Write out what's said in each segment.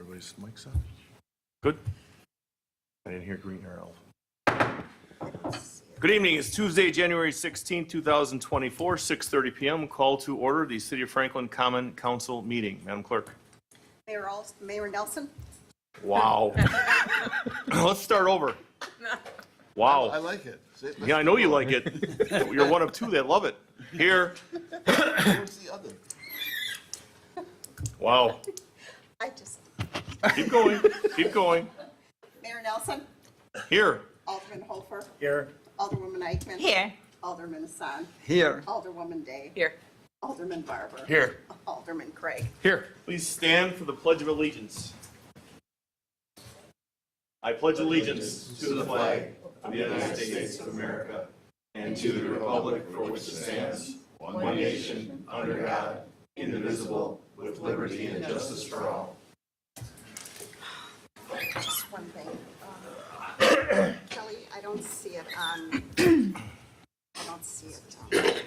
Everybody's mics on? Good? I didn't hear green or elf. Good evening. It's Tuesday, January 16, 2024, 6:30 p.m. Call to order the City of Franklin Common Council meeting. Madam Clerk. Mayor Nelson? Wow. Let's start over. I Wow. like it. Yeah, I know you like it. You're one of two that love it. Here. Where's the other? Wow. I just, Keep going. Keep going. Mayor Nelson? Here. Alderman Hofer? Here. Alderwoman Eichman? Here. Alderman Hassan? Here. Alderwoman Day? Here. Alderman Barber? Here. Alderman Craig? Here. Please stand for the Pledge of Allegiance. I pledge allegiance to the flag of the United States of America and to the republic for which it stands, one nation, under God, indivisible, with liberty and justice for all. Just one thing. Kelly, I don't see it on, I don't see it. It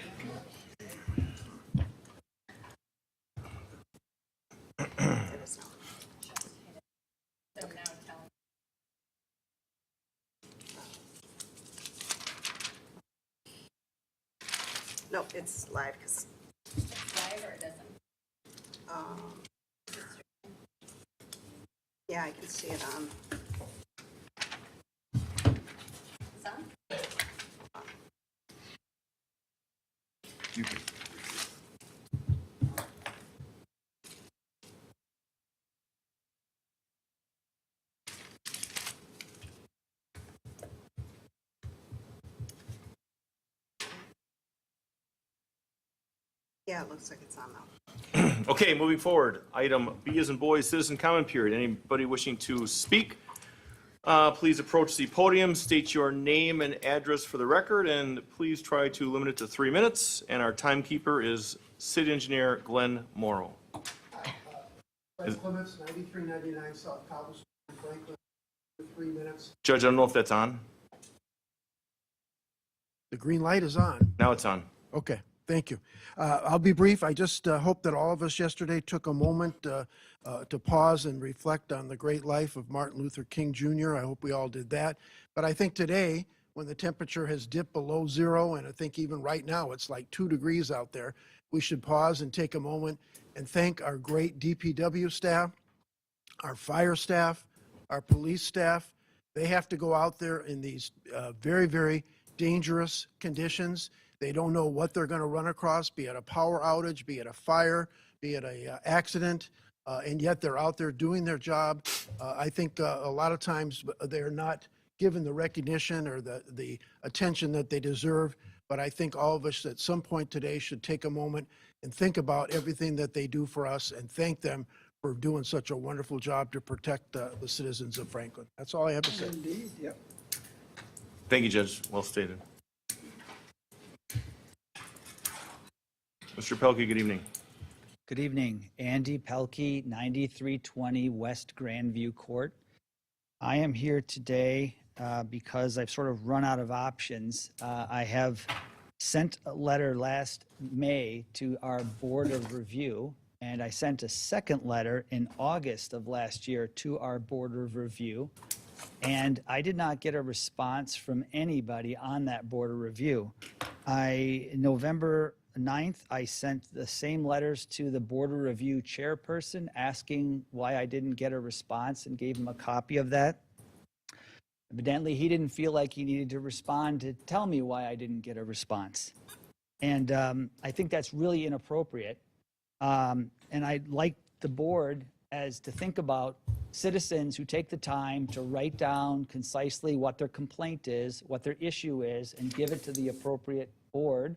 is not. No, it's live because, Live or it doesn't? yeah, I can see it on. It's on? Yeah, it looks like it's on now. Okay, moving forward. Item B as in boys, citizen comment period. Anybody wishing to speak, please approach the podium, state your name and address for the record, and please try to limit it to 3 minutes. And our timekeeper is City Engineer Glenn Morrow. Glenn Clements, 9399 South Cobble Street, Franklin, 3 minutes. Judge, I don't know if that's on. The green light is on. Now it's on. Okay, thank you. I'll be brief. I just hope that all of us yesterday took a moment to pause and reflect on the great life of Martin Luther King Jr. I hope we all did that. But I think today, when the temperature has dipped below zero, and I think even right now it's like 2 degrees out there, we should pause and take a moment and thank our great DPW staff, our fire staff, our police staff. They have to go out there in these very, very dangerous conditions. They don't know what they're going to run across, be it a power outage, be it a fire, be it a accident, and yet they're out there doing their job. I think a lot of times they're not given the recognition or the attention that they deserve, but I think all of us at some point today should take a moment and think about everything that they do for us and thank them for doing such a wonderful job to protect the citizens of Franklin. That's all I have to say. Indeed, yep. Thank you, Judge. Well stated. Mr. Pelkey, good evening. Good evening. Andy Pelkey, 9320 West Grandview Court. I am here today because I've sort of run out of options. I have sent a letter last May to our Board of Review, and I sent a second letter in August of last year to our Board of Review, and I did not get a response from anybody on that Board of Review. November 9th, I sent the same letters to the Board of Review chairperson asking why I didn't get a response and gave him a copy of that. Evidently, he didn't feel like he needed to respond to tell me why I didn't get a response. And I think that's really inappropriate. And I'd like the board as to think about citizens who take the time to write down concisely what their complaint is, what their issue is, and give it to the appropriate board,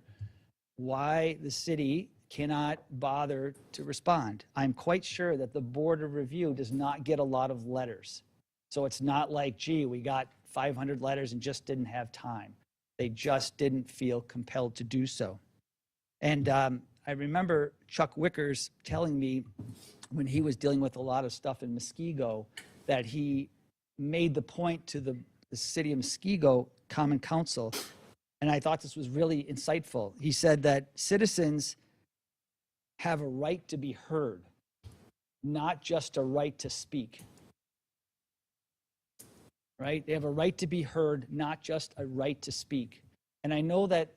why the city cannot bother to respond. I'm quite sure that the Board of Review does not get a lot of letters. So it's not like, gee, we got 500 letters and just didn't have time. They just didn't feel compelled to do so. And I remember Chuck Wickers telling me when he was dealing with a lot of stuff in Muskego that he made the point to the city of Muskego Common Council, and I thought this was really insightful. He said that citizens have a right to be heard. not just a right to speak. Right? They have a right to be heard, not just a right to speak. And I know that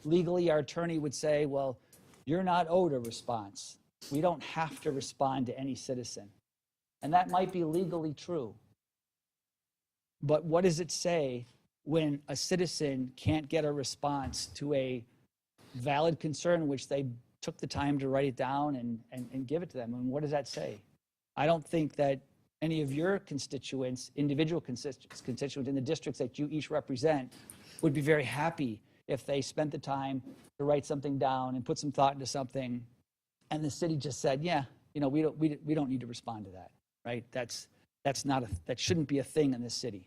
legally our attorney would say, well, you're not owed a response. We don't have to respond to any citizen. And that might be legally true. But what does it say when a citizen can't get a response to a valid concern which they took the time to write it down and give it to them? And what does that say? I don't think that any of your constituents, individual constituents in the districts that you each represent, would be very happy if they spent the time to write something down and put some thought into something, and the city just said, yeah, you know, we don't need to respond to that, right? That shouldn't be a thing in this city.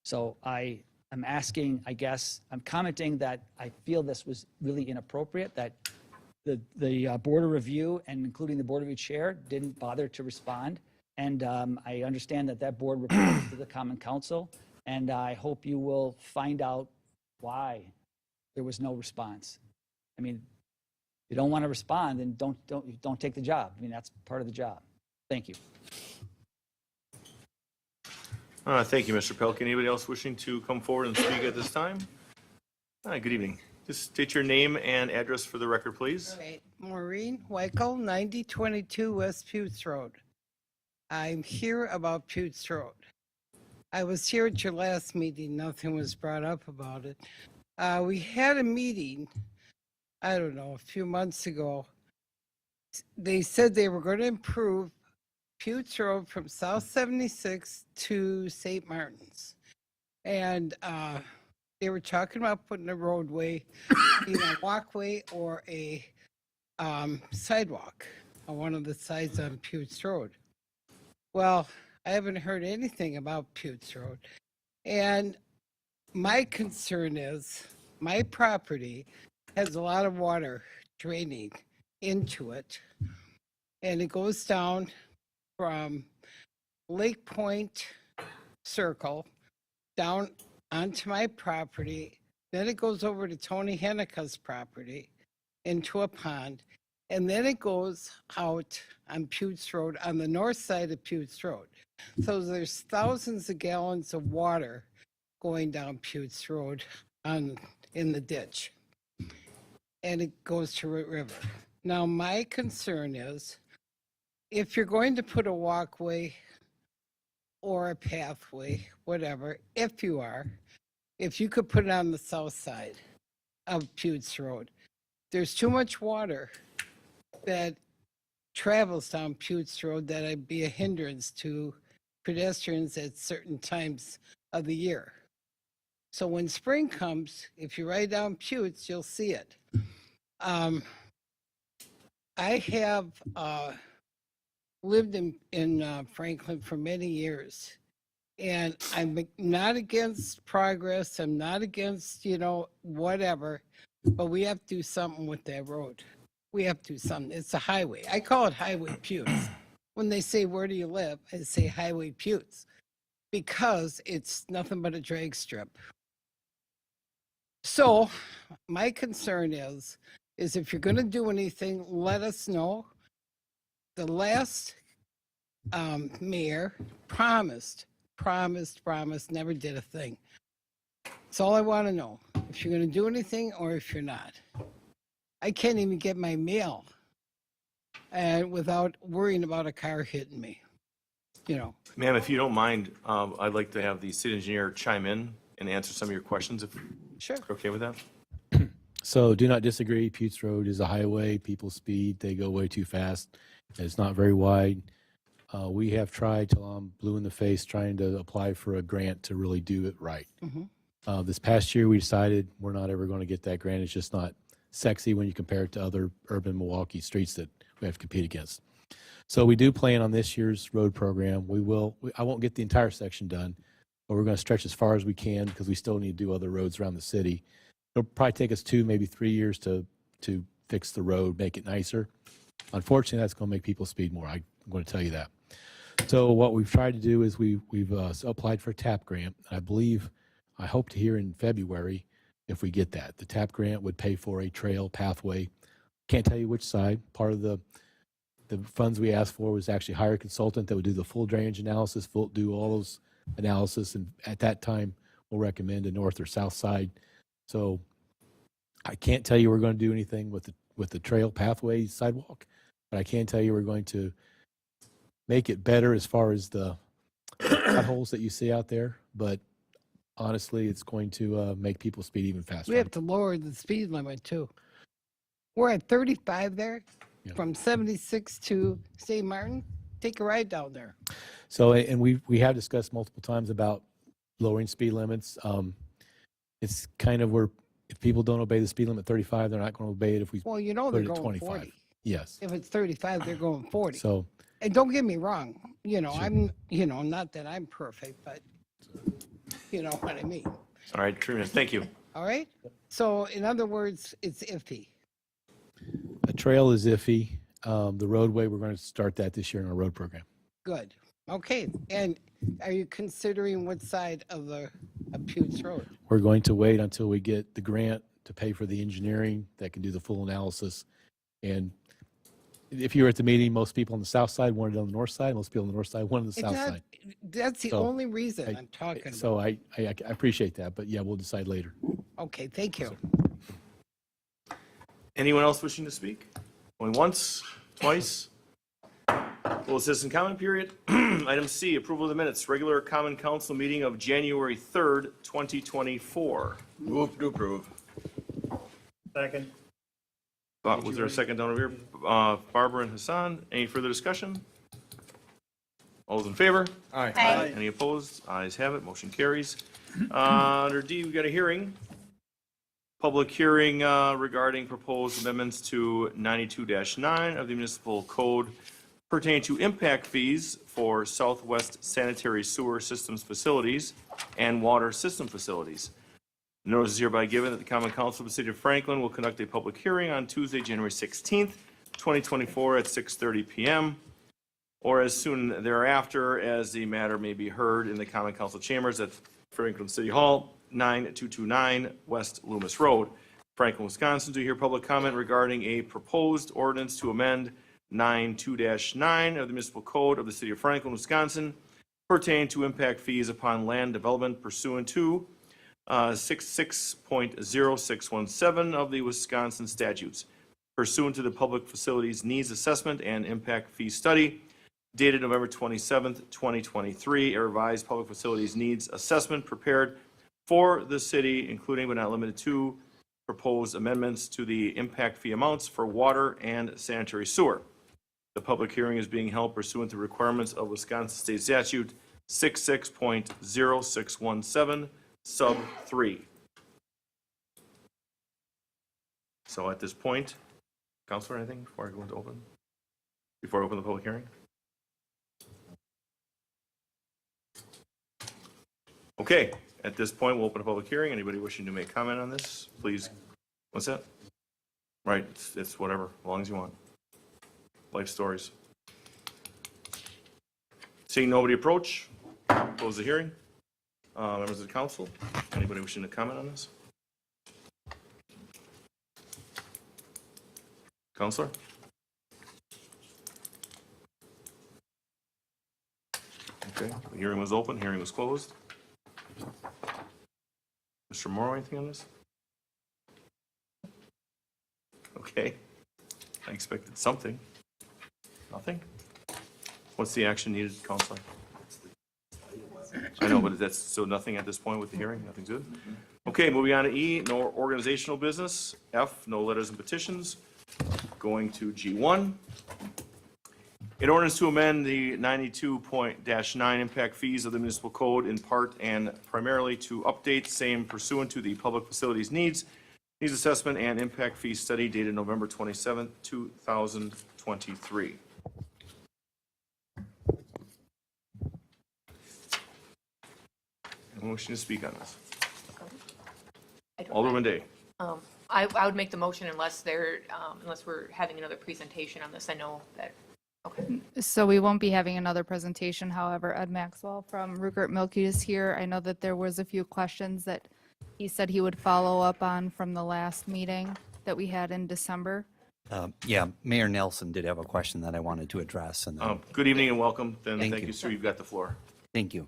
So I'm asking, I guess, I'm commenting that I feel this was really inappropriate, that the Board of Review, and including the Board of Review chair, didn't bother to respond. And I understand that board reports to the Common Council, and I hope you will find out why there was no response. I mean, if you don't want to respond, then don't take the job. I mean, that's part of the job. Thank you. Thank you, Mr. Pelkey. Anybody else wishing to come forward and speak at this time? Good evening. Just state your name and address for the record, please. Okay, Maureen Weichel, 9022 West Putes Road. I'm here about Putes Road. I was here at your last meeting. Nothing was brought up about it. We had a meeting, I don't know, a few months ago. They said they were going to improve Putes Road from South 76 to St. Martin's. And they were talking about putting a roadway, either a walkway or a sidewalk on one of the sides on Putes Road. Well, I haven't heard anything about Putes Road. And my concern is my property has a lot of water draining into it. And it goes down from Lake Point Circle down onto my property. Then it goes over to Tony Hennica's property into a pond. And then it goes out on Putes Road, on the north side of Putes Road. So there's thousands of gallons of water going down Putes Road in the ditch. And it goes to Root River. Now, my concern is, if you're going to put a walkway or a pathway, whatever, if you could put it on the south side of Putes Road, there's too much water that travels down Putes Road that would be a hindrance to pedestrians at certain times of the year. So when spring comes, if you ride down Putes, you'll see it. I have lived in Franklin for many years, and I'm not against progress. I'm not against, whatever, but we have to do something with that road. We have to do something. It's a highway. I call it Highway Putes. When they say, where do you live? I say Highway Putes, because it's nothing but a drag strip. So my concern is if you're going to do anything, let us know. The last mayor promised, never did a thing. That's all I want to know. If you're going to do anything or if you're not. I can't even get my mail and without worrying about a car hitting me, Ma'am, if you don't mind, I'd like to have the city engineer chime in and answer some of your questions, if Sure. you're okay with that. So do not disagree. Putes Road is a highway. People speed. They go way too fast. It's not very wide. We have tried till I'm blue in the face trying to apply for a grant to really do it right. Mm-hmm. This past year, we decided we're not ever going to get that grant. It's just not sexy when you compare it to other urban Milwaukee streets that we have to compete against. So we do plan on this year's road program. I won't get the entire section done, but we're going to stretch as far as we can because we still need to do other roads around the city. It'll probably take us 2, maybe 3 years to fix the road, make it nicer. Unfortunately, that's going to make people speed more. I'm going to tell you that. So what we've tried to do is we've applied for a TAP grant. I hope to hear in February if we get that. The TAP grant would pay for a trail pathway. Can't tell you which side. Part of the the funds we asked for was actually hire a consultant that would do the full drainage analysis, do all those analysis, and at that time, we'll recommend a north or south side. So I can't tell you we're going to do anything with the trail pathway sidewalk, but I can tell you we're going to make it better as far as the potholes that you see out there. But honestly, it's going to make people speed even faster. We have to lower the speed limit too. We're at 35 there, Yeah. from 76 to St. Martin. Take a ride down there. So, and we have discussed multiple times about lowering speed limits. It's kind of where if people don't obey the speed limit 35, they're not going to obey it if we Well, you know put they're it at going 25. 40. Yes. If it's 35, they're going 40. So, And don't get me wrong, Sure. I'm, not that I'm perfect, but you know what I mean. All right, Trina, thank you. All right? So in other words, it's iffy. a trail is iffy. The roadway, we're going to start that this year in our road program. Good. Okay. And are you considering what side of Putes Road? We're going to wait until we get the grant to pay for the engineering that can do the full analysis. And if you were at the meeting, most people on the south side wanted it on the north side. Most people on the north side wanted the It's south not- side. That's the So, only reason I'm talking about. So I appreciate that, but yeah, we'll decide later. Okay, thank you. Anyone else wishing to speak? Going once, twice? Full citizen comment period. Item C, approval of the minutes, regular common council meeting of January 3rd, 2024. Move to approve. Second. Was there a second down over here? Barbara and Hassan, any further discussion? All those in favor? Aye. Any opposed? Ayes have it, motion carries. Under D, we got a hearing. Public hearing regarding proposed amendments to 92-9 of the municipal code pertaining to impact fees for Southwest Sanitary Sewer Systems facilities and water system facilities. Notice is hereby given that the Common Council of the City of Franklin will conduct a public hearing on Tuesday, January 16th, 2024 at 6:30 PM, or as soon thereafter as the matter may be heard in the Common Council chambers at Franklin City Hall, 9229 West Loomis Road, Franklin, Wisconsin, to hear public comment regarding a proposed ordinance to amend 92-9 of the municipal code of the City of Franklin, Wisconsin, pertaining to impact fees upon land development pursuant to 66.0617 of the Wisconsin statutes, pursuant to the Public Facilities Needs Assessment and Impact Fee Study dated November 27th, 2023, a revised Public Facilities Needs Assessment prepared for the city, including but not limited to proposed amendments to the impact fee amounts for water and sanitary sewer. The public hearing is being held pursuant to requirements of Wisconsin State Statute 66.0617, sub 3. So at this point, Counselor, anything before I go into before I open the public hearing? Okay, at this point, we'll open a public hearing. Anybody wishing to make comment on this, please. What's that? Right, it's whatever, as long as you want. Life stories. Seeing nobody approach, close the hearing. Members of the council, anybody wishing to comment on this? Counselor? Okay, the hearing was open, hearing was closed. Mr. Morrow, anything on this? Okay, I expected something. Nothing? What's the action needed, Counselor? I know, but that's, so nothing at this point with the hearing? Nothing's good? Okay, moving on to E, no organizational business. F, no letters and petitions. Going to G1. In ordinance to amend the 92.9 impact fees of the municipal code in part and primarily to update same pursuant to the Public Facilities Needs Assessment and Impact Fee Study dated November 27th, 2023. Anyone wishing to speak on this? I don't Alderman Day. I would make the motion unless unless we're having another presentation on this. I know that, okay. So we won't be having another presentation. However, Ed Maxwell from Rupert Milky is here. I know that there was a few questions that he said he would follow up on from the last meeting that we had in December. Yeah, Mayor Nelson did have a question that I wanted to address, and then, Good evening and welcome. Then Thank thank you. you, sir. You've got the floor. thank you.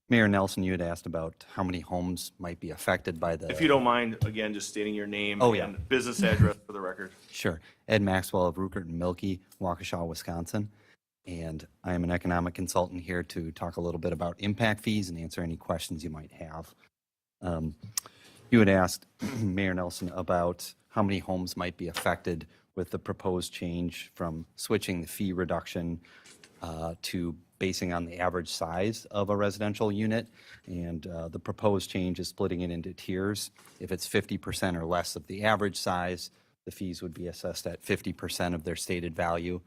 Mayor Nelson, you had asked about how many homes might be affected by the. If you don't mind, again, just stating your name Oh, yeah. and business address for the record. Sure. Ed Maxwell of Rupert and Milky, Waukesha, Wisconsin. And I am an economic consultant here to talk a little bit about impact fees and answer any questions you might have. You had asked Mayor Nelson about how many homes might be affected with the proposed change from switching the fee reduction to basing on the average size of a residential unit. And the proposed change is splitting it into tiers. If it's 50% or less of the average size, the fees would be assessed at 50% of their stated value.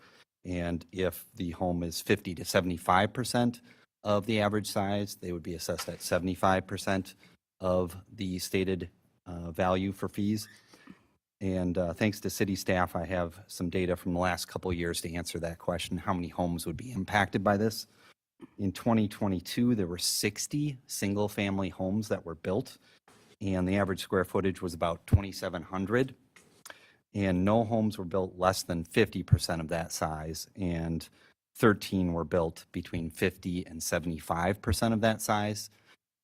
And if the home is 50 to 75% of the average size, they would be assessed at 75% of the stated value for fees. And thanks to city staff, I have some data from the last couple of years to answer that question, how many homes would be impacted by this. In 2022, there were 60 single-family homes that were built, and the average square footage was about 2,700. And no homes were built less than 50% of that size, and 13 were built between 50 and 75% of that size.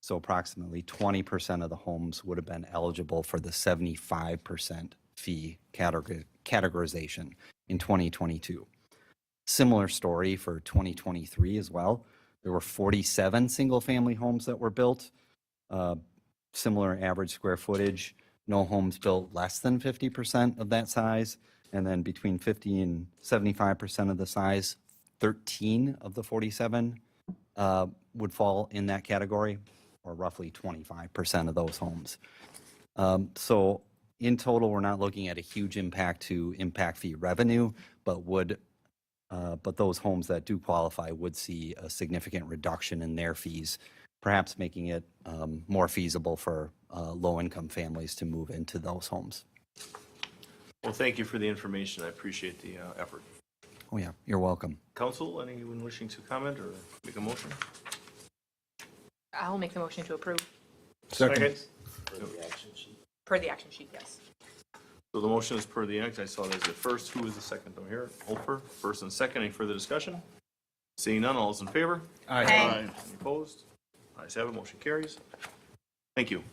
So approximately 20% of the homes would have been eligible for the 75% fee categorization in 2022. Similar story for 2023 as well. There were 47 single-family homes that were built, similar average square footage. No homes built less than 50% of that size, and then between 50 and 75% of the size, 13 of the 47 would fall in that category, or roughly 25% of those homes. So in total, we're not looking at a huge impact to impact fee revenue, but those homes that do qualify would see a significant reduction in their fees, perhaps making it more feasible for low-income families to move into those homes. Well, thank you for the information. I appreciate the effort. Oh, yeah, you're welcome. Council, anyone wishing to comment or make a motion? I'll make the motion to approve. Second. Per the action sheet, yes. So the motion is per the act. I saw there's a first. Who is the second? Don't hear it. Holfer, first and second. Any further discussion? Seeing none, all is in favor? Aye. Any opposed? Ayes have it, motion carries. Thank you.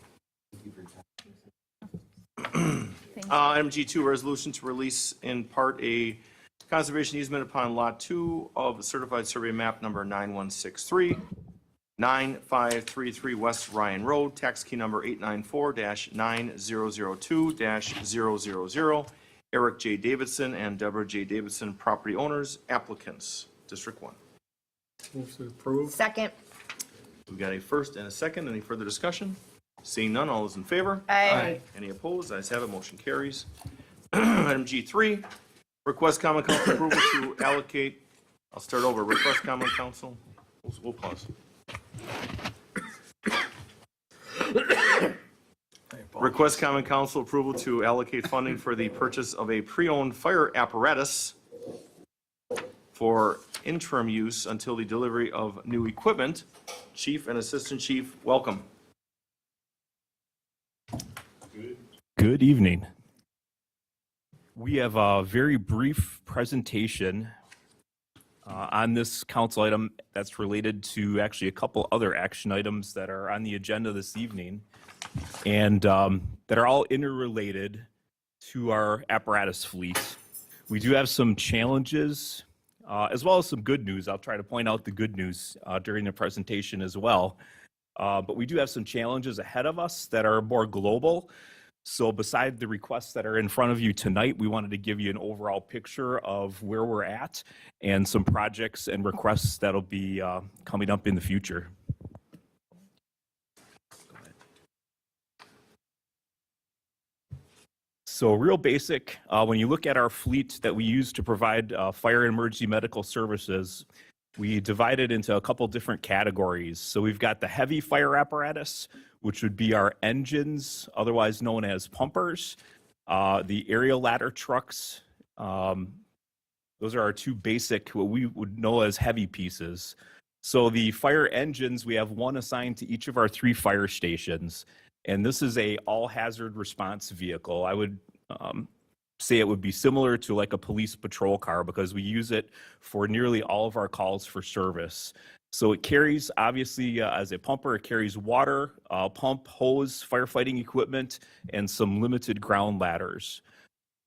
Item G2, resolution to release in part a conservation easement upon Lot 2 of certified survey map number 9163, 9533 West Ryan Road, tax key number 894-9002-000, Eric J. Davidson and Deborah J. Davidson, property owners, applicants, District 1. Move to approve. Second. We've got a first and a second. Any further discussion? Seeing none, all is in favor? Aye. Any opposed? Ayes have it, motion carries. Item G3, request common council approval to allocate, I'll start over, request common council, we'll pause. Request common council approval to allocate funding for the purchase of a pre-owned fire apparatus for interim use until the delivery of new equipment. Chief and Assistant Chief, welcome. Good evening. We have a very brief presentation on this council item that's related to actually a couple other action items that are on the agenda this evening and that are all interrelated to our apparatus fleet. We do have some challenges as well as some good news. I'll try to point out the good news during the presentation as well. But we do have some challenges ahead of us that are more global. So beside the requests that are in front of you tonight, we wanted to give you an overall picture of where we're at and some projects and requests that'll be coming up in the future. So real basic, when you look at our fleet that we use to provide fire and emergency medical services, we divide it into a couple different categories. So we've got the heavy fire apparatus, which would be our engines, otherwise known as pumpers, the aerial ladder trucks. Those are our two basic, what we would know as heavy pieces. So the fire engines, we have one assigned to each of our 3 fire stations. And this is a all hazard response vehicle. I would say it would be similar to like a police patrol car because we use it for nearly all of our calls for service. So it carries, obviously, as a pumper, it carries water, pump, hose, firefighting equipment, and some limited ground ladders.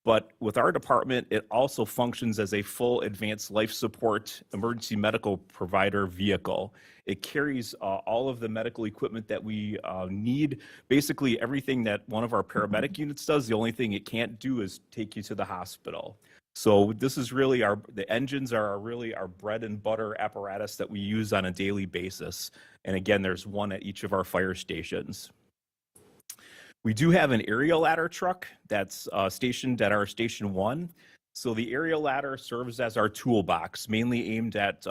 But with our department, it also functions as a full advanced life support emergency medical provider vehicle. It carries all of the medical equipment that we need, basically everything that one of our paramedic units does. The only thing it can't do is take you to the hospital. So this is really the engines are really our bread and butter apparatus that we use on a daily basis. And again, there's one at each of our fire stations. We do have an aerial ladder truck that's stationed at our Station 1. So the aerial ladder serves as our toolbox, mainly aimed at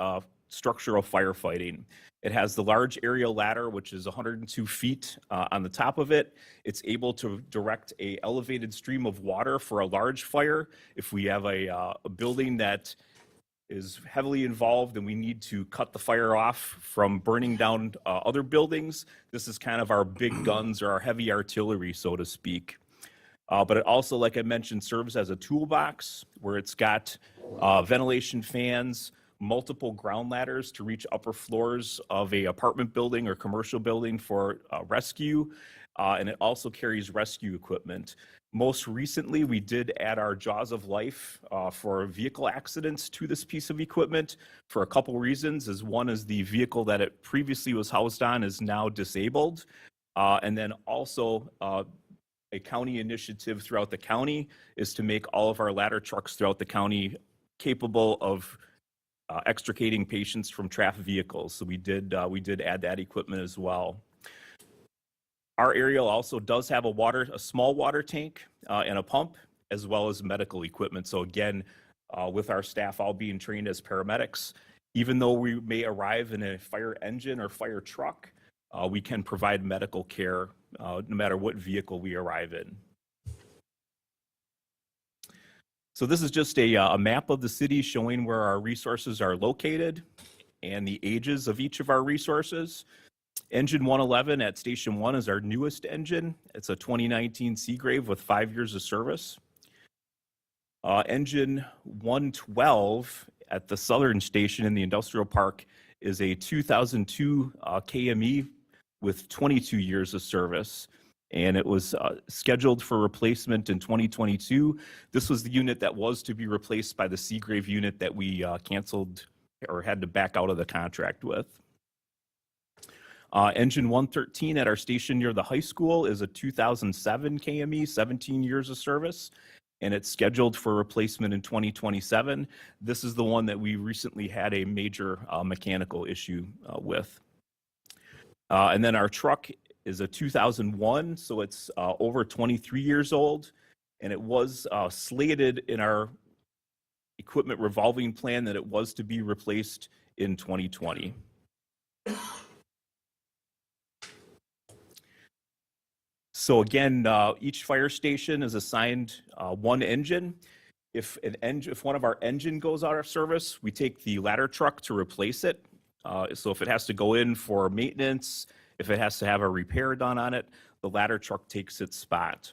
structural firefighting. It has the large aerial ladder, which is 102 feet on the top of it. It's able to direct an elevated stream of water for a large fire. If we have a building that is heavily involved and we need to cut the fire off from burning down other buildings, this is kind of our big guns or our heavy artillery, so to speak. But it also, like I mentioned, serves as a toolbox where it's got ventilation fans, multiple ground ladders to reach upper floors of a apartment building or commercial building for rescue, and it also carries rescue equipment. Most recently, we did add our Jaws of Life for vehicle accidents to this piece of equipment for a couple reasons. One is the vehicle that it previously was housed on is now disabled. And then also a county initiative throughout the county is to make all of our ladder trucks throughout the county capable of extricating patients from trapped vehicles. So we did add that equipment as well. Our aerial also does have a small water tank and a pump, as well as medical equipment. So again, with our staff all being trained as paramedics, even though we may arrive in a fire engine or fire truck, we can provide medical care no matter what vehicle we arrive in. So this is just a map of the city showing where our resources are located and the ages of each of our resources. Engine 111 at Station 1 is our newest engine. It's a 2019 Seagrave with 5 years of service. Engine 112 at the Southern Station in the Industrial Park is a 2002 KME with 22 years of service. And it was scheduled for replacement in 2022. This was the unit that was to be replaced by the Seagrave unit that we canceled or had to back out of the contract with. Engine 113 at our station near the high school is a 2007 KME, 17 years of service, and it's scheduled for replacement in 2027. This is the one that we recently had a major mechanical issue with. And then our truck is a 2001, so it's over 23 years old, and it was slated in our equipment revolving plan that it was to be replaced in 2020. So again, each fire station is assigned one engine. If one of our engine goes out of service, we take the ladder truck to replace it. So if it has to go in for maintenance, if it has to have a repair done on it, the ladder truck takes its spot.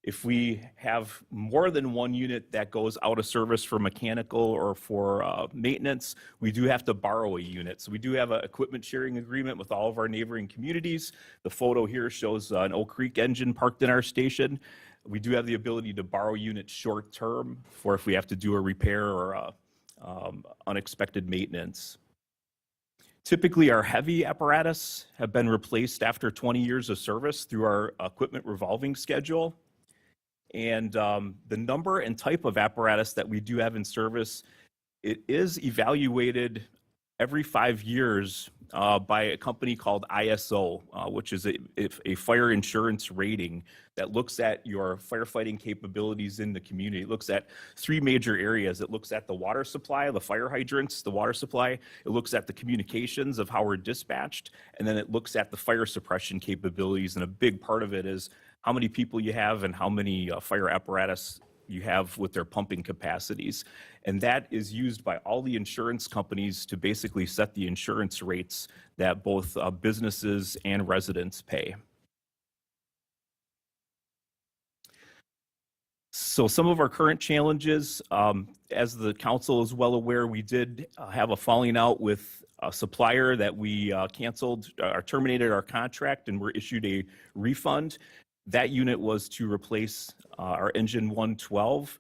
If we have more than one unit that goes out of service for mechanical or for maintenance, we do have to borrow a unit. So we do have an equipment sharing agreement with all of our neighboring communities. The photo here shows an Oak Creek engine parked in our station. We do have the ability to borrow units short term for if we have to do a repair or unexpected maintenance. Typically, our heavy apparatus have been replaced after 20 years of service through our equipment revolving schedule. And the number and type of apparatus that we do have in service, it is evaluated every 5 years by a company called ISO, which is a fire insurance rating that looks at your firefighting capabilities in the community. It looks at 3 major areas. It looks at the water supply, the fire hydrants, the water supply. It looks at the communications of how we're dispatched, and then it looks at the fire suppression capabilities. And a big part of it is how many people you have and how many fire apparatus you have with their pumping capacities. And that is used by all the insurance companies to basically set the insurance rates that both businesses and residents pay. So some of our current challenges, as the council is well aware, we did have a falling out with a supplier that we canceled or terminated our contract and were issued a refund. That unit was to replace our engine 112,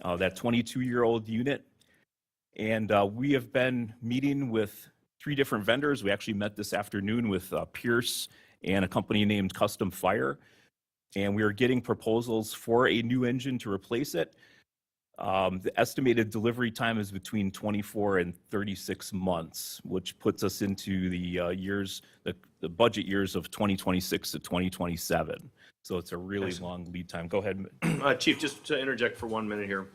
that 22-year-old unit. And we have been meeting with 3 different vendors. We actually met this afternoon with Pierce and a company named Custom Fire. And we are getting proposals for a new engine to replace it. The estimated delivery time is between 24 and 36 months, which puts us into the the budget years of 2026 to 2027. So it's a really long lead time. Go ahead. Chief, just to interject for 1 minute here.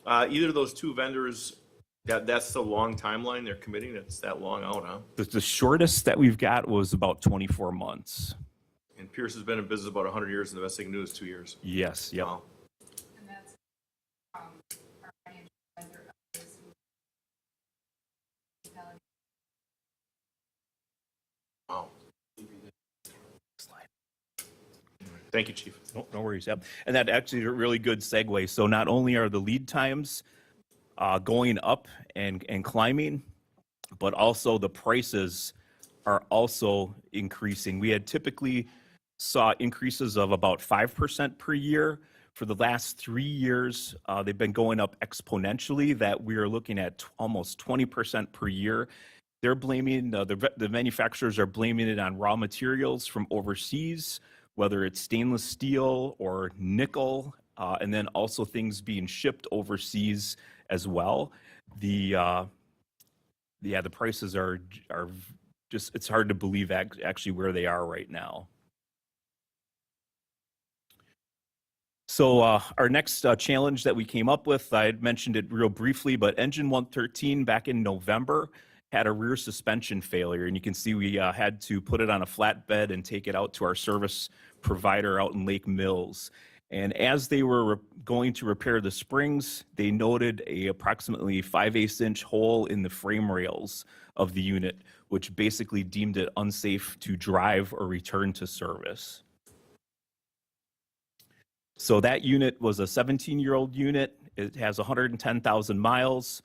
Either of those 2 vendors, that's the long timeline they're committing? It's that long out, huh? The shortest that we've got was about 24 months. And Pierce has been in business about 100 years, and the best they can do is 2 years. Yes, yep. Wow. And that's, our financial advisor is Wow. Thank you, Chief. No worries. Yep. And that actually is a really good segue. So not only are the lead times going up and climbing, but also the prices are also increasing. We had typically saw increases of about 5% per year. For the last 3 years, they've been going up exponentially, that we are looking at almost 20% per year. They're blaming, the manufacturers are blaming it on raw materials from overseas, whether it's stainless steel or nickel, and then also things being shipped overseas as well. The prices are just, it's hard to believe actually where they are right now. So our next challenge that we came up with, I had mentioned it real briefly, but engine 113 back in November had a rear suspension failure. And you can see we had to put it on a flatbed and take it out to our service provider out in Lake Mills. And as they were going to repair the springs, they noted a approximately 5/8 inch hole in the frame rails of the unit, which basically deemed it unsafe to drive or return to service. So that unit was a 17-year-old unit. It has 110,000 miles,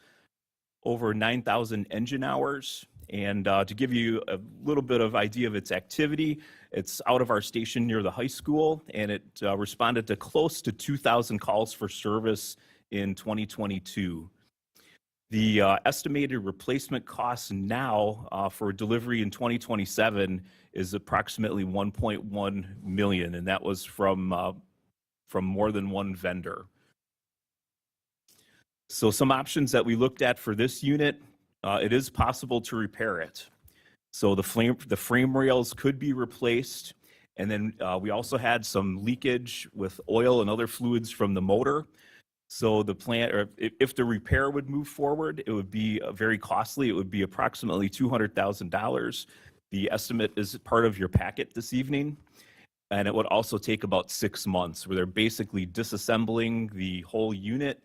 over 9,000 engine hours. And to give you a little bit of idea of its activity, it's out of our station near the high school, and it responded to close to 2,000 calls for service in 2022. The estimated replacement cost now for delivery in 2027 is approximately $1.1 million, and that was from more than one vendor. So some options that we looked at for this unit, it is possible to repair it. So the frame rails could be replaced. And then we also had some leakage with oil and other fluids from the motor. So the plant, or if the repair would move forward, it would be very costly. It would be approximately $200,000. The estimate is part of your packet this evening. And it would also take about 6 months, where they're basically disassembling the whole unit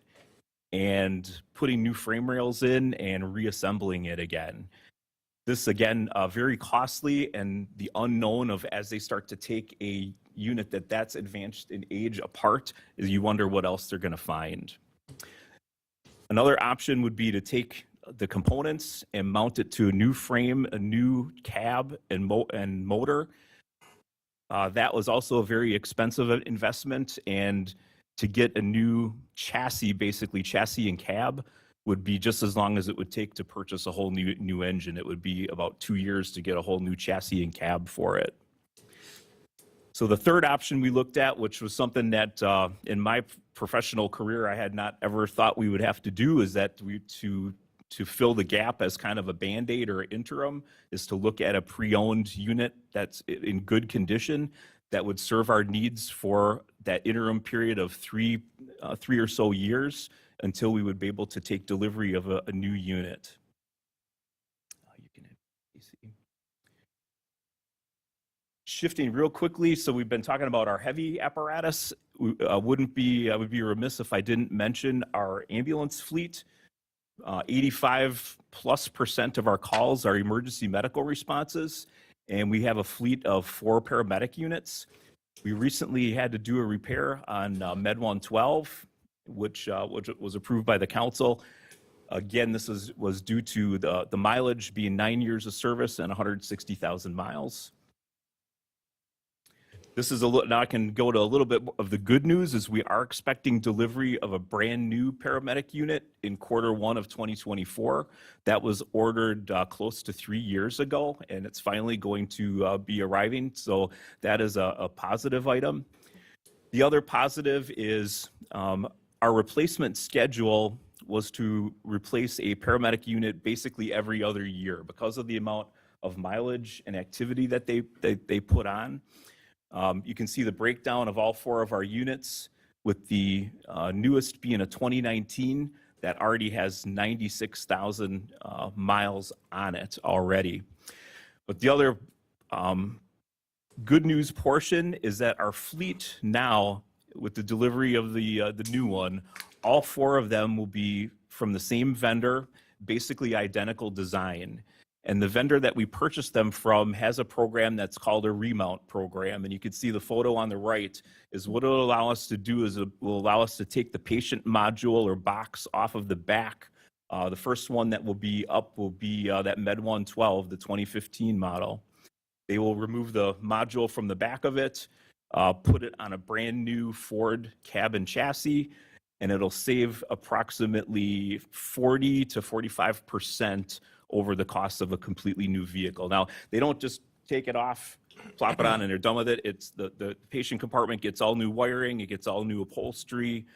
and putting new frame rails in and reassembling it again. This, again, very costly, and the unknown of as they start to take a unit that's advanced in age apart, is you wonder what else they're going to find. Another option would be to take the components and mount it to a new frame, a new cab and motor. That was also a very expensive investment, and to get a new chassis, basically chassis and cab, would be just as long as it would take to purchase a whole new engine. It would be about 2 years to get a whole new chassis and cab for it. So the third option we looked at, which was something that in my professional career I had not ever thought we would have to do, is that to fill the gap as kind of a Band-Aid or interim, is to look at a pre-owned unit that's in good condition that would serve our needs for that interim period of three or so years until we would be able to take delivery of a new unit. You can hit PC. Shifting real quickly, so we've been talking about our heavy apparatus. I would be remiss if I didn't mention our ambulance fleet. 85+% of our calls are emergency medical responses, and we have a fleet of 4 paramedic units. We recently had to do a repair on Med 112. which was approved by the council. Again, this was due to the mileage being 9 years of service and 160,000 miles. This is now I can go to a little bit of the good news is we are expecting delivery of a brand new paramedic unit in Q1 of 2024. That was ordered close to 3 years ago, and it's finally going to be arriving. So that is a positive item. The other positive is our replacement schedule was to replace a paramedic unit basically every other year because of the amount of mileage and activity that they put on. You can see the breakdown of all 4 of our units, with the newest being a 2019 that already has 96,000 miles on it already. But the other good news portion is that our fleet now, with the delivery of the new one, all 4 of them will be from the same vendor, basically identical design. And the vendor that we purchased them from has a program that's called a remount program. And you can see the photo on the right is what it'll allow us to do is it will allow us to take the patient module or box off of the back. The first one that will be up will be that Med 112, the 2015 model. They will remove the module from the back of it, put it on a brand new Ford cab and chassis, and it'll save approximately 40 to 45% over the cost of a completely new vehicle. Now, they don't just take it off, plop it on, and they're done with it. It's the patient compartment gets all new wiring, it gets all new upholstery,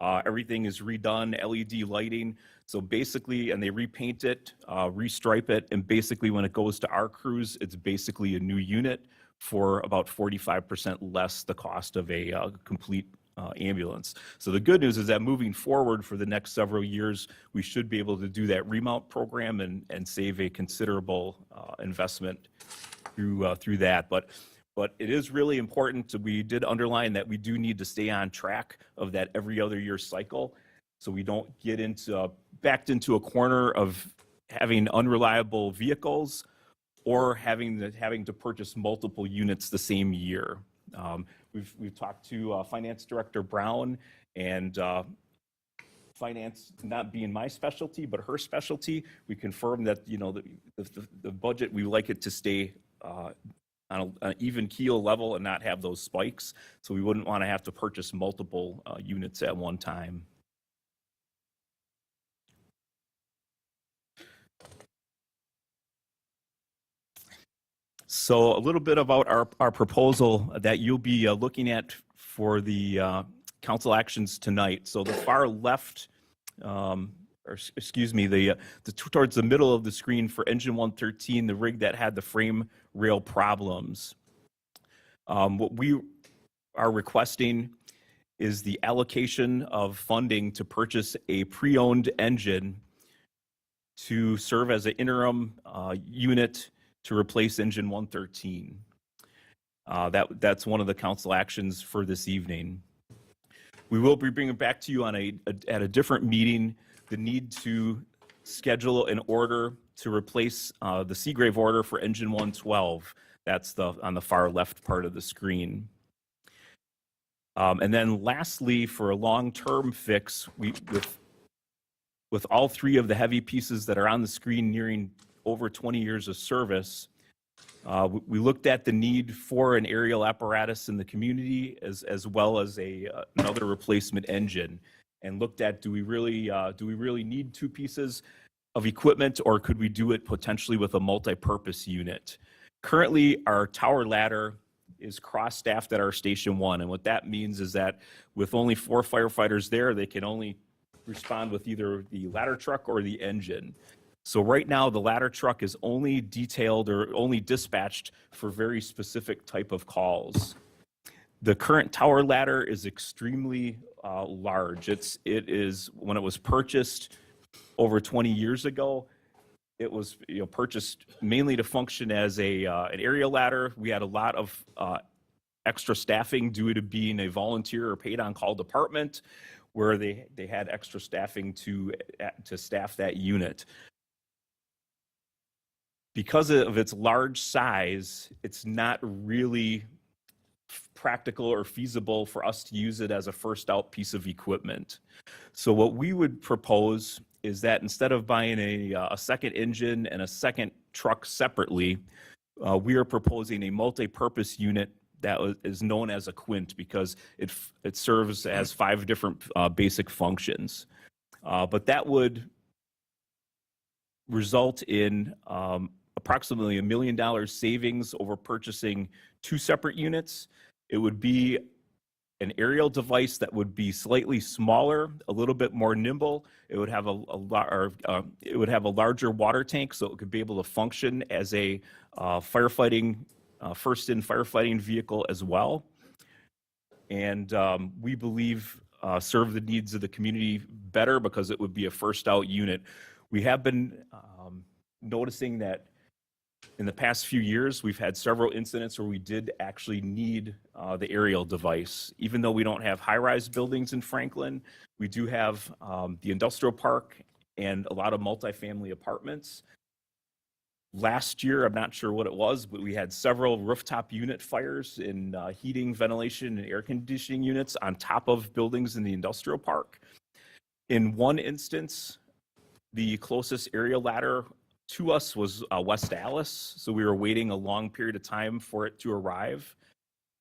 everything is redone, LED lighting. So basically, and they repaint it, restripe it, and basically when it goes to our crews, it's basically a new unit for about 45% less the cost of a complete ambulance. So the good news is that moving forward for the next several years, we should be able to do that remount program and save a considerable investment through that. But it is really important we did underline that we do need to stay on track of that every other year cycle, so we don't get backed into a corner of having unreliable vehicles or having to purchase multiple units the same year. We've talked to Finance Director Brown, and finance not being my specialty, but her specialty, we confirmed that the budget, we like it to stay on an even keel level and not have those spikes. So we wouldn't want to have to purchase multiple units at one time. So a little bit about our proposal that you'll be looking at for the council actions tonight. So the far left, towards the middle of the screen for engine 113, the rig that had the frame rail problems. What we are requesting is the allocation of funding to purchase a pre-owned engine to serve as an interim unit to replace engine 113. That's one of the council actions for this evening. We will be bringing back to you at a different meeting the need to schedule an order to replace the Seagrave order for engine 112. That's on the far left part of the screen. And then lastly, for a long-term fix, with all 3 of the heavy pieces that are on the screen nearing over 20 years of service, we looked at the need for an aerial apparatus in the community as well as another replacement engine, and looked at do we really need 2 pieces of equipment, or could we do it potentially with a multi-purpose unit? Currently, our tower ladder is cross-staffed at our Station 1, and what that means is that with only 4 firefighters there, they can only respond with either the ladder truck or the engine. So right now, the ladder truck is only detailed or only dispatched for very specific type of calls. The current tower ladder is extremely large. It is, when it was purchased over 20 years ago, it was purchased mainly to function as an aerial ladder. We had a lot of extra staffing due to being a volunteer or paid on call department, where they had extra staffing to staff that unit. Because of its large size, it's not really practical or feasible for us to use it as a first out piece of equipment. So what we would propose is that instead of buying a second engine and a second truck separately, we are proposing a multi-purpose unit that is known as a Quint because it serves as 5 different basic functions. But that would result in approximately $1 million savings over purchasing 2 separate units. It would be an aerial device that would be slightly smaller, a little bit more nimble. It would have it would have a larger water tank, so it could be able to function as a firefighting first-in firefighting vehicle as well. And we believe serve the needs of the community better because it would be a first-out unit. We have been noticing that in the past few years, we've had several incidents where we did actually need the aerial device. Even though we don't have high-rise buildings in Franklin, we do have the industrial park and a lot of multifamily apartments. Last year, I'm not sure what it was, but we had several rooftop unit fires in heating, ventilation, and air conditioning units on top of buildings in the industrial park. In one instance, the closest aerial ladder to us was West Allis, so we were waiting a long period of time for it to arrive.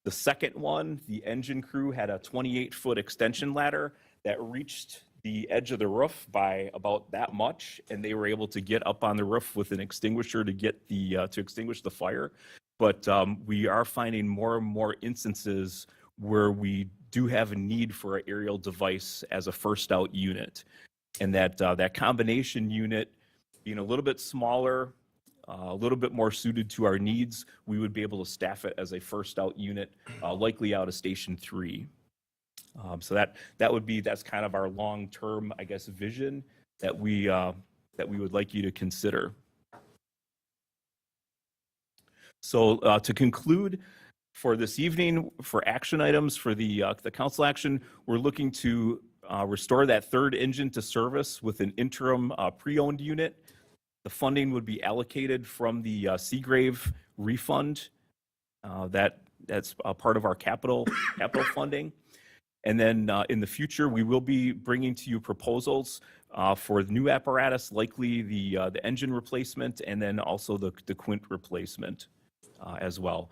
The second one, the engine crew had a 28-foot extension ladder that reached the edge of the roof by about that much, and they were able to get up on the roof with an extinguisher to get the to extinguish the fire. But we are finding more and more instances where we do have a need for an aerial device as a first out unit, and that combination unit being a little bit smaller, a little bit more suited to our needs, we would be able to staff it as a first out unit, likely out of Station 3. So that's kind of our long-term, I guess, vision that we would like you to consider. So to conclude, for this evening, for action items for the council action, we're looking to restore that third engine to service with an interim pre-owned unit. The funding would be allocated from the Seagrave refund. That's a part of our capital funding. And then in the future, we will be bringing to you proposals for the new apparatus, likely the engine replacement, and then also the Quint replacement as well.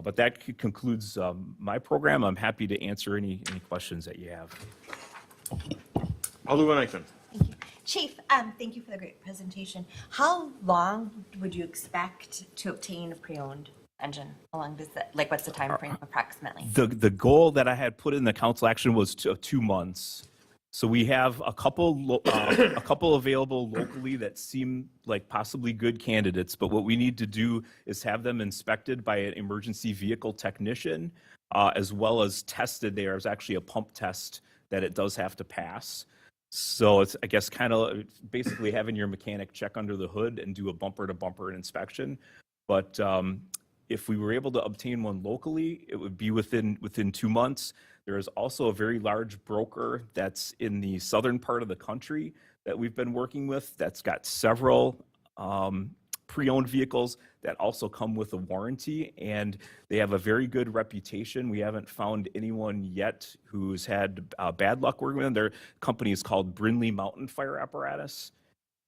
But that concludes my program. I'm happy to answer any questions that you have. Alderman Eichmann. Thank you. Chief, thank you for the great presentation. How long would you expect to obtain a pre-owned engine? How long does that, like, what's the time frame approximately? The goal that I had put in the council action was 2 months. So we have a couple available locally that seem like possibly good candidates, but what we need to do is have them inspected by an emergency vehicle technician, as well as tested. There's actually a pump test that it does have to pass. So it's, I guess, kind of basically having your mechanic check under the hood and do a bumper-to-bumper inspection. But if we were able to obtain one locally, it would be within 2 months. There is also a very large broker that's in the southern part of the country that we've been working with that's got several pre-owned vehicles that also come with a warranty, and they have a very good reputation. We haven't found anyone yet who's had bad luck working with them. Their company is called Brindley Mountain Fire Apparatus,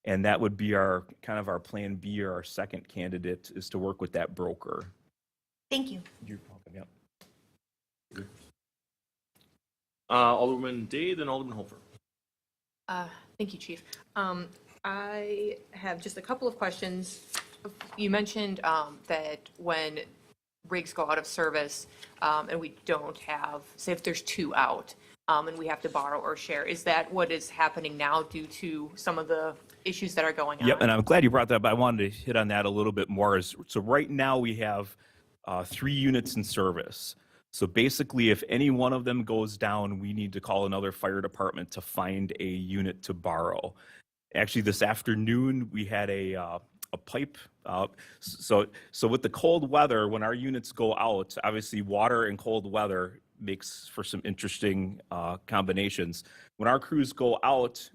and that would be our kind of our plan B, or our second candidate, is to work with that broker. Thank you. You're welcome. Yep. Alderman Day, then Alderman Hofer. Thank you, Chief. I have just a couple of questions. You mentioned that when rigs go out of service and we don't have, say if there's 2 out and we have to borrow or share, is that what is happening now due to some of the issues that are going on? Yep, and I'm glad you brought that up. I wanted to hit on that a little bit more. So right now we have 3 units in service. So basically, if any one of them goes down, we need to call another fire department to find a unit to borrow. Actually, this afternoon, we had a pipe. So with the cold weather, when our units go out, obviously water and cold weather makes for some interesting combinations. When our crews go out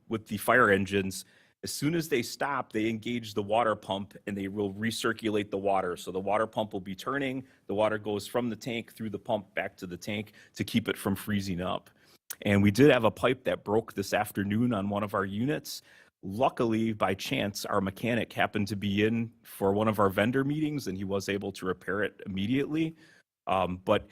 with the fire engines, As soon as they stop, they engage the water pump and they will recirculate the water. So the water pump will be turning, the water goes from the tank through the pump back to the tank to keep it from freezing up. And we did have a pipe that broke this afternoon on one of our units. Luckily, by chance, our mechanic happened to be in for one of our vendor meetings and he was able to repair it immediately. But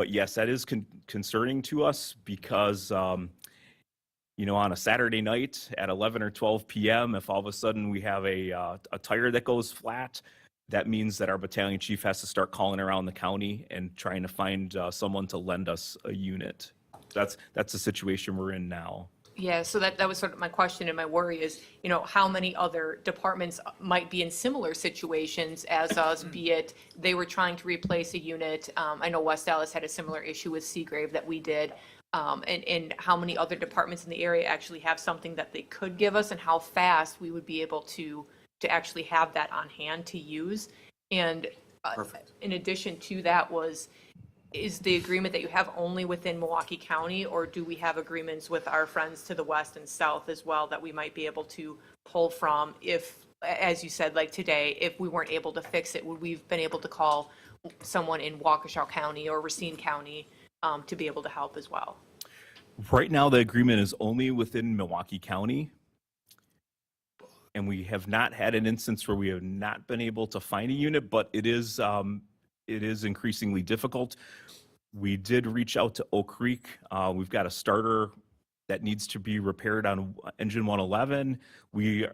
yes, that is concerning to us because, you know, on a Saturday night at 11 or 12 p.m., if all of a sudden we have a tire that goes flat, that means that our battalion chief has to start calling around the county and trying to find someone to lend us a unit. That's the situation we're in now. Yeah, so that was sort of my question and my worry is, you know, how many other departments might be in similar situations as us, be it they were trying to replace a unit. I know West Dallas had a similar issue with Seagrave that we did. And how many other departments in the area actually have something that they could give us and how fast we would be able to actually have that on hand to use. And in addition to that is the agreement that you have only within Milwaukee County, or do we have agreements with our friends to the west and south as well that we might be able to pull from if, as you said, like today, if we weren't able to fix it, would we've been able to call someone in Waukesha County or Racine County to be able to help as well? Right now, the agreement is only within Milwaukee County. And we have not had an instance where we have not been able to find a unit, but it is increasingly difficult. We did reach out to Oak Creek. We've got a starter that needs to be repaired on engine 111.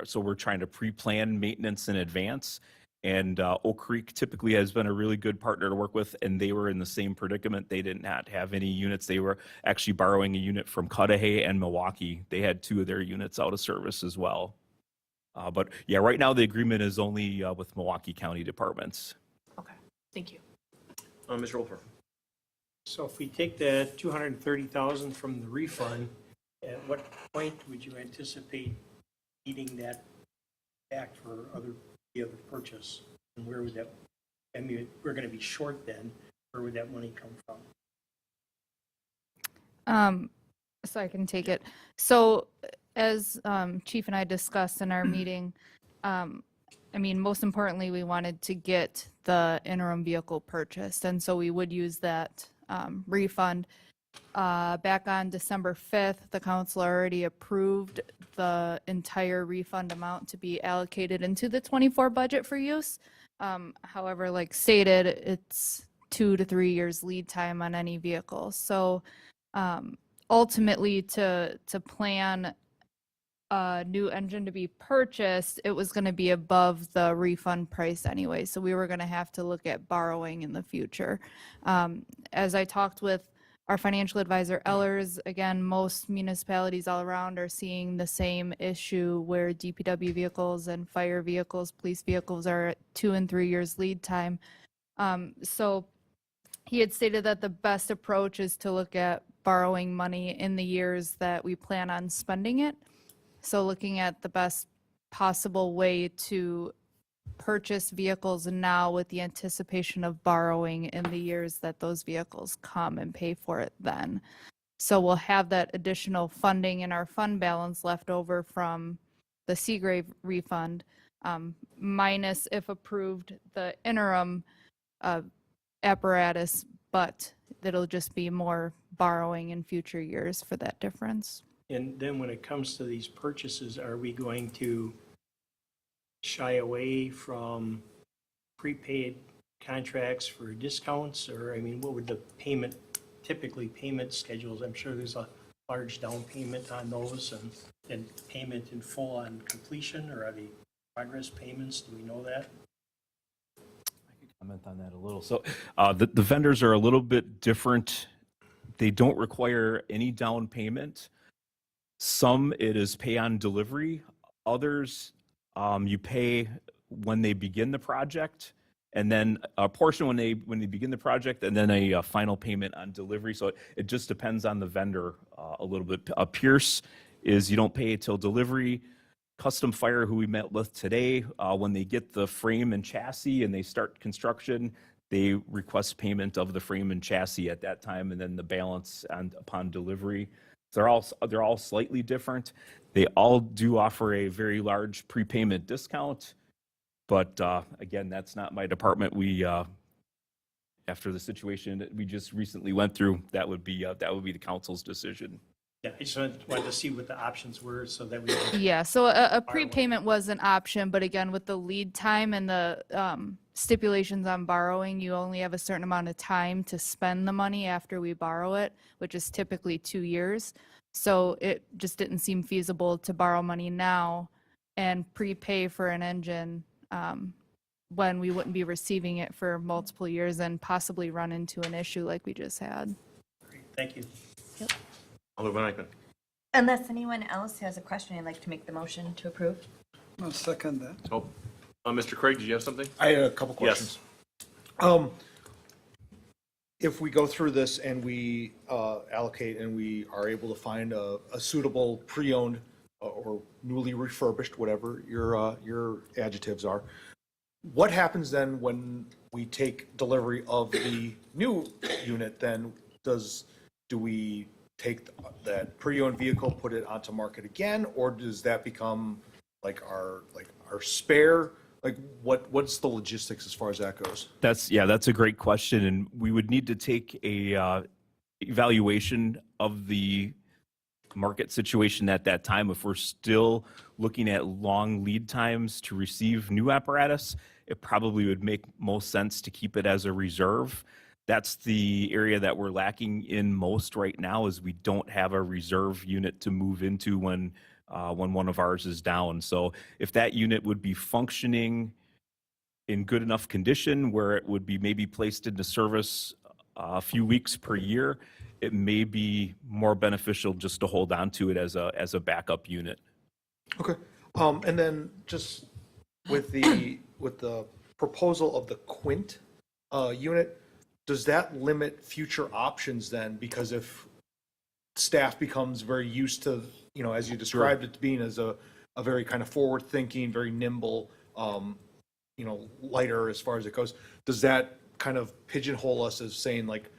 So we're trying to pre-plan maintenance in advance. And Oak Creek typically has been a really good partner to work with, and they were in the same predicament. They did not have any units. They were actually borrowing a unit from Cudahy and Milwaukee. They had 2 of their units out of service as well. But yeah, right now the agreement is only with Milwaukee County departments. Okay, thank you. Mr. Wolfer. So if we take the 230,000 from the refund, at what point would you anticipate needing that back for the other purchase? And where would that, I mean, we're going to be short then, where would that money come from? So I can take it. So as Chief and I discussed in our meeting, I mean, most importantly, we wanted to get the interim vehicle purchased, and so we would use that refund. Back on December 5th, the council already approved the entire refund amount to be allocated into the 24 budget for use. However, like stated, it's 2 to 3 years lead time on any vehicle. So ultimately, to plan a new engine to be purchased, it was going to be above the refund price anyway. So we were going to have to look at borrowing in the future. As I talked with our financial advisor, Ellers, again, most municipalities all around are seeing the same issue where DPW vehicles and fire vehicles, police vehicles are at 2 and 3 years lead time. So he had stated that the best approach is to look at borrowing money in the years that we plan on spending it. So looking at the best possible way to purchase vehicles now with the anticipation of borrowing in the years that those vehicles come and pay for it then. So we'll have that additional funding in our fund balance left over from the Seagrave refund, minus, if approved, the interim apparatus, but it'll just be more borrowing in future years for that difference. And then when it comes to these purchases, are we going to shy away from prepaid contracts for discounts? Or, I mean, what would the typically payment schedules? I'm sure there's a large down payment on those and payment in full on completion, or are they progress payments? Do we know that? I could comment on that a little. So the vendors are a little bit different. They don't require any down payment. Some it is pay on delivery. Others you pay when they begin the project, and then a portion when they begin the project, and then a final payment on delivery. So it just depends on the vendor a little bit. Pierce is you don't pay till delivery. Custom Fire, who we met with today, when they get the frame and chassis and they start construction, they request payment of the frame and chassis at that time, and then the balance upon delivery. They're all slightly different. They all do offer a very large prepayment discount, but again, that's not my department. We after the situation that we just recently went through, that would be the council's decision. Yeah, I just wanted to see what the options were so that we can Yeah, so a prepayment was an option, but again, with the lead time and the stipulations on borrowing, you only have a certain amount of time to spend the money after we borrow it, which is typically 2 years. So it just didn't seem feasible to borrow money now and prepay for an engine when we wouldn't be receiving it for multiple years and possibly run into an issue like we just had. Thank you. Alderman Eichman. Unless anyone else has a question, I'd like to make the motion to approve. I'll second that. Oh, Mr. Craig, did you have something? I had a couple Yes. questions. If we go through this and we allocate and we are able to find a suitable pre-owned or newly refurbished, whatever your adjectives are, what happens then when we take delivery of the new unit? Then do we take that pre-owned vehicle, put it onto market again, or does that become like our spare? Like what's the logistics as far as that goes? That's a great question, and we would need to take a evaluation of the market situation at that time. If we're still looking at long lead times to receive new apparatus, it probably would make most sense to keep it as a reserve. That's the area that we're lacking in most right now, is we don't have a reserve unit to move into when one of ours is down. So if that unit would be functioning in good enough condition where it would be maybe placed into service a few weeks per year, it may be more beneficial just to hold on to it as a backup unit. Okay. And then just with the proposal of the Quint unit, does that limit future options then? Because if staff becomes very used to, as you described it, being as a very kind of forward-thinking, very nimble, lighter as far as it goes, does that kind of pigeonhole us as saying like,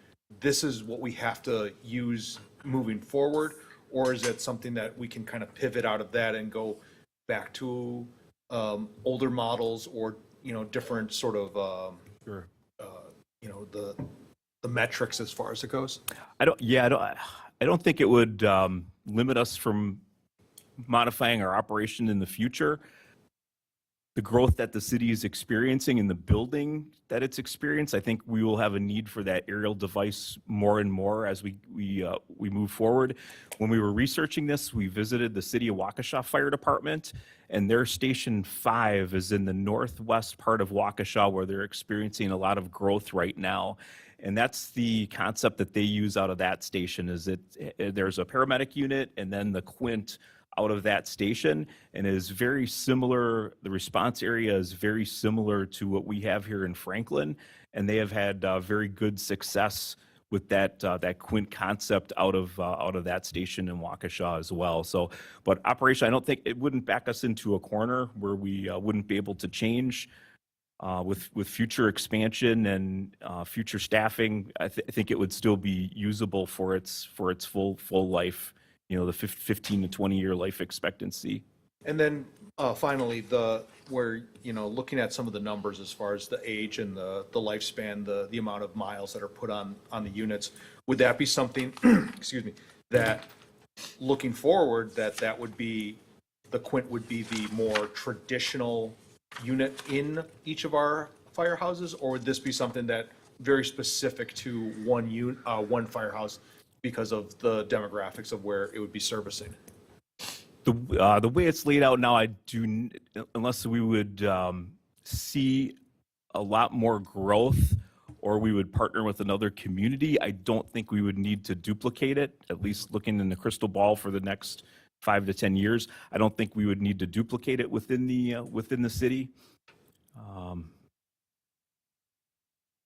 this is what we have to use moving forward? Or is it something that we can kind of pivot out of that and go back to older models or, different sort of, Sure. the metrics as far as it goes? I don't think it would limit us from modifying our operation in the future. The growth that the city is experiencing in the building that it's experienced, I think we will have a need for that aerial device more and more as we move forward. When we were researching this, we visited the City of Waukesha Fire Department, and their Station 5 is in the northwest part of Waukesha, where they're experiencing a lot of growth right now. And that's the concept that they use out of that station, is there's a paramedic unit and then the Quint out of that station, and is very similar. The response area is very similar to what we have here in Franklin, and they have had very good success with that Quint concept out of that station in Waukesha as well. So, but operation, I don't think it wouldn't back us into a corner where we wouldn't be able to change. With future expansion and future staffing, I think it would still be usable for its full life. The 15 to 20 year life expectancy. And then finally, where looking at some of the numbers as far as the age and the lifespan, the amount of miles that are put on the units, would that be something, excuse me, that looking forward, that would be, the Quint would be the more traditional unit in each of our firehouses, or would this be something that very specific to one firehouse because of the demographics of where it would be servicing? The way it's laid out now, unless we would see a lot more growth or we would partner with another community, I don't think we would need to duplicate it, at least looking in the crystal ball for the next 5 to 10 years. I don't think we would need to duplicate it within the city.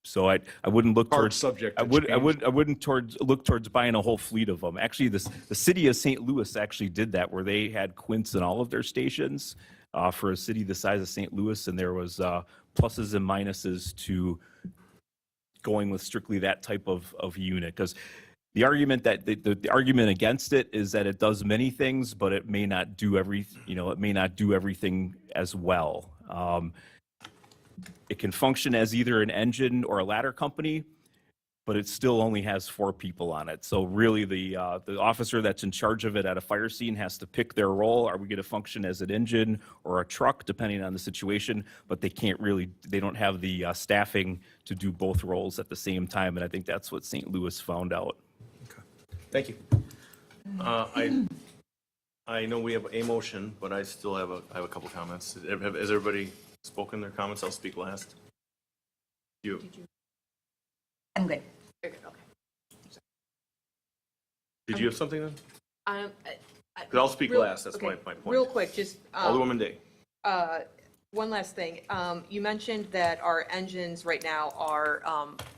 So I wouldn't look Hard towards subject to I change. wouldn't look towards buying a whole fleet of them. Actually, the city of St. Louis actually did that, where they had Quints in all of their stations for a city the size of St. Louis, and there was pluses and minuses to going with strictly that type of unit, because The argument that the argument against it is that it does many things, but it may not do it may not do everything as well. It can function as either an engine or a ladder company, but it still only has 4 people on it. So really the officer that's in charge of it at a fire scene has to pick their role. Are we going to function as an engine or a truck, depending on the situation? But they don't have the staffing to do both roles at the same time. And I think that's what St. Louis found out. Thank you. I know we have a motion, but I still have a couple comments. Has everybody spoken their comments? I'll speak last. You. I'm good. Very good, okay. Did you have something then? 'Cause I'll speak Real- last, that's my okay, point. Real quick, just. Alderwoman Day. One last thing. You mentioned that our engines right now are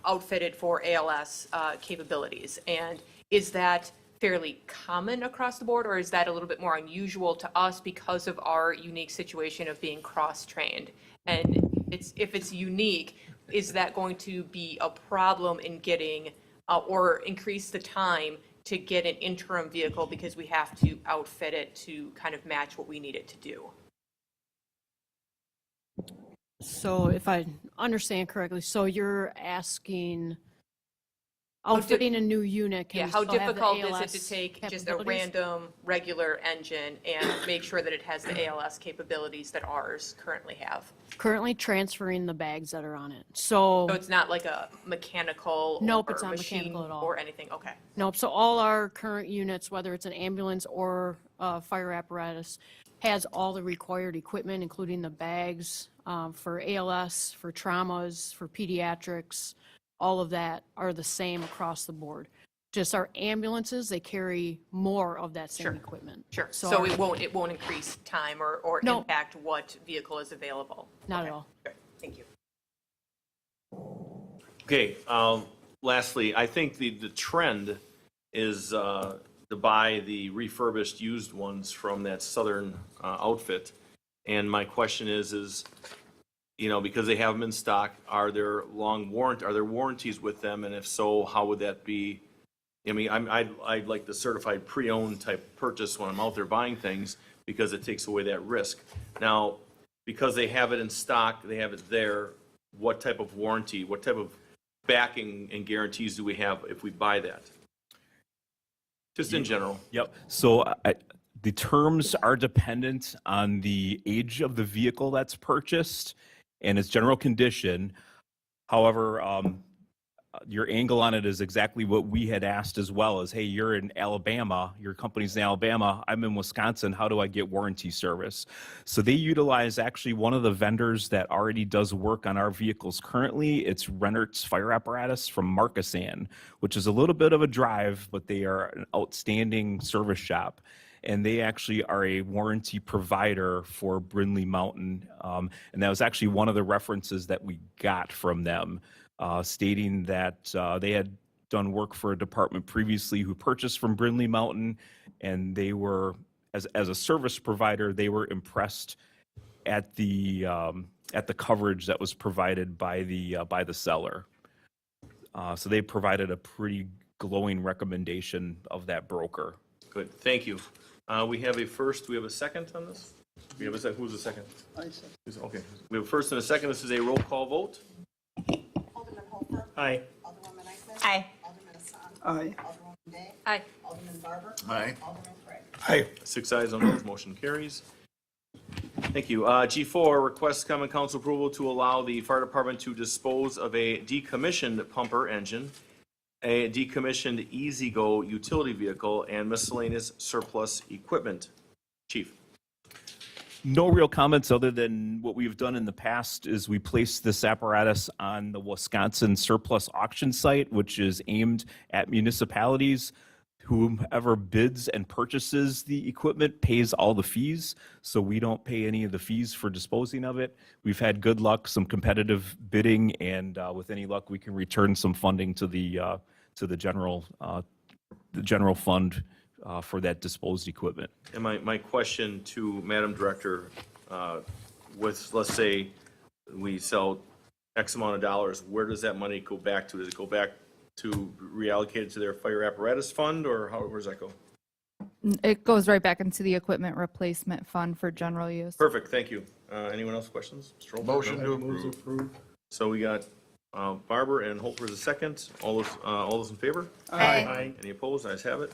outfitted for ALS capabilities. And is that fairly common across the board, or is that a little bit more unusual to us because of our unique situation of being cross-trained? And if it's unique, is that going to be a problem in getting or increase the time to get an interim vehicle because we have to outfit it to kind of match what we need it to do? So if I understand correctly, so you're asking outfitting a new unit, can Yeah, we how still have the difficult is it ALS to take just a capabilities? random, regular engine and make sure that it has the ALS capabilities that ours currently have? Currently transferring the bags that are on it. So, So it's not like a mechanical Nope, or it's not machine mechanical at all. or anything? Okay. nope, so all our current units, whether it's an ambulance or fire apparatus, has all the required equipment, including the bags for ALS, for traumas, for pediatrics. All of that are the same across the board. Just our ambulances, they carry more of that same Sure. equipment. Sure. So So our- it won't increase time or No. impact what vehicle is available? Not at Okay, all. good. Thank you. Okay, lastly, I think the trend is to buy the refurbished used ones from that Southern outfit. And my question is, because they have them in stock, are there warranties with them? And if so, how would that be? I mean, I'd like the certified pre-owned type purchase when I'm out there buying things because it takes away that risk. Now, because they have it in stock, they have it there, what type of warranty, what type of backing and guarantees do we have if we buy that? Just in general. Yep. So the terms are dependent on the age of the vehicle that's purchased and its general condition. However, your angle on it is exactly what we had asked as well, is, hey, you're in Alabama, your company's in Alabama, I'm in Wisconsin, how do I get warranty service? So they utilize actually one of the vendors that already does work on our vehicles currently. It's Rennert's Fire Apparatus from Markesan, which is a little bit of a drive, but they are an outstanding service shop. And they actually are a warranty provider for Brindley Mountain. And that was actually one of the references that we got from them, stating that they had done work for a department previously who purchased from Brindley Mountain, and they were, as a service provider, they were impressed at the coverage that was provided by the seller. So they provided a pretty glowing recommendation of that broker. Good, thank you. We have a first, do we have a second on this? We have a second, who's the second? Okay, we have a first and a second, this is a roll call vote. Alderman Holfer. Aye. Alderwoman Eichman. Aye. Alderman Assad. Aye. Alderwoman Day. Aye. Alderman Barber. Aye. Alderman Craig. Aye. 6 ayes on those, motion carries. Thank you. G4, request common council approval to allow the fire department to dispose of a decommissioned pumper engine, a decommissioned E-Z-Go utility vehicle, and miscellaneous surplus equipment. Chief. No real comments other than what we've done in the past is we placed this apparatus on the Wisconsin surplus auction site, which is aimed at municipalities. Whomever bids and purchases the equipment pays all the fees, so we don't pay any of the fees for disposing of it. We've had good luck, some competitive bidding, and with any luck, we can return some funding to the general fund for that disposed equipment. And my question to Madam Director, with, let's say, we sell X amount of dollars, where does that money go back to? Does it go back to reallocate it to their fire apparatus fund, or where's that go? It goes right back into the equipment replacement fund for general use. Perfect, thank you. Anyone else questions? Mr. Holfer? Motion No? to approve. So we got Barber and Holfer as a second. All those in favor? Aye. Any opposed? Ayes have it.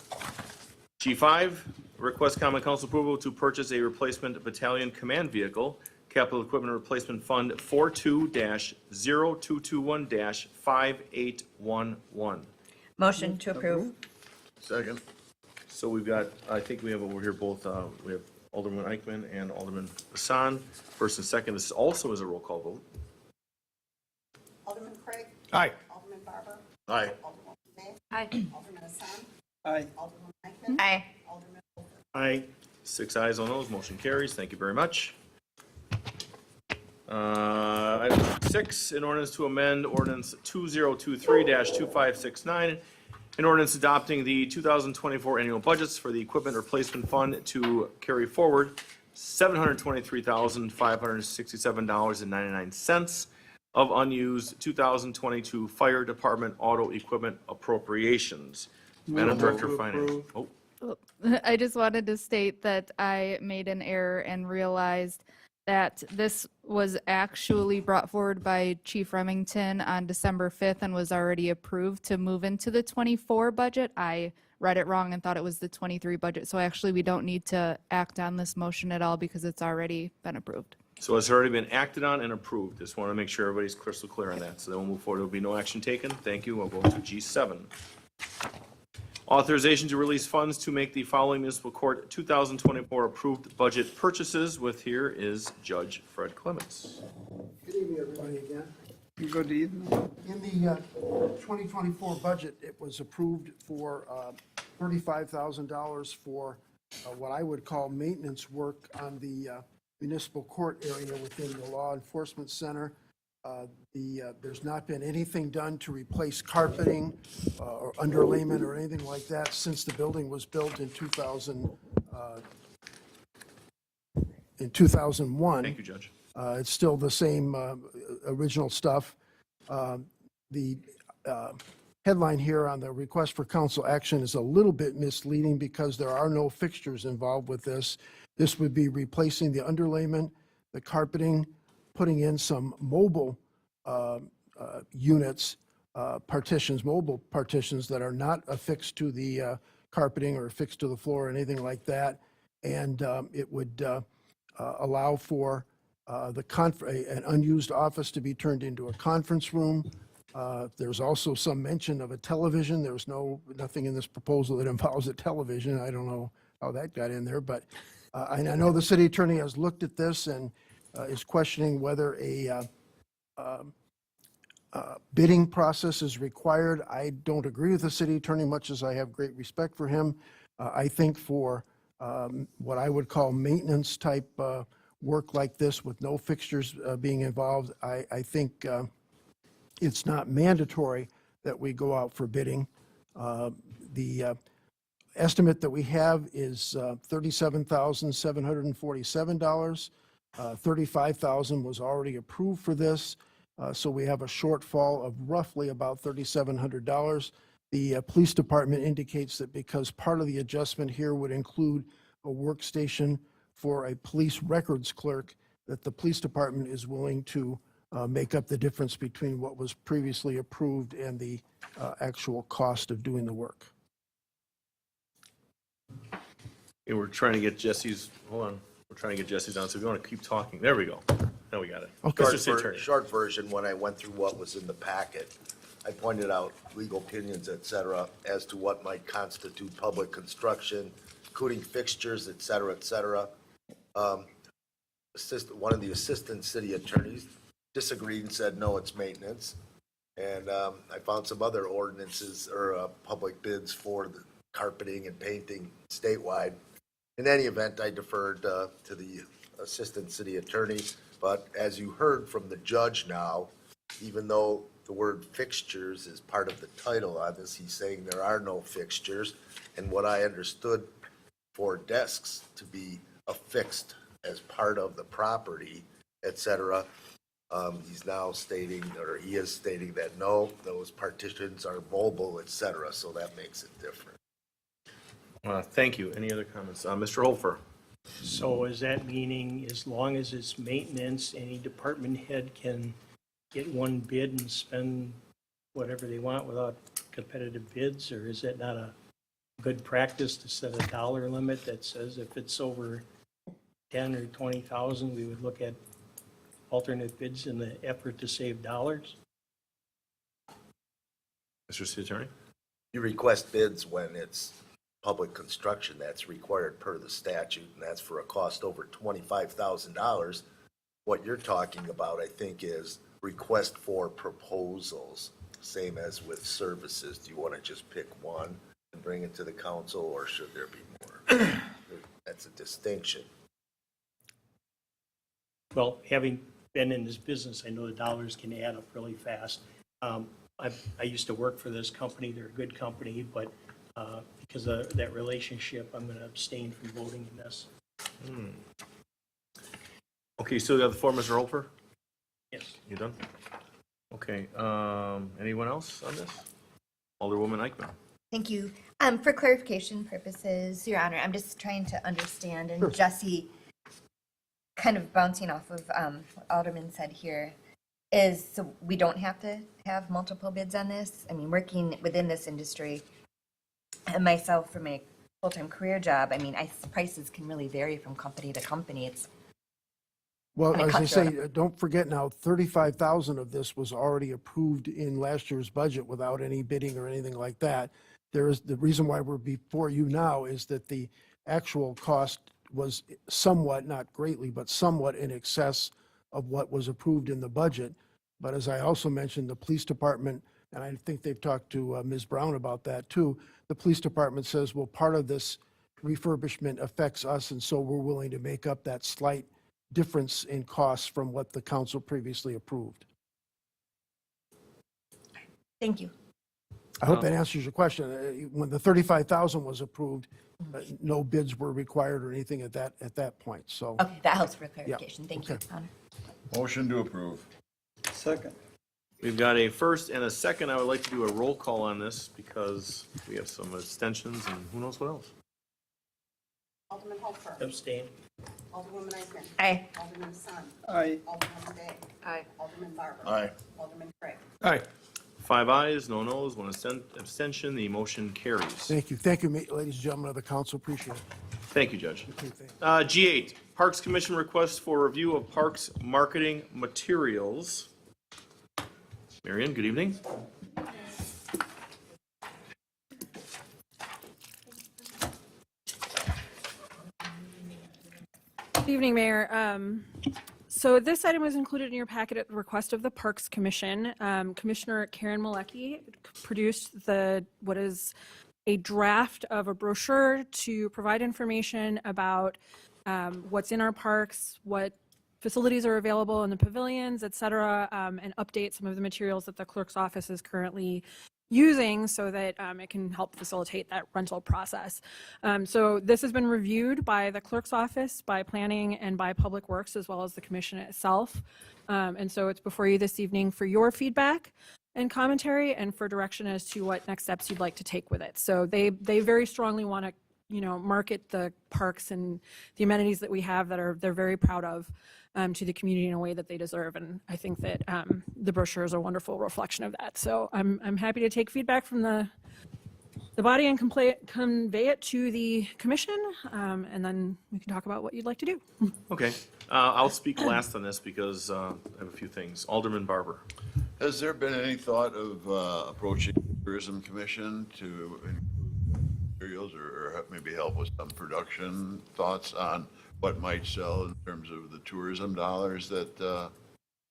G5, request common council approval to purchase a replacement battalion command vehicle, capital equipment replacement fund 42-0221-5811. Motion to approve. Second. So we've got, I think we have over here both, we have Alderman Eichman and Alderman Hassan. First and second, this also is a roll call vote. Alderman Craig. Aye. Alderman Barber. Aye. Alderman May. Aye. Alderman Hassan. Aye. Alderman Eichmann. Aye. Alderman Holfer. Aye. 6 ayes on those, motion carries. Thank you very much. Item 6, an ordinance to amend ordinance 2023-2569, an ordinance adopting the 2024 annual budgets for the equipment replacement fund to carry forward $723,567.99 of unused 2022 fire department auto equipment appropriations. Madam Director of Finance. Oh, I just wanted to state that I made an error and realized that this was actually brought forward by Chief Remington on December 5th and was already approved to move into the 24 budget. I read it wrong and thought it was the 23 budget. So actually, we don't need to act on this motion at all because it's already been approved. so it's already been acted on and approved. Just want to make sure everybody's crystal clear on that. So then we'll move forward. There will be no action taken. Thank you. We'll go to G7. Authorization to release funds to make the following municipal court 2024 approved budget purchases. With here is Judge Fred Clements. Good evening, everybody, again. Good evening. In the 2024 budget, it was approved for $35,000 for what I would call maintenance work on the municipal court area within the law enforcement center. There's not been anything done to replace carpeting or underlayment or anything like that since the building was built in 2001. Thank you, Judge. It's still the same original stuff. The headline here on the request for council action is a little bit misleading because there are no fixtures involved with this. This would be replacing the underlayment, the carpeting, putting in some mobile units, mobile partitions that are not affixed to the carpeting or affixed to the floor or anything like that. And it would allow for an unused office to be turned into a conference room. There's also some mention of a television. There's nothing in this proposal that involves a television. I don't know how that got in there, but and I know the city attorney has looked at this and is questioning whether a bidding process is required. I don't agree with the city attorney, much as I have great respect for him. I think for what I would call maintenance type work like this with no fixtures being involved, I think it's not mandatory that we go out for bidding. The estimate that we have is $37,747. $35,000 was already approved for this, so we have a shortfall of roughly about $3,700. The police department indicates that because part of the adjustment here would include a workstation for a police records clerk, that the police department is willing to make up the difference between what was previously approved and the actual cost of doing the work. Hey, we're trying to get Jesse's, hold on. We're trying to get Jesse's on, so if you want to keep talking, there we go. Now we got it. Okay. Mr. City Attorney. Short version, when I went through what was in the packet, I pointed out legal opinions, et cetera, as to what might constitute public construction, including fixtures, et cetera, et cetera. One of the assistant city attorneys disagreed and said, no, it's maintenance. And I found some other ordinances or public bids for the carpeting and painting statewide. In any event, I deferred to the assistant city attorney. But as you heard from the judge now, even though the word fixtures is part of the title on this, he's saying there are no fixtures. And what I understood for desks to be affixed as part of the property, et cetera, He's now stating, or he is stating that no, those partitions are mobile, et cetera, so that makes it different. Thank you. Any other comments? Mr. Holfer? So is that meaning as long as it's maintenance, any department head can get one bid and spend whatever they want without competitive bids? Or is that not a good practice to set a dollar limit that says if it's over 10 or 20,000, we would look at alternate bids in the effort to save dollars? Mr. City Attorney? You request bids when it's public construction, that's required per the statute, and that's for a cost over $25,000. What you're talking about, I think, is request for proposals, same as with services. Do you want to just pick one and bring it to the council, or should there be more? That's a distinction. Well, having been in this business, I know the dollars can add up really fast. I used to work for this company. They're a good company, but because of that relationship, I'm going to abstain from voting in this. Okay, so you have the floor, Mr. Holfer? Yes. You done? Okay, anyone else on this? Alderwoman Eichmann. Thank you. For clarification purposes, Your Honor, I'm just trying to understand, and Jesse, kind of bouncing off of what Alderman said here, is so we don't have to have multiple bids on this? I mean, working within this industry, and myself from a full-time career job, I mean, prices can really vary from company to company. It's Well, I mean, as I say, cutthroat. don't forget now, 35,000 of this was already approved in last year's budget without any bidding or anything like that. There is, the reason why we're before you now is that the actual cost was somewhat, not greatly, but somewhat in excess of what was approved in the budget. But as I also mentioned, the police department, and I think they've talked to Ms. Brown about that too, the police department says, well, part of this refurbishment affects us, and so we're willing to make up that slight difference in costs from what the council previously approved. Thank you. I hope that answers your question. When the 35,000 was approved, no bids were required or anything at that point, so. Okay, that helps for clarification. Thank you, okay. Honor. Motion to approve. Second. We've got a first and a second. I would like to do a roll call on this because we have some abstentions and who knows what else. Alderman Holfer. Abstain. Alderwoman Eichmann. Aye. Alderman Hassan. Aye. Alderman Day. Aye. Alderman Barber. Aye. Alderman Craig. Aye. 5 ayes, no noes, 1 abstention. The motion carries. Thank you. Thank you, ladies and gentlemen of the council. Appreciate it. Thank you, Judge. Okay, thank you. G8, Parks Commission request for review of parks marketing materials. Marion, good evening. Good evening, Mayor. So this item was included in your packet at the request of the Parks Commission. Commissioner Karen Malecki produced what is a draft of a brochure to provide information about what's in our parks, what facilities are available in the pavilions, et cetera, and update some of the materials that the clerk's office is currently using so that it can help facilitate that rental process. So this has been reviewed by the clerk's office, by planning, and by Public Works, as well as the commission itself. And so it's before you this evening for your feedback and commentary and for direction as to what next steps you'd like to take with it. So they very strongly want to market the parks and the amenities that we have that they're very proud of to the community in a way that they deserve. And I think that the brochure is a wonderful reflection of that. So I'm happy to take feedback from the body and convey it to the commission, and then we can talk about what you'd like to do. Okay, I'll speak last on this because I have a few things. Alderman Barber. Has there been any thought of approaching the Tourism Commission to include materials or maybe help with some production thoughts on what might sell in terms of the tourism dollars that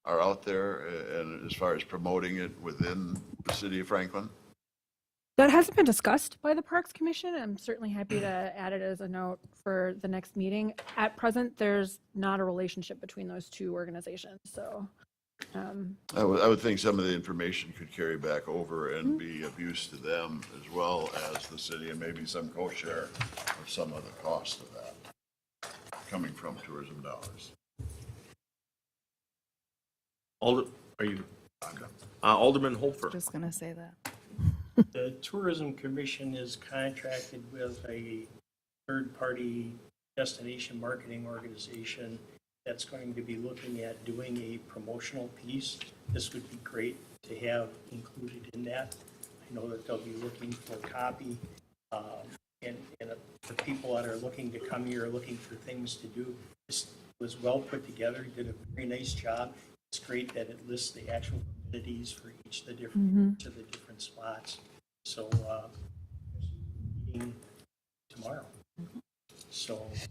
are out there and as far as promoting it within the city of Franklin? That hasn't been discussed by the Parks Commission. I'm certainly happy to add it as a note for the next meeting. At present, there's not a relationship between those two organizations, so. I would think some of the information could carry back over and be of use to them as well as the city, and maybe some co-share of some of the cost of that coming from tourism dollars. Are you, Alderman Holfer? Just gonna say that. The Tourism Commission is contracted with a third-party destination marketing organization that's going to be looking at doing a promotional piece. This would be great to have included in that. I know that they'll be looking for copy, and the people that are looking to come here are looking for things to do. This was well put together, did a very nice job. It's great that it lists the actual amenities for each of the different, to the different spots. So, meeting tomorrow. So if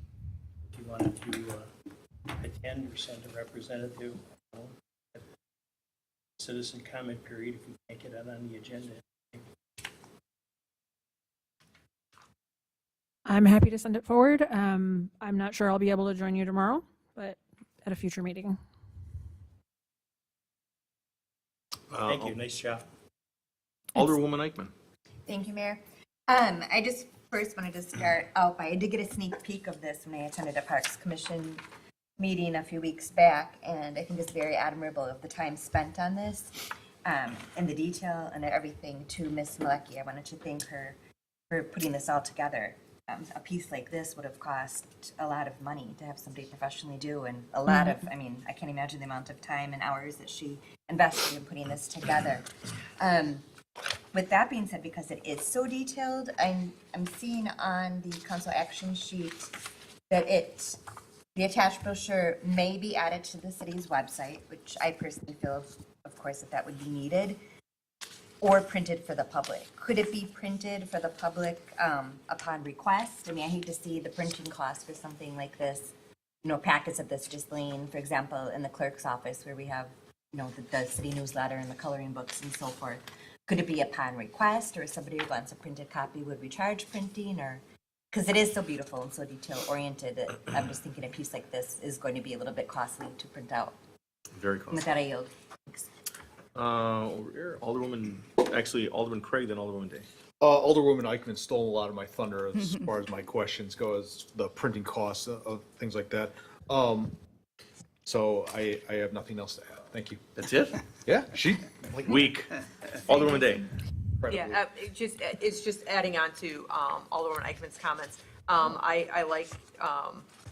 you wanted to attend or send a representative, you know, citizen comment period, if we can't get it on the agenda. I'm happy to send it forward. I'm not sure I'll be able to join you tomorrow, but at a future meeting. Thank you, nice job. Alderwoman Eichmann. Thank you, Mayor. I just first wanted to start out by, I did get a sneak peek of this when I attended a Parks Commission meeting a few weeks back, and I think it's very admirable of the time spent on this, and the detail and everything to Ms. Malecki. I wanted to thank her for putting this all together. A piece like this would have cost a lot of money to have somebody professionally do, and a lot of, I mean, I can't imagine the amount of time and hours that she invested in putting this together. With that being said, because it is so detailed, I'm seeing on the council action sheet that the attached brochure may be added to the city's website, which I personally feel, of course, that would be needed, or printed for the public. Could it be printed for the public upon request? I mean, I hate to see the printing cost for something like this, you know, packets of this just laying, for example, in the clerk's office where we have, you know, the city newsletter and the coloring books and so forth. Could it be upon request, or if somebody wants a printed copy, would we charge printing, or? Because it is so beautiful and so detail oriented that I'm just thinking a piece like this is going to be a little bit costly to print out. Very And close. with that, I yield. Thanks. Over here, Alderman Craig, then Alderwoman Day. Alderwoman Eichmann stole a lot of my thunder as far as my questions go, as the printing costs of things like that. So I have nothing else to add. Thank you. That's it? Yeah, Weak. Alderwoman Day. Yeah, it's just adding on to Alderman Eichmann's comments. I like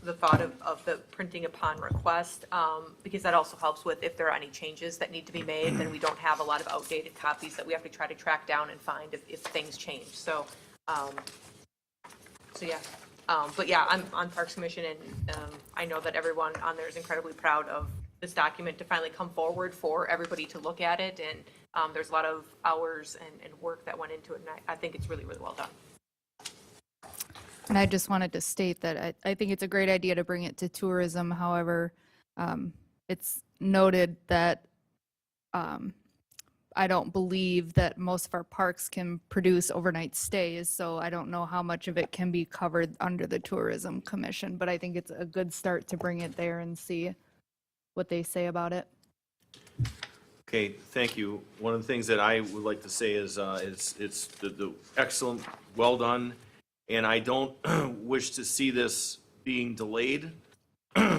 the thought of the printing upon request, because that also helps with if there are any changes that need to be made, then we don't have a lot of outdated copies that we have to try to track down and find if things change. So, yeah. But yeah, I'm on Parks Commission, and I know that everyone on there is incredibly proud of this document to finally come forward for everybody to look at it. And there's a lot of hours and work that went into it, and I think it's really, really well done. And I just wanted to state that I think it's a great idea to bring it to tourism. However, it's noted that I don't believe that most of our parks can produce overnight stays, so I don't know how much of it can be covered under the Tourism Commission, but I think it's a good start to bring it there and see what they say about it. Okay, thank you. One of the things that I would like to say is it's the excellent, well done, and I don't wish to see this being delayed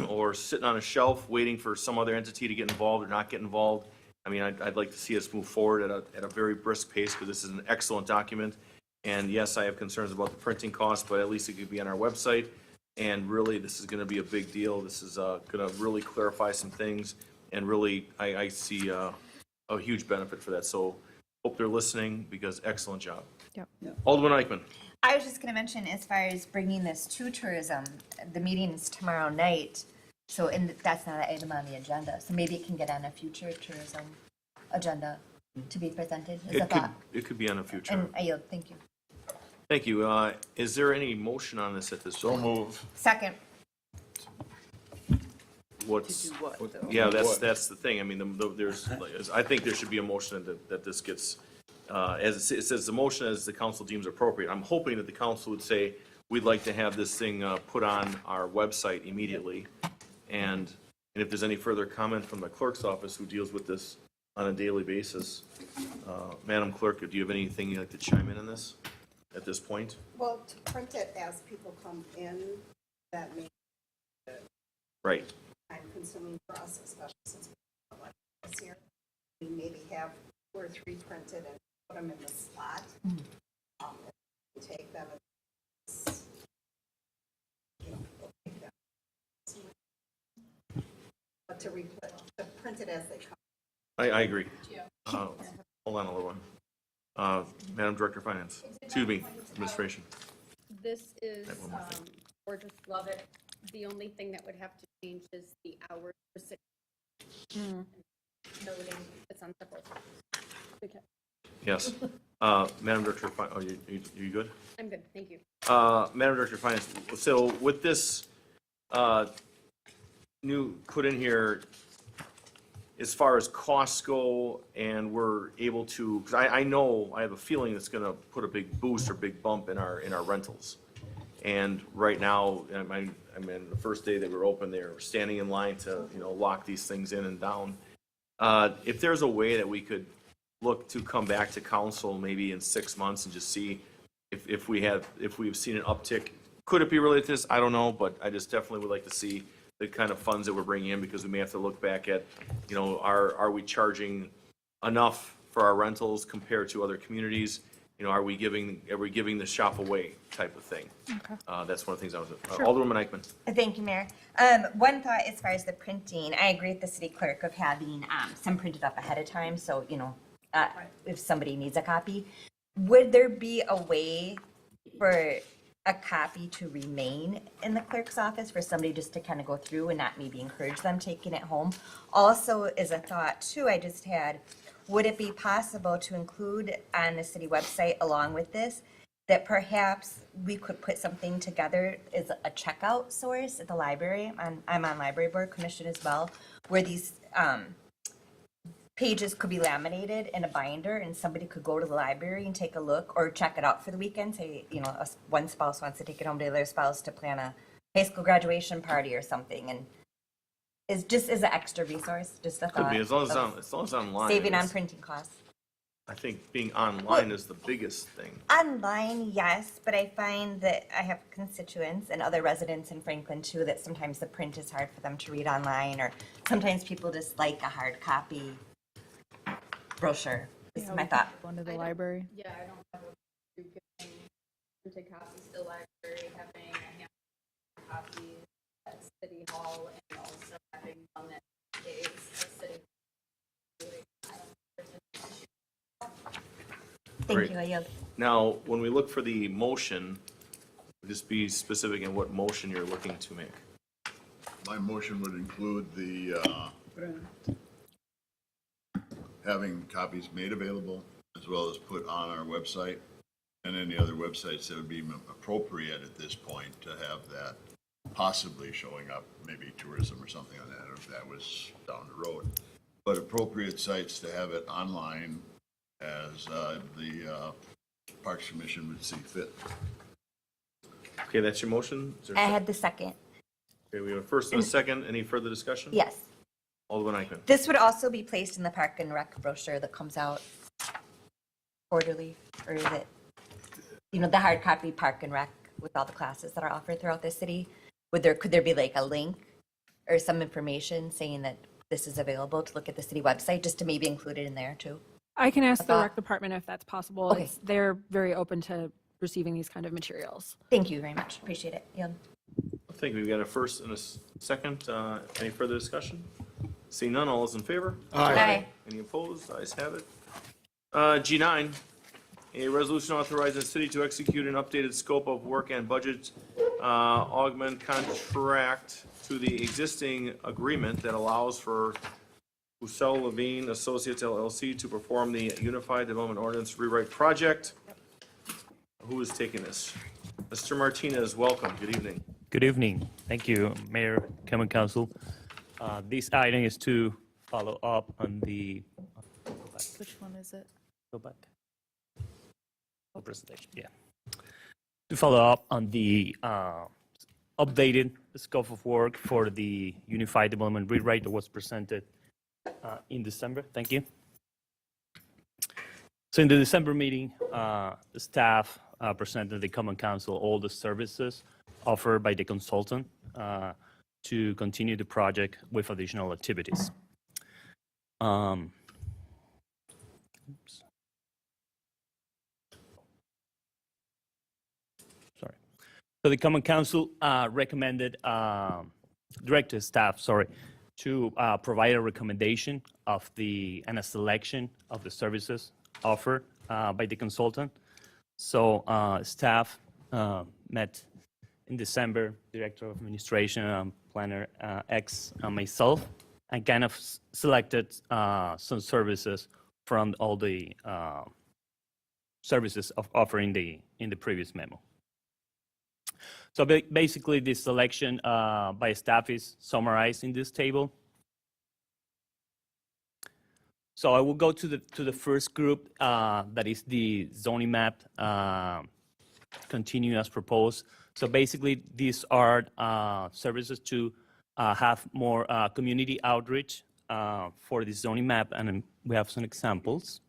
or sitting on a shelf waiting for some other entity to get involved or not get involved. I mean, I'd like to see us move forward at a very brisk pace, because this is an excellent document. And yes, I have concerns about the printing costs, but at least it could be on our website. And really, this is going to be a big deal. This is going to really clarify some things. And really, I see a huge benefit for that. So hope they're listening, because excellent job. Yep. Alderman Eichmann. I was just going to mention, as far as bringing this to tourism, the meeting is tomorrow night. So, and that's not an item on the agenda. So maybe it can get on a future tourism agenda to be presented as a thought. It could be on a future. And I yield. Thank you. Thank you. Is there any motion on this at this point? move. Second. What's, To do what, though? yeah, that's the thing. I mean, I think there should be a motion that this gets, as it says, the motion as the council deems appropriate. I'm hoping that the council would say, we'd like to have this thing put on our website immediately. And if there's any further comment from the clerk's office, who deals with this on a daily basis, Madam Clerk, do you have anything you'd like to chime in on this at this point? Well, to print it as people come in, that may be Right. time consuming for us, especially since we have this year. We maybe have 2 or 3 printed and put them in the slot. Take them and, you know, we'll take them. But to print it as they come. I agree. Hold on a little one. Madam Director of Finance, excuse me, Administration. This is, Have one more thing. gorgeous, love it. The only thing that would have to change is the hours for 6. Noting it's on separate. Okay. Yes. Madam Director of Finance, you good? I'm good, thank you. Madam Director of Finance, so with this new put in here, as far as costs go, and we're able to, because I know, I have a feeling it's gonna put a big boost or big bump in our rentals. And right now, I mean, the first day that we were open, they were standing in line to, lock these things in and down. If there's a way that we could look to come back to council maybe in 6 months and just see if we've seen an uptick, could it be related to this? I don't know, but I just definitely would like to see the kind of funds that we're bringing in, because we may have to look back at, are we charging enough for our rentals compared to other communities? Are we giving the shop away type of thing? Okay. That's one of the things I was, Sure. Alderwoman Eichmann. Thank you, Mayor. One thought as far as the printing, I agree with the city clerk of having some printed up ahead of time, so, if somebody needs a copy. Would there be a way for a copy to remain in the clerk's office for somebody just to kind of go through and not maybe encourage them taking it home? Also, as a thought too, I just had, would it be possible to include on the city website along with this, that perhaps we could put something together as a checkout source at the library? I'm on library board commission as well, where these pages could be laminated in a binder and somebody could go to the library and take a look or check it out for the weekend. Say, one spouse wants to take it home to the other spouse to plan a high school graduation party or something, and is just as an extra resource, just a Could thought. be, as long as of it's online. saving on it's- printing costs. I think being online is the biggest thing. Online, yes, but I find that I have constituents and other residents in Franklin too, that sometimes the print is hard for them to read online, or sometimes people just like a hard copy brochure, is my thought. Going to the library. Yeah, I don't have a group giving printed copies to the library, having a handful of copies at City Hall, and also having one that is a city. Thank Great. you, I yield. Now, when we look for the motion, just be specific in what motion you're looking to make. My motion would include the, having copies made available, as well as put on our website, and any other websites that would be appropriate at this point to have that possibly showing up, maybe tourism or something like that, or if that was down the road. But appropriate sites to have it online as the Parks Commission would see fit. Okay, that's your motion? Is there a I sec- had the second. Okay, we have a first and a second. Any further discussion? Yes. Alderman Eichmann. This would also be placed in the Park and Rec brochure that comes out quarterly, or is it, the hard copy Park and Rec with all the classes that are offered throughout the city? Could there be like a link or some information saying that this is available to look at the city website, just to maybe include it in there too? I can ask the thought- rec department if that's possible. Okay. They're very open to receiving these kind of materials. Thank you very much. Appreciate it. Yield. I think we've got a first and a second. Any further discussion? Seeing none, all those in favor? Aye. Any opposed? Ayes have it. G9, a resolution authorizing the city to execute an updated scope of work and budget augment contract to the existing agreement that allows for Ussel Levine Associates LLC to perform the Unified Development Ordinance rewrite project. Who is taking this? Mr. Martinez, welcome. Good evening. Good evening. Thank you, Mayor, Common Council. This item is to follow up on the. Which one is it? Go back. The presentation, yeah. To follow up on the updated scope of work for the Unified Development rewrite that was presented in December. Thank you. So in the December meeting, the staff presented the Common Council all the services offered by the consultant to continue the project with additional activities. Oops. Sorry. So the Common Council recommended, directed staff, sorry, to provide a recommendation of and a selection of the services offered by the consultant. So staff met in December, Director of Administration, Planner X, and myself, and kind of selected some services from all the services offering in the previous memo. So basically, this selection by staff is summarized in this table. So I will go to the first group, that is the zoning map, continue as proposed. So basically, these are services to have more community outreach for the zoning map, and we have some examples.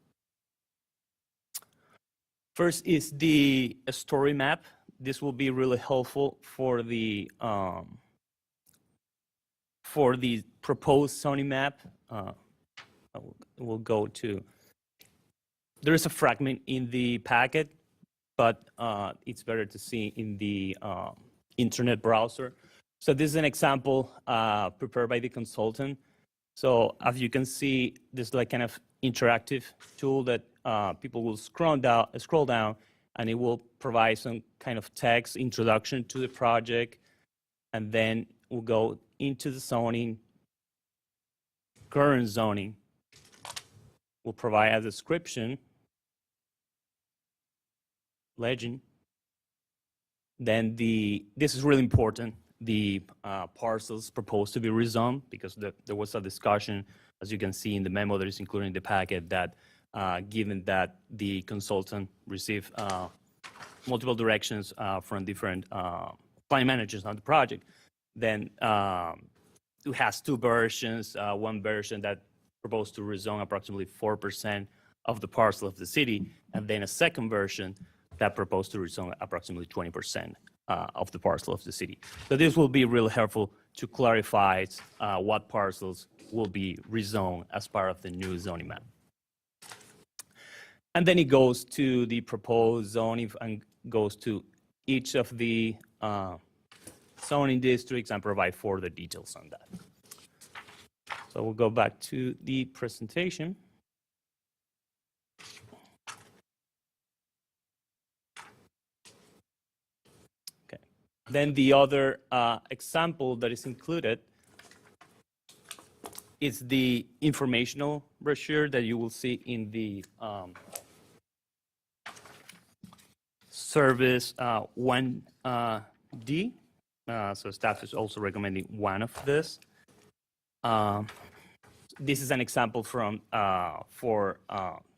First is the story map. This will be really helpful for the proposed zoning map. We'll go to, there is a fragment in the packet, but it's better to see in the internet browser. So this is an example prepared by the consultant. So as you can see, this is like kind of interactive tool that people will scroll down, and it will provide some kind of text introduction to the project, and then we'll go into the zoning, current zoning. We'll provide a description, legend. Then this is really important, the parcels proposed to be rezoned, because there was a discussion, as you can see in the memo that is included in the packet, that given that the consultant received multiple directions from different planning managers on the project, then it has two versions, one version that proposed to rezone approximately 4% of the parcel of the city, and then a second version that proposed to rezone approximately 20% of the parcel of the city. So this will be really helpful to clarify what parcels will be rezoned as part of the new zoning map. And then it goes to the proposed zoning and goes to each of the zoning districts and provide further details on that. So we'll go back to the presentation. Okay. Then the other example that is included is the informational brochure that you will see in the service 1D. So staff is also recommending one of this. This is an example from for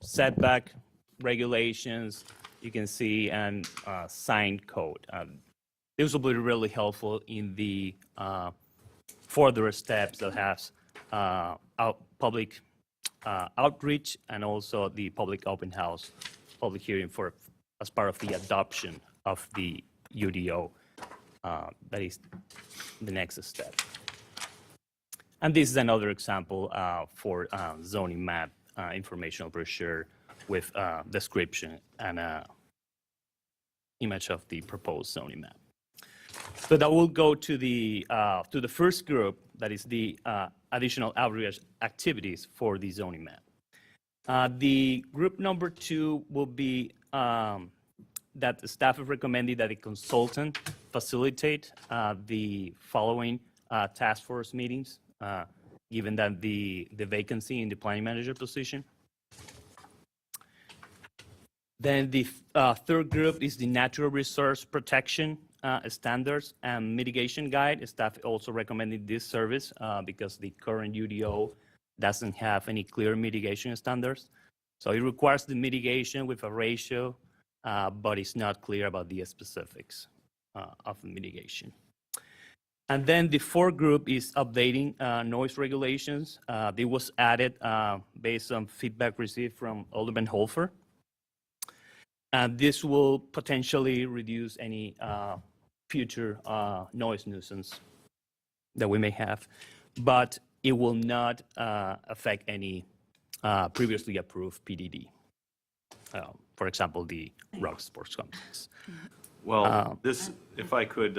setback regulations. You can see and sign code. This will be really helpful in the further steps that has public outreach and also the public open house, public hearing as part of the adoption of the UDO. That is the next step. And this is another example for zoning map informational brochure with description and image of the proposed zoning map. So that will go to the first group, that is the additional outreach activities for the zoning map. The group number 2 will be that the staff have recommended that a consultant facilitate the following task force meetings, given that the vacancy in the planning manager position. Then the third group is the natural resource protection standards and mitigation guide. Staff also recommended this service because the current UDO doesn't have any clear mitigation standards. So it requires the mitigation with a ratio, but it's not clear about the specifics of the mitigation. And then the fourth group is updating noise regulations. It was added based on feedback received from Alderman Holfer. And this will potentially reduce any future noise nuisance that we may have. But it will not affect any previously approved PDD. For example, the Rock Sports Complex. Well, this, if I could,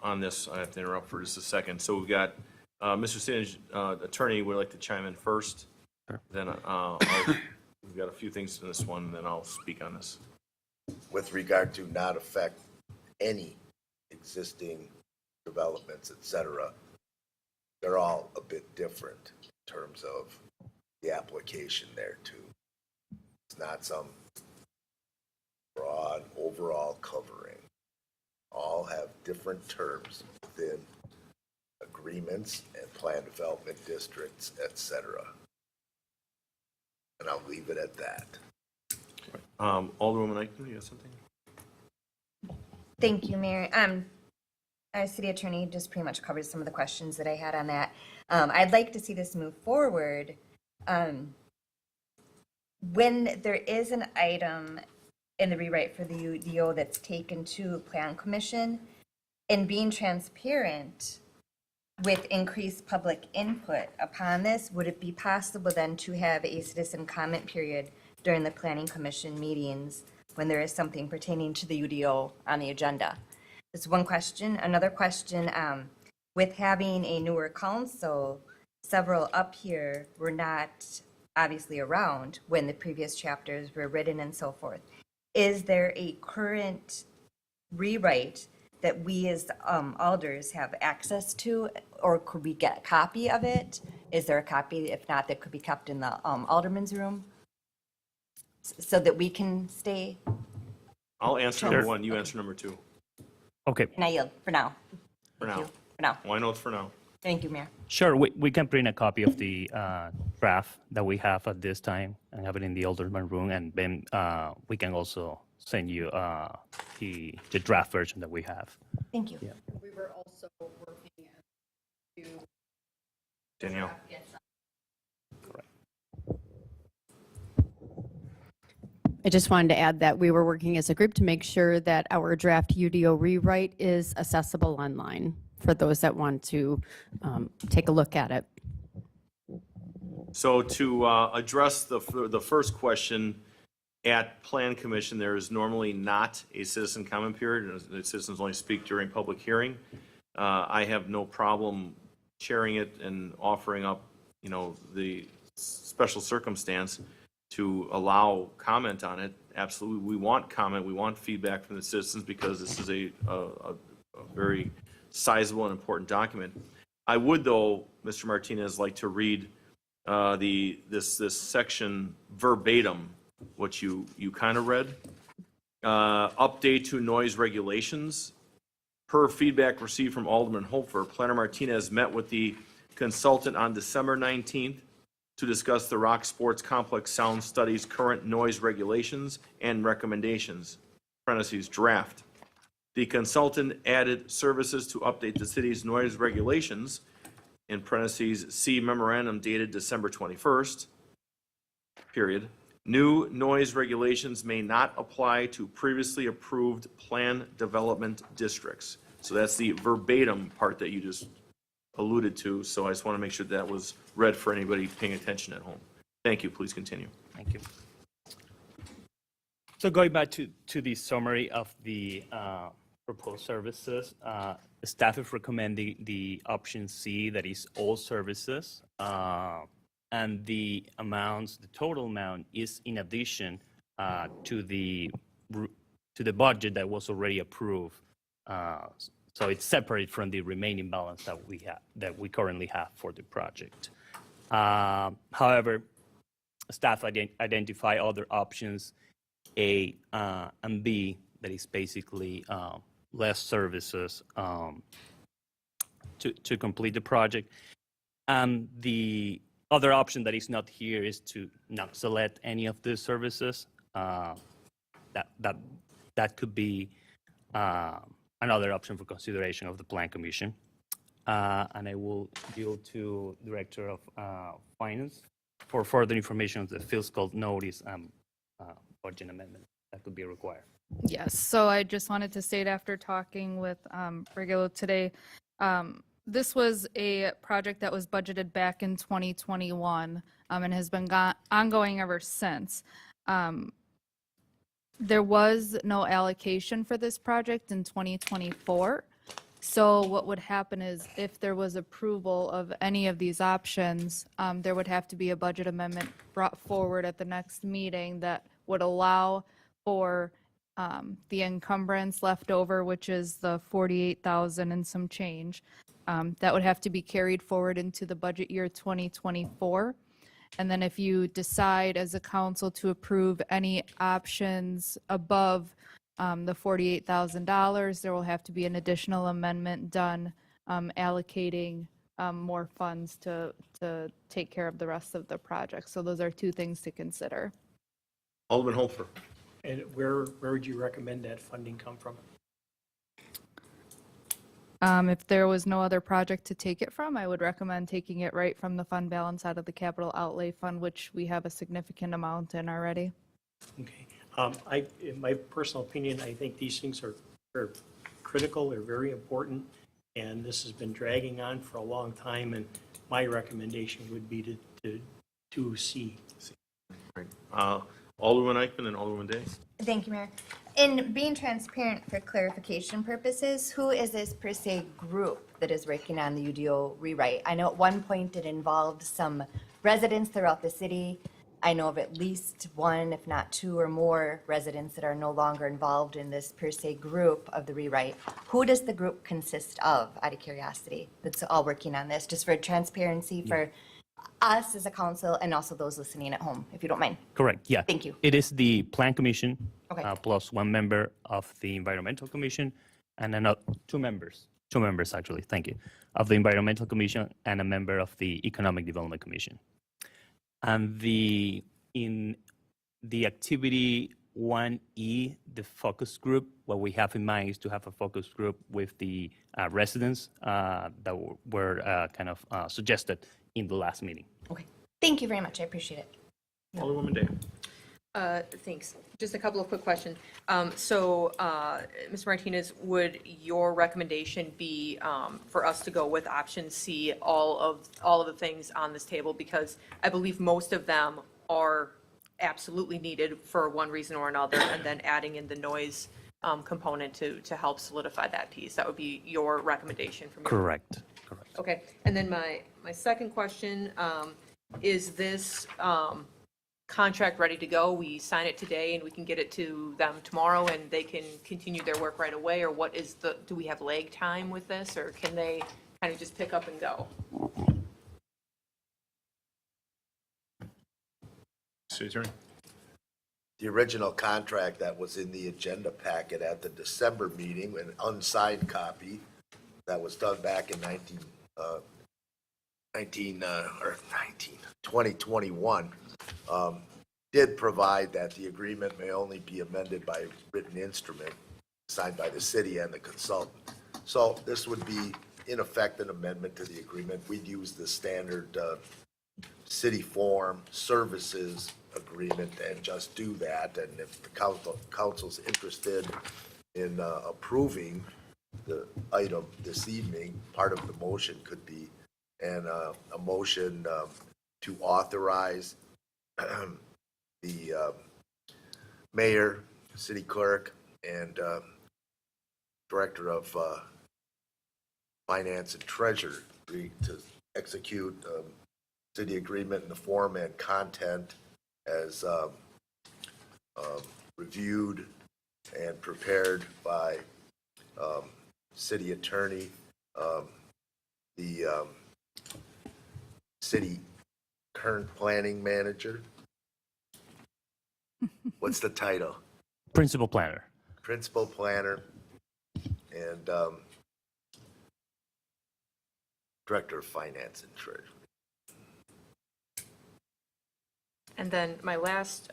on this, I have to interrupt for just a second. So we've got, Mr. Singe, attorney would like to chime in first. Then we've got a few things in this one, and then I'll speak on this. With regard to not affect any existing developments, et cetera, they're all a bit different in terms of the application there too. It's not some broad overall covering. All have different terms within agreements and plan development districts, et cetera. And I'll leave it at that. Alderwoman Eichner, you have something? Thank you, Mayor. Our city attorney just pretty much covered some of the questions that I had on that. I'd like to see this move forward. When there is an item in the rewrite for the UDO that's taken to Plan Commission, and being transparent with increased public input upon this, would it be possible then to have a citizen comment period during the Planning Commission meetings when there is something pertaining to the UDO on the agenda? That's one question. Another question, with having a newer council, several up here were not obviously around when the previous chapters were written and so forth. Is there a current rewrite that we as alders have access to, or could we get a copy of it? Is there a copy, if not, that could be kept in the alderman's room so that we can stay? I'll answer number one, you answer number two. Okay. And I yield for now. For Thank now. you. For now. Why not for now? Thank you, Mayor. Sure, we can print a copy of the draft that we have at this time and have it in the Alderman room, and then we can also send you the draft version that we have. Thank you. Yeah. We were also working to. Danielle. Yes. I just wanted to add that we were working as a group to make sure that our draft UDO rewrite is accessible online for those that want to take a look at it. So to address the first question, at Plan Commission, there is normally not a citizen comment period. The citizens only speak during public hearing. I have no problem sharing it and offering up, the special circumstance to allow comment on it. Absolutely, we want comment, we want feedback from the citizens because this is a very sizable and important document. I would, though, Mr. Martinez, like to read this section verbatim, what you kind of read. Update to noise regulations. Per feedback received from Alderman Hofer, Planner Martinez met with the consultant on December 19th to discuss the Rock Sports Complex Sound Study's current noise regulations and recommendations, parentheses, draft. The consultant added services to update the city's noise regulations, in parentheses, see memorandum dated December 21st, period. New noise regulations may not apply to previously approved plan development districts. So that's the verbatim part that you just alluded to. So I just want to make sure that was read for anybody paying attention at home. Thank you. Please continue. Thank you. So going back to the summary of the proposed services, staff is recommending the option C, that is all services. And the amounts, the total amount is in addition to the budget that was already approved. So it's separate from the remaining balance that we currently have for the project. However, staff identify other options, A and B, that is basically less services to complete the project. And the other option that is not here is to not select any of the services. That could be another option for consideration of the Plan Commission. And I will yield to Director of Finance for further information on the fiscal notice and budget amendment that could be required. Yes, so I just wanted to state after talking with Regulo today, this was a project that was budgeted back in 2021 and has been ongoing ever since. There was no allocation for this project in 2024. So what would happen is if there was approval of any of these options, there would have to be a budget amendment brought forward at the next meeting that would allow for the encumbrance left over, which is the 48,000 and some change. That would have to be carried forward into the budget year 2024. And then if you decide as a council to approve any options above the $48,000, there will have to be an additional amendment done allocating more funds to take care of the rest of the project. So those are two things to consider. Alderman Holfer. And where would you recommend that funding come from? If there was no other project to take it from, I would recommend taking it right from the fund balance out of the capital outlay fund, which we have a significant amount in already. Okay. In my personal opinion, I think these things are critical, they're very important, and this has been dragging on for a long time, and my recommendation would be to C. Right. Alderman Eichman and Alderman Day. Thank you, Mayor. In being transparent for clarification purposes, who is this per se group that is working on the UDO rewrite? I know at one point it involved some residents throughout the city. I know of at least one, if not two or more residents that are no longer involved in this per se group of the rewrite. Who does the group consist of, out of curiosity, that's all working on this, just for transparency for us as a council and also those listening at home, if you don't mind? Correct, yeah. Thank you. It is the Plan Commission Okay. plus one member of the Environmental Commission and then two members actually, thank you, of the Environmental Commission and a member of the Economic Development Commission. And in the activity 1E, the focus group, what we have in mind is to have a focus group with the residents that were kind of suggested in the last meeting. Okay. Thank you very much. I appreciate it. Alderwoman Day. Thanks. Just a couple of quick questions. Mr. Martinez, would your recommendation be for us to go with option C, all of the things on this table? Because I believe most of them are absolutely needed for one reason or another, and then adding in the noise component to help solidify that piece. That would be your recommendation from your. Correct. Okay. And then my second question, is this contract ready to go? We sign it today and we can get it to them tomorrow and they can continue their work right away? Or what is do we have lag time with this, or can they kind of just pick up and go? City Attorney. The original contract that was in the agenda packet at the December meeting, an unsigned copy that was done back in 2021, did provide that the agreement may only be amended by written instrument signed by the city and the consultant. So this would be, in effect, an amendment to the agreement. We'd use the standard city form services agreement and just do that. And if the council's interested in approving the item this evening, part of the motion could be a motion to authorize the mayor, city clerk, and director of finance and treasurer to execute city agreement in the form and content as reviewed and prepared by city attorney, the city current planning manager. What's the title? Principal planner. Principal planner and director of finance and treasury. And then my last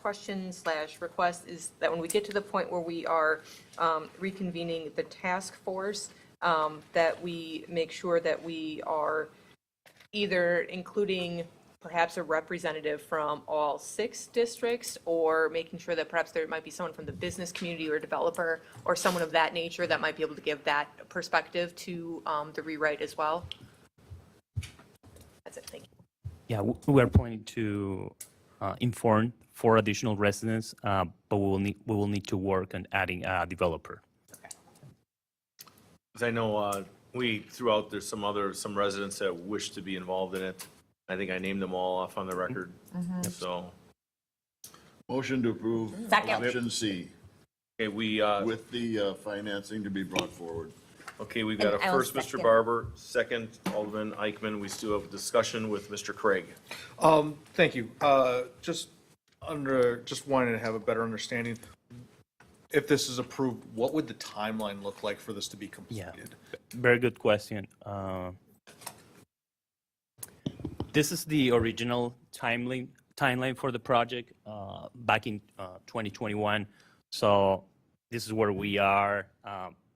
question / request is that when we get to the point where we are reconvening the task force, that we make sure that we are either including perhaps a representative from all 6 districts, or making sure that perhaps there might be someone from the business community or developer or someone of that nature that might be able to give that perspective to the rewrite as well? That's it, thank you. Yeah, we are planning to inform 4 additional residents, but we will need to work on adding a developer. As I know, we threw out, there's some residents that wish to be involved in it. I think I named them all off on the record, so. Motion to approve Second. option C Okay, with the financing to be brought forward. okay, we've got a And I'll first, Mr. second. Barber, second, Alderman Eichman. We still have a discussion with Mr. Craig. Thank you. Just wanted to have a better understanding. If this is approved, what would the timeline look like for this to be completed? Very good question. This is the original timeline for the project back in 2021. So this is where we are.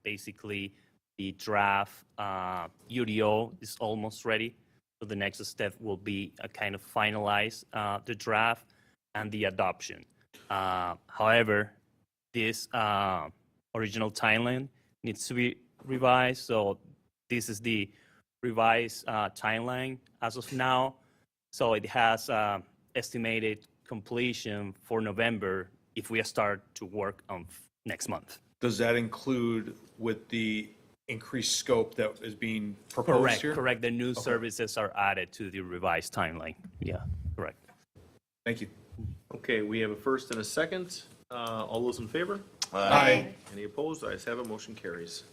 Basically, the draft UDO is almost ready. So the next step will be kind of finalize the draft and the adoption. However, this original timeline needs to be revised. So this is the revised timeline as of now. So it has estimated completion for November if we start to work on next month. Does that include with the increased scope that is being proposed Correct, here? correct. The new services are added to the revised timeline. Yeah, correct. Thank you. Okay, we have a first and a second. All those in favor? Aye. Any opposed? Ayes have it, motion carries.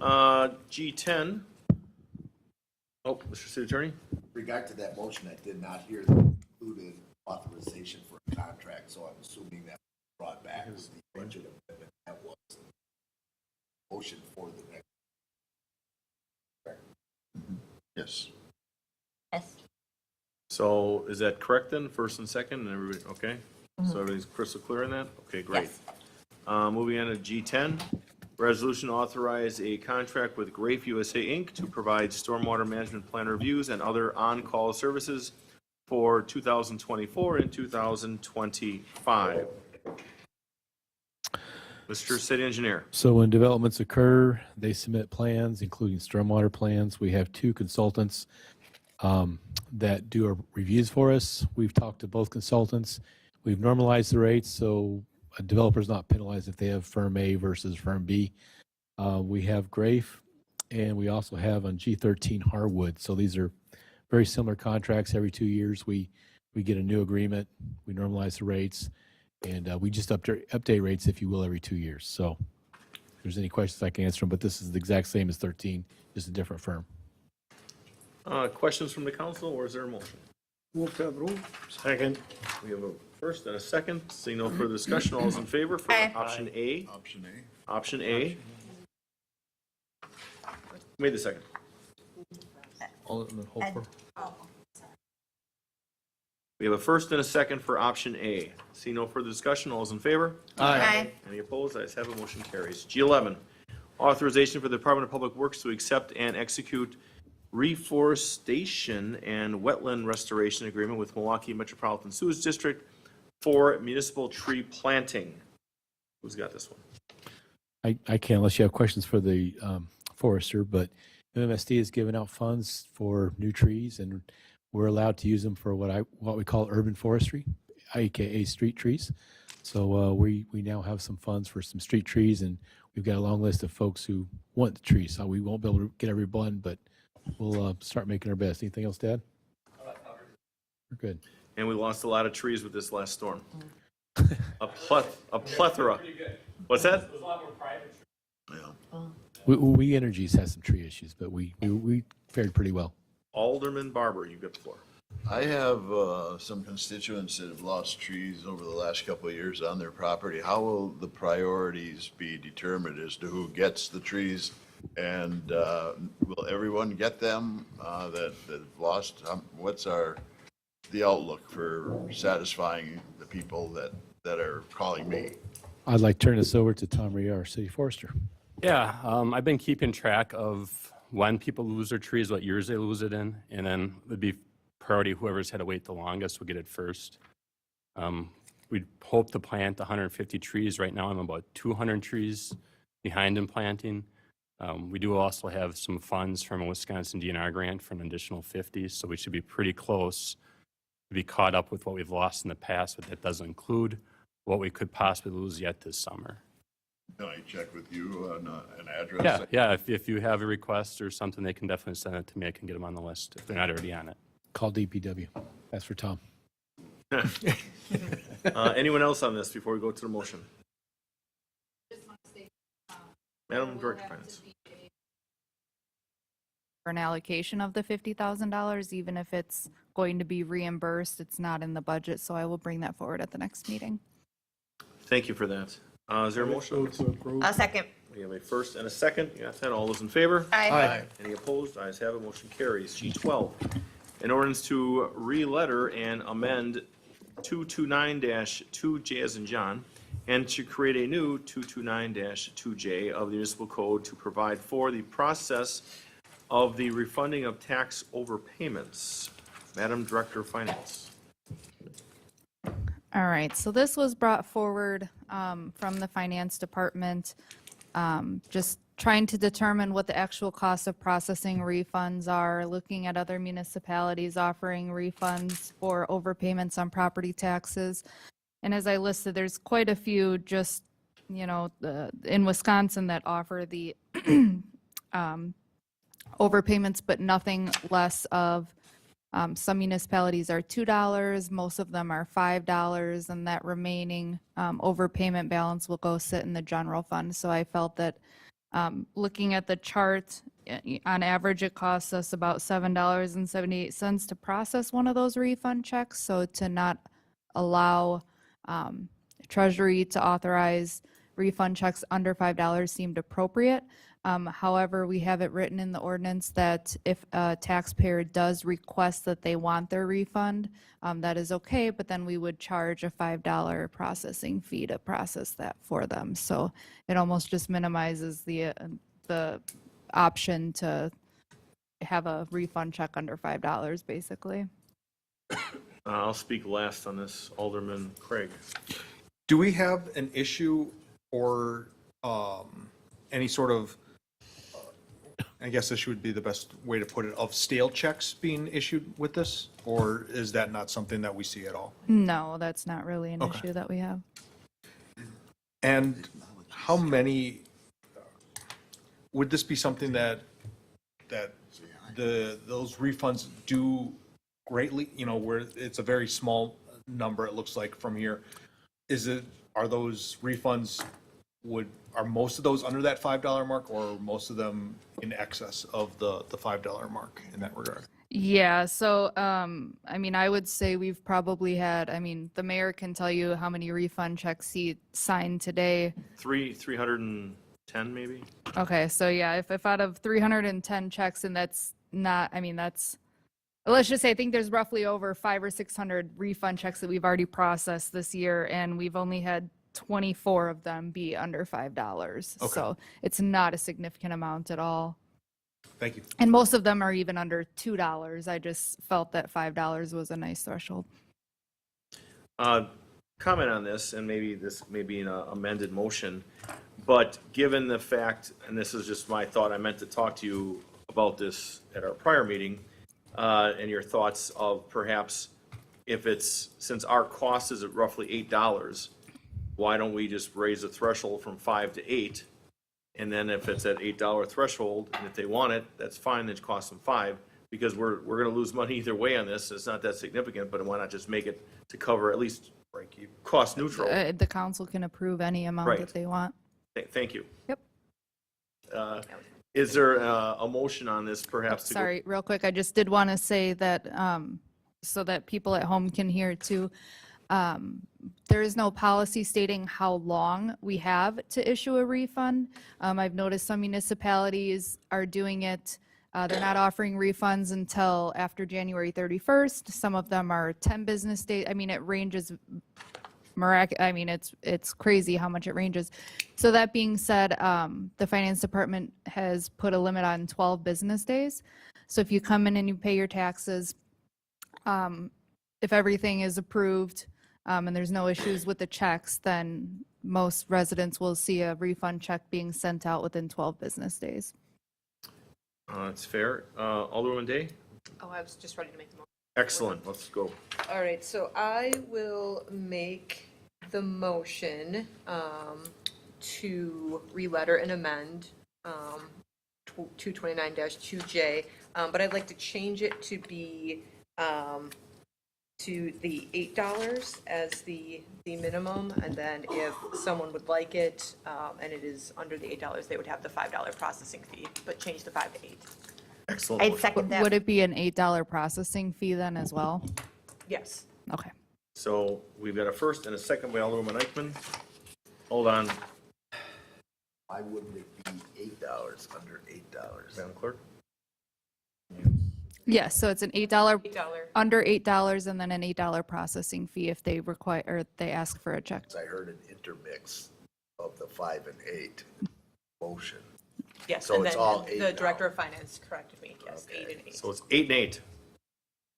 G10. Oh, Mr. City Attorney? Regard to that motion, I did not hear the included authorization for a contract, so I'm assuming that was brought back as the budget amendment. That was the motion for the next. Yes. Yes. So is that correct then, first and second, and everybody, okay? So everything's crystal clear on that? Okay, great. Yes. Moving on to G10, resolution to authorize a contract with Grafe USA Inc. to provide stormwater management plan reviews and other on-call services for 2024 and 2025. Mr. City Engineer. So when developments occur, they submit plans, including stormwater plans. We have 2 consultants that do our reviews for us. We've talked to both consultants. We've normalized the rates, so a developer's not penalized if they have firm A versus firm B. We have Grafe, and we also have on G13 Harwood. So these are very similar contracts. Every 2 years, we get a new agreement. We normalize the rates, and we just update rates, if you will, every 2 years. So if there's any questions, I can answer them, but this is the exact same as 13, just a different firm. Questions from the council, or is there a motion? Move to approve. Second. We have a first and a second. Seeing no further discussion, all those in favor for Aye. option A? Option A. Option A. Who made the second? Alderman Ed. Holfer. We have a first and a second for option A. See no further discussion, all those in favor? Aye. Any opposed? Ayes have it, motion carries. G11, authorization for the Department of Public Works to accept and execute reforestation and wetland restoration agreement with Milwaukee Metropolitan Sewage District for municipal tree planting. Who's got this one? I can't unless you have questions for the forester, but MMSD has given out funds for new trees, and we're allowed to use them for what we call urban forestry, aka street trees. So we now have some funds for some street trees, and we've got a long list of folks who want the trees. So we won't be able to get every one, but we'll start making our best. Anything else, Dad? We're good. And we lost a lot of trees with this last storm. A plethora. What's that? Yeah. We Energies has some tree issues, but we fared pretty well. Alderman Barber, you get the floor. I have some constituents that have lost trees over the last couple of years on their property. How will the priorities be determined as to who gets the trees? And will everyone get them that have lost? What's the outlook for satisfying the people that are calling me? I'd like to turn this over to Tom Rhea, our city forester. Yeah, I've been keeping track of when people lose their trees, what years they lose it in, and then it'd be priority whoever's had to wait the longest will get it first. We'd hope to plant 150 trees. Right now, I'm about 200 trees behind in planting. We do also have some funds from a Wisconsin DNR grant for an additional 50, so we should be pretty close to be caught up with what we've lost in the past, but that doesn't include what we could possibly lose yet this summer. Can I check with you on an address? Yeah, if you have a request or something, they can definitely send it to me. I can get them on the list if they're not already on it. Call DPW. That's for Tom. Anyone else on this before we go to the motion? Madam Director of Finance. For an allocation of the $50,000, even if it's going to be reimbursed, it's not in the budget, so I will bring that forward at the next meeting. Thank you for that. Is there a motion? I'll second. We have a first and a second. You got that? All those in favor? Aye. Any opposed? Ayes have it. Motion carries. G12, an ordinance to re-letter and amend 229-2J as in John, and to create a new 229-2J of the municipal code to provide for the process of the refunding of tax overpayments. Madam Director of Finance. All right, so this was brought forward from the Finance Department, just trying to determine what the actual cost of processing refunds are, looking at other municipalities offering refunds for overpayments on property taxes. And as I listed, there's quite a few just, in Wisconsin that offer the overpayments, but nothing less of, some municipalities are $2, most of them are $5, and that remaining overpayment balance will go sit in the general fund. So I felt that looking at the chart, on average, it costs us about $7.78 to process one of those refund checks. So to not allow Treasury to authorize refund checks under $5 seemed appropriate. However, we have it written in the ordinance that if a taxpayer does request that they want their refund, that is okay, but then we would charge a $5 processing fee to process that for them. So it almost just minimizes the option to have a refund check under $5, basically. I'll speak last on this. Alderman Craig. Do we have an issue or any sort of, I guess this would be the best way to put it, of stale checks being issued with this? Or is that not something that we see at all? No, that's not really an Okay. issue that we have. And how many, would this be something that those refunds do greatly, where it's a very small number, it looks like from here? Are those refunds, are most of those under that $5 mark, or most of them in excess of the $5 mark in that regard? Yeah, so, I would say we've probably had, the mayor can tell you how many refund checks he signed today. 310 maybe? Okay, so yeah, if out of 310 checks, and that's not, let's just say, I think there's roughly over 500 or 600 refund checks that we've already processed this year, and we've only had 24 of them be under $5. Okay. So it's not a significant amount at all. Thank you. And most of them are even under $2. I just felt that $5 was a nice threshold. Comment on this, and maybe this may be an amended motion, but given the fact, and this is just my thought, I meant to talk to you about this at our prior meeting, and your thoughts of perhaps since our cost is at roughly $8, why don't we just raise the threshold from 5 to 8? And then if it's at $8 threshold, and if they want it, that's fine, it costs them 5, because we're gonna lose money either way on this, it's not that significant, but why not just make it to cover at least cost neutral? The council can approve any amount Right. that they want. Thank you. Yep. Is there a motion on this perhaps? to go- Sorry, real quick, I just did want to say that, so that people at home can hear too, there is no policy stating how long we have to issue a refund. I've noticed some municipalities are doing it, they're not offering refunds until after January 31st. Some of them are 10 business days. It ranges I mean, it's crazy how much it ranges. So that being said, the finance department has put a limit on 12 business days. So if you come in and you pay your taxes, if everything is approved, and there's no issues with the checks, then most residents will see a refund check being sent out within 12 business days. That's fair. Alderwoman Day? Oh, I was just ready to make the motion. Excellent, let's go. All right, so I will make the motion to re-letter and amend 229-2J, but I'd like to change it to be to the $8 as the minimum, and then if someone would like it, and it is under the $8, they would have the $5 processing fee, but change the 5 to 8. Excellent. I'd second that. Would it be an $8 processing fee then as well? Yes. Okay. So we've got a first and a second by Alderwoman Eichman. Hold on, Why wouldn't it be $8 under $8? Madam Clerk. Yes, so it's an $8, $8. under $8, and then an $8 processing fee if they require, or they ask for a check. I heard an intermix of the 5 and 8 motion. Yes, So and it's then all the 8 Director now. of Finance corrected me, yes, 8 and 8. So it's 8 and 8.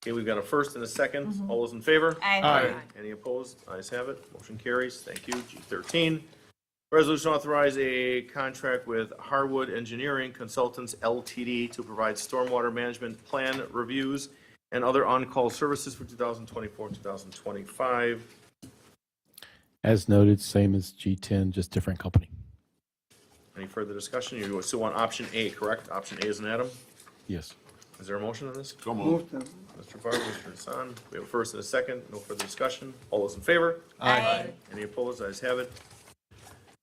Okay, we've got a first and a second. All those in favor? Aye. Any opposed? Ayes have it. Motion carries. Thank you. G13. Resolution authorize a contract with Harwood Engineering Consultants LTD to provide stormwater management plan reviews and other on-call services for 2024 and 2025. As noted, same as G10, just different company. Any further discussion? You still want option A, correct? Option A is an Adam. Yes. Is there a motion on this? So moved. Mr. Barber, Mr. Hassan. We have a first and a second. No further discussion. All those in favor? Aye. Any opposed? Ayes have it.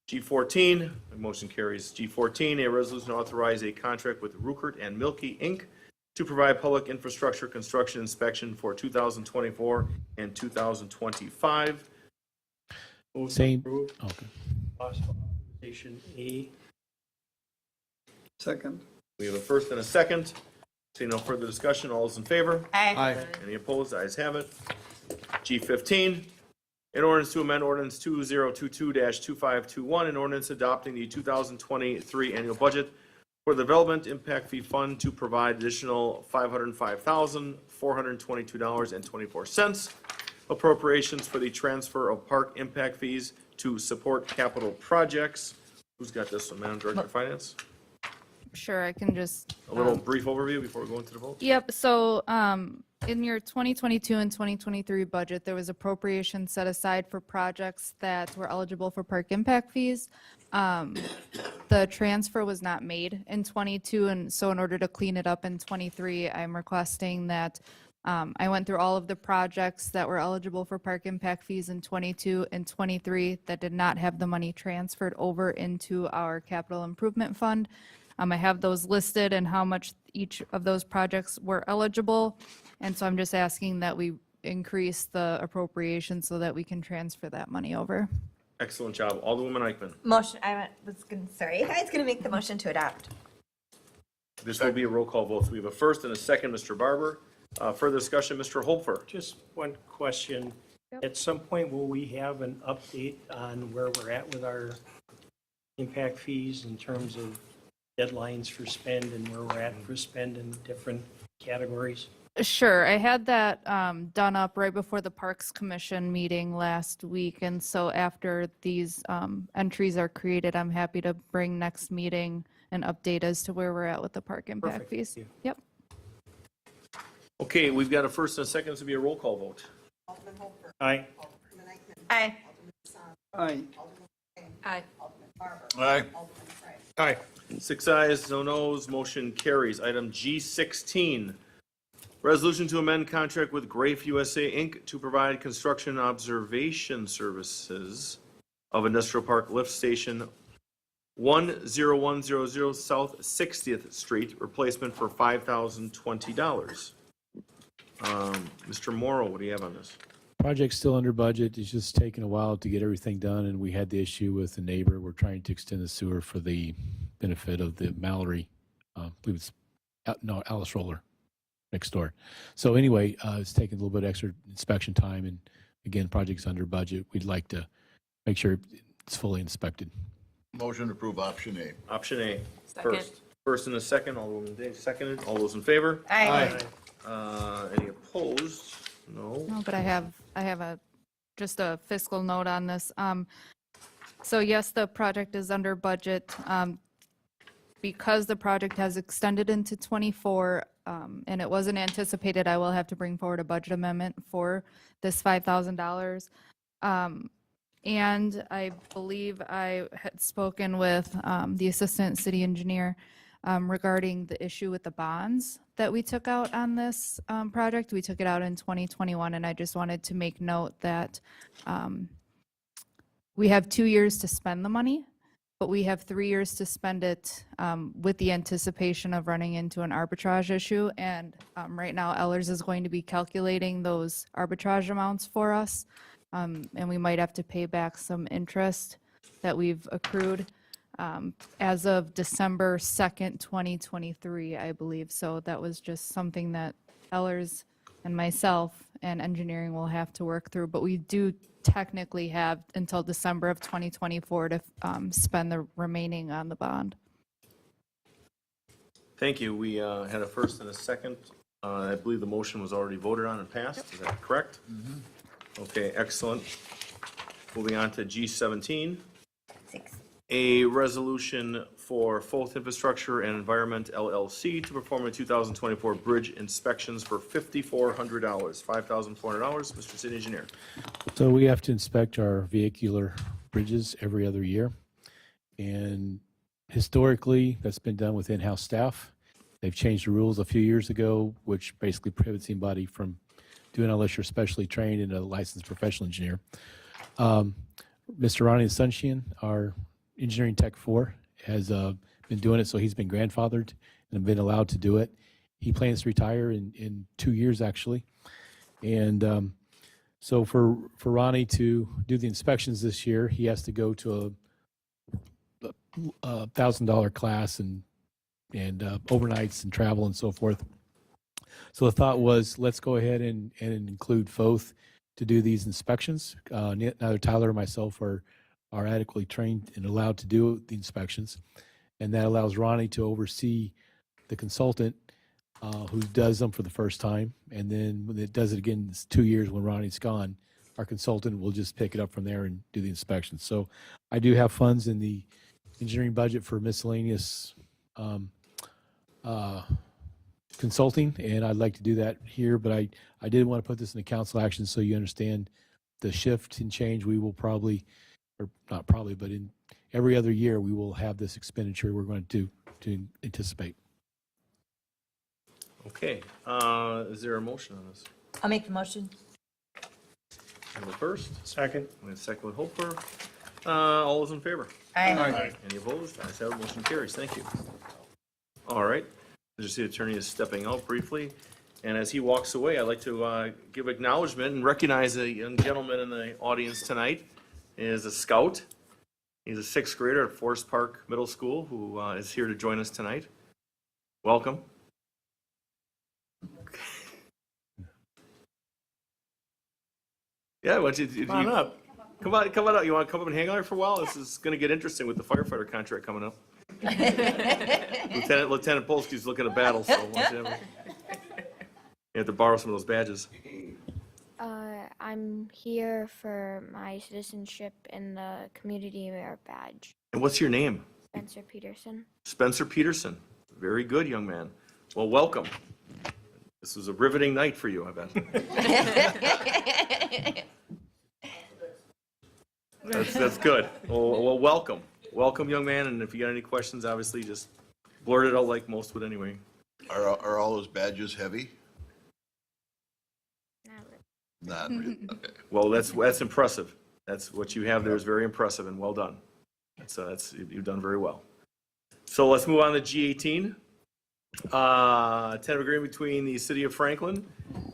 G14, the motion carries. G14, a resolution to authorize a contract with Rukert and Milky, Inc. to provide public infrastructure construction inspection for 2024 and 2025. Same. Okay. Possible authorization A. Second. We have a first and a second. Seeing no further discussion, all those in favor? Aye. Any opposed? Ayes have it. G15, an ordinance to amend ordinance 2022-2521, an ordinance adopting the 2023 annual budget for the Development Impact Fee Fund to provide additional $505,422.24 appropriations for the transfer of park impact fees to support capital projects. Who's got this one, Madam Director of Finance? Sure, I can just. A little brief overview before we go into the vote? Yep, so in your 2022 and 2023 budget, there was appropriation set aside for projects that were eligible for park impact fees. The transfer was not made in 22, and so in order to clean it up in 23, I'm requesting that I went through all of the projects that were eligible for park impact fees in 22 and 23 that did not have the money transferred over into our capital improvement fund. I have those listed and how much each of those projects were eligible. And so I'm just asking that we increase the appropriation so that we can transfer that money over. Excellent job. Alderwoman Eichman. Motion, I was gonna make the motion to adopt. This will be a roll call vote. So we have a first and a second, Mr. Barber. Further discussion, Mr. Holfer. Just one question. At some point, will we have an update on where we're at with our impact fees in terms of deadlines for spend and where we're at for spend in different categories? Sure, I had that done up right before the Parks Commission meeting last week. And so after these entries are created, I'm happy to bring next meeting an update as to where we're at with the park impact Perfect. fees. Thank you. Yep. Okay, we've got a first and a second. This will be a roll call vote. Alderman Holfer. Aye. Alderman Eichman. Aye. Alderman Hassan. Aye. Alderman Kane. Aye. Alderman Barber. Aye. Alderman Price. Aye. 6 ayes, no nos, motion carries. Item G16, resolution to amend contract with Grafe USA, Inc. to provide construction observation services of Industrial Park Lift Station 10100 South 60th Street, replacement for $5,020. Mr. Morrow, what do you have on this? Project's still under budget. It's just taking a while to get everything done, and we had the issue with the neighbor. We're trying to extend the sewer for the benefit of the Mallory, I believe it's, Alice Roller next door. So anyway, it's taking a little bit extra inspection time, and again, project's under budget. We'd like to make sure it's fully inspected. Motion to approve option A. Option A, Second. first and a second, Alderwoman Day, seconded. All those in favor? Aye. Any opposed? No. No, but I have just a fiscal note on this. So yes, the project is under budget. Because the project has extended into '24, and it wasn't anticipated, I will have to bring forward a budget amendment for this $5,000. And I believe I had spoken with the assistant city engineer regarding the issue with the bonds that we took out on this project. We took it out in 2021, and I just wanted to make note that we have 2 years to spend the money, but we have 3 years to spend it with the anticipation of running into an arbitrage issue. And right now, Ellers is going to be calculating those arbitrage amounts for us. And we might have to pay back some interest that we've accrued as of December 2nd, 2023, I believe. So that was just something that Ellers and myself and engineering will have to work through. But we do technically have until December of 2024 to spend the remaining on the bond. Thank you. We had a first and a second. I believe the motion was already voted on and passed. Is that correct? Okay, excellent. Moving on to G17. A resolution for Foth Infrastructure and Environment LLC to perform a 2024 bridge inspections for $5,400. $5,400. Mr. City Engineer. So we have to inspect our vehicular bridges every other year. And historically, that's been done with in-house staff. They've changed the rules a few years ago, which basically prohibits anybody from doing it unless you're specially trained and a licensed professional engineer. Mr. Ronnie Sunshine, our engineering tech 4, has been doing it, so he's been grandfathered and been allowed to do it. He plans to retire in 2 years, actually. And so for Ronnie to do the inspections this year, he has to go to a $1,000 class and overnights and travel and so forth. So the thought was, let's go ahead and include Foth to do these inspections. Neither Tyler or myself are adequately trained and allowed to do the inspections. And that allows Ronnie to oversee the consultant who does them for the first time. And then when it does it again, it's 2 years when Ronnie's gone, our consultant will just pick it up from there and do the inspections. So I do have funds in the engineering budget for miscellaneous consulting, and I'd like to do that here, but I did want to put this in the council action so you understand the shift and change. We will probably, or not probably, but in every other year, we will have this expenditure we're going to anticipate. Okay, is there a motion on this? I'll make the motion. I have a first. Second. And a second with Hofer. All those in favor? Aye. Any opposed? Ayes have it, motion carries. Thank you. All right, the city attorney is stepping out briefly. And as he walks away, I'd like to give acknowledgement and recognize a young gentleman in the audience tonight. He is a scout. He's a sixth grader at Forest Park Middle School who is here to join us tonight. Welcome. Yeah, why don't you, Come on up. Come on up. You want to come up and hang out here for a while? This is going to get interesting with the firefighter contract coming up. Lieutenant Polsky's looking at battle, so you have to borrow some of those badges. I'm here for my citizenship in the community merit badge. And what's your name? Spencer Peterson. Spencer Peterson. Very good, young man. Well, welcome. This was a riveting night for you, I bet. That's good. Well, welcome. Welcome, young man, and if you got any questions, obviously, just blurt it out like most would anyway. Are all those badges heavy? Not really. Okay. Well, that's impressive. That's what you have there is very impressive and well done. That's you've done very well. So let's move on to G18. Tentative agreement between the City of Franklin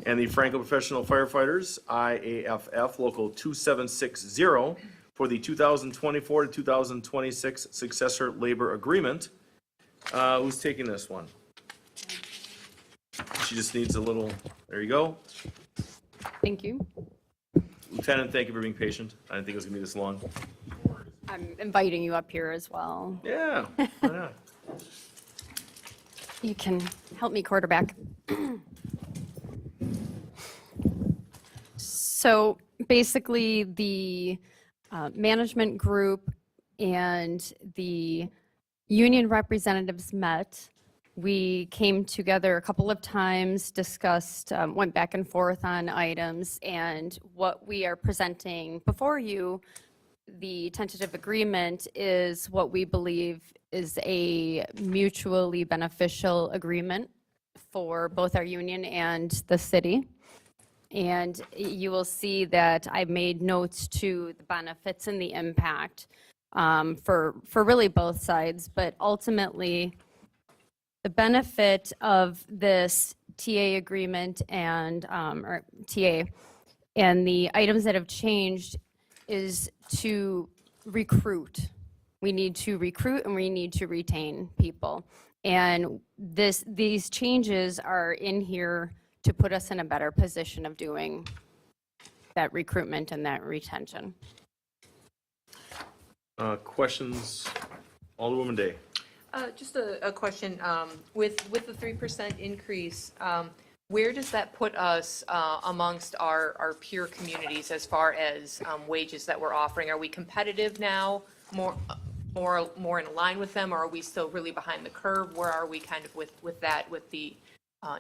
and the Franklin Professional Firefighters, IAFF Local 2760, for the 2024 to 2026 Successor Labor Agreement. Who's taking this one? She just needs a little, there you go. Thank you. Lieutenant, thank you for being patient. I didn't think it was gonna be this long. I'm inviting you up here as well. Yeah, why not? You can help me quarterback. So basically, the management group and the union representatives met. We came together a couple of times, discussed, went back and forth on items, and what we are presenting before you, the tentative agreement, is what we believe is a mutually beneficial agreement for both our union and the city. And you will see that I made notes to the benefits and the impact for really both sides. But ultimately, the benefit of this TA agreement and or TA and the items that have changed is to recruit. We need to recruit and we need to retain people. And these changes are in here to put us in a better position of doing that recruitment and that retention. Questions? Alderwoman Day. Just a question, with the 3% increase, where does that put us amongst our peer communities as far as wages that we're offering? Are we competitive now, more in line with them, or are we still really behind the curve? Where are we kind of with that, with the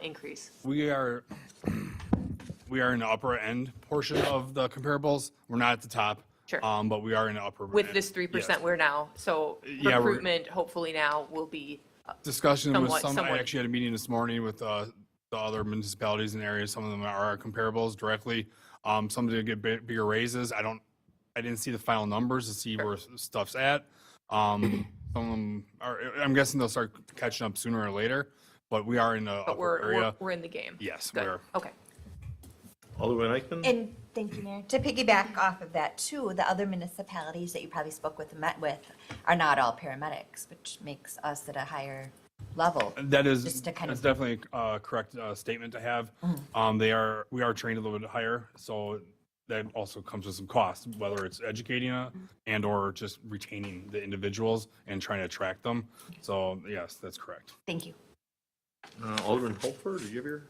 increase? We are in the upper end portion of the comparables. We're not at the top. Sure. But we are in the upper With end. this 3%, Yes. we're now, so Yeah, we're- recruitment hopefully now will be Discussion with somewhat- some, I somewhat- actually had a meeting this morning with the other municipalities and areas. Some of them are our comparables directly. Some did get bigger raises. I didn't see the final numbers to see where stuff's at. Some of them are, I'm guessing they'll start catching up sooner or later, but we are in the but upper area. we're in the game. Yes, Good. we're. Okay. Alderwoman Eichman? And thank you, Mayor. To piggyback off of that too, the other municipalities that you probably spoke with and met with are not all paramedics, which makes us at a higher level. That is, Just to kind that's of- definitely a correct statement to have. We are trained a little bit higher, so that also comes with some cost, whether it's educating and or just retaining the individuals and trying to attract them. So yes, that's correct. Thank you. Alderman Holford, did you have your?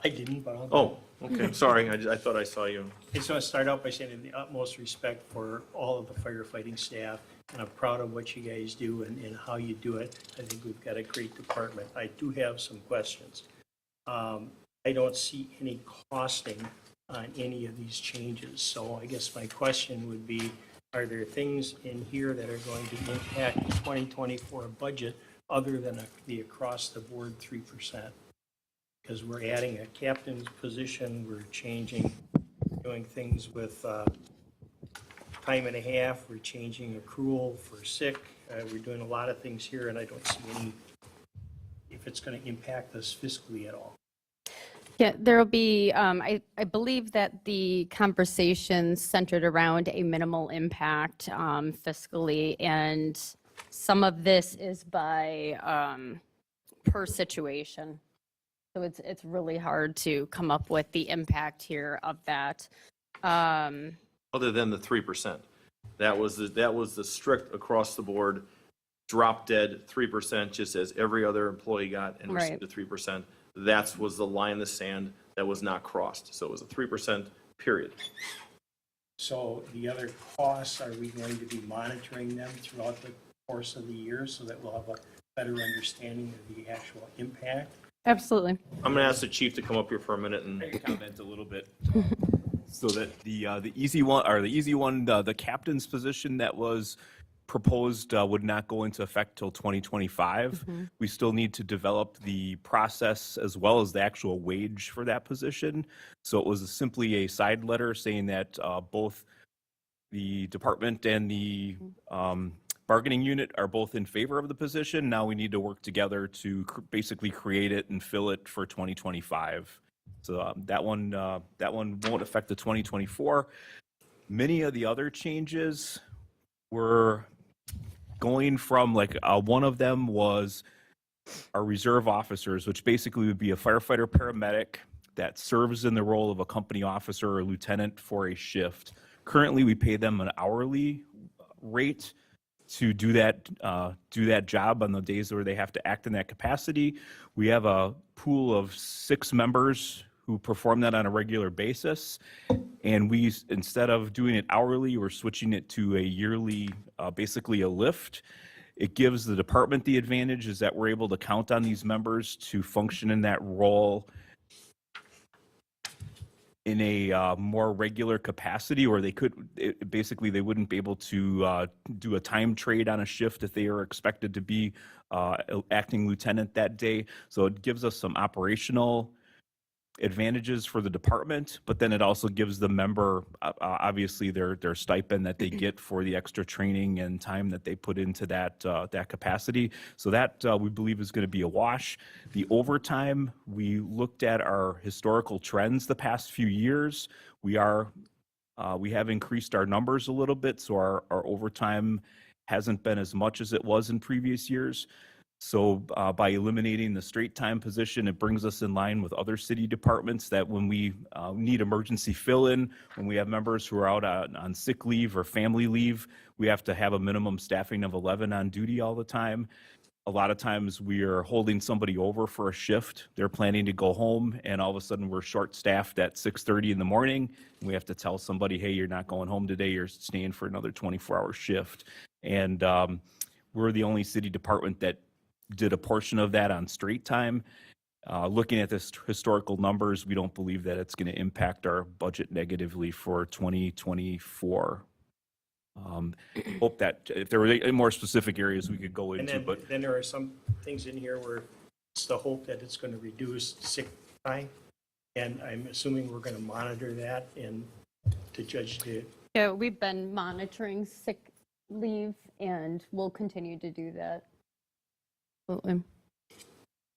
I didn't, but I'll. Oh, okay, sorry, I thought I saw you. I just want to start out by saying the utmost respect for all of the firefighting staff, and I'm proud of what you guys do and how you do it. I think we've got a great department. I do have some questions. I don't see any costing on any of these changes, so I guess my question would be, are there things in here that are going to impact the 2024 budget other than the across-the-board 3%? Because we're adding a captain's position, we're changing, doing things with time and a half, we're changing accrual for sick, we're doing a lot of things here, and I don't see any, if it's going to impact us fiscally at all. Yeah, there'll be, I believe that the conversation centered around a minimal impact fiscally, and some of this is by per situation. So it's really hard to come up with the impact here of that. Other than the 3%. That was the strict across the board, drop dead 3%, just as every other employee got and received Right. the 3%. That was the line in the sand that was not crossed. So it was a 3% period. So the other costs, are we going to be monitoring them throughout the course of the year so that we'll have a better understanding of the actual impact? Absolutely. I'm going to ask the chief to come up here for a minute and comment a little bit. So that the easy one, the captain's position that was proposed would not go into effect till 2025. We still need to develop the process as well as the actual wage for that position. So it was simply a side letter saying that both the department and the bargaining unit are both in favor of the position. Now we need to work together to basically create it and fill it for 2025. So that one won't affect the 2024. Many of the other changes were going from one of them was our reserve officers, which basically would be a firefighter paramedic that serves in the role of a company officer or lieutenant for a shift. Currently, we pay them an hourly rate to do that job on the days where they have to act in that capacity. We have a pool of 6 members who perform that on a regular basis. And we, instead of doing it hourly, we're switching it to a yearly, basically a lift. It gives the department the advantage is that we're able to count on these members to function in that role in a more regular capacity, or they could, basically they wouldn't be able to do a time trade on a shift if they are expected to be acting lieutenant that day. So it gives us some operational advantages for the department, but then it also gives the member obviously their stipend that they get for the extra training and time that they put into that capacity. So that we believe is going to be a wash. The overtime, we looked at our historical trends the past few years. We have increased our numbers a little bit, so our overtime hasn't been as much as it was in previous years. So by eliminating the straight time position, it brings us in line with other city departments that when we need emergency fill-in, when we have members who are out on sick leave or family leave, we have to have a minimum staffing of 11 on duty all the time. A lot of times we are holding somebody over for a shift. They're planning to go home and all of a sudden we're short-staffed at 6:30 in the morning. And we have to tell somebody, hey, you're not going home today, you're staying for another 24-hour shift. And we're the only city department that did a portion of that on straight time. Looking at this historical numbers, we don't believe that it's going to impact our budget negatively for 2024. Hope that if there were more specific areas we could go And into, but then there are some things in here where it's the hope that it's going to reduce sick time. And I'm assuming we're going to monitor that and to judge the, Yeah, we've been monitoring sick leave and we'll continue to do that. Absolutely.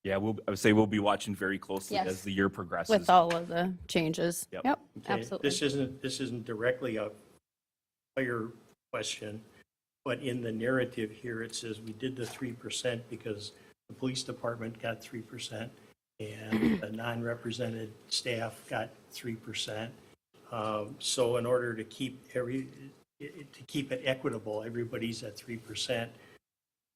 yeah, I would say we'll be watching very closely Yes. as the year progresses. With all of the changes. Yep. Yep, okay, absolutely. this isn't directly a fire question, but in the narrative here, it says we did the 3% because the police department got 3% and the non-represented staff got 3%. So in order to keep it equitable, everybody's at 3%.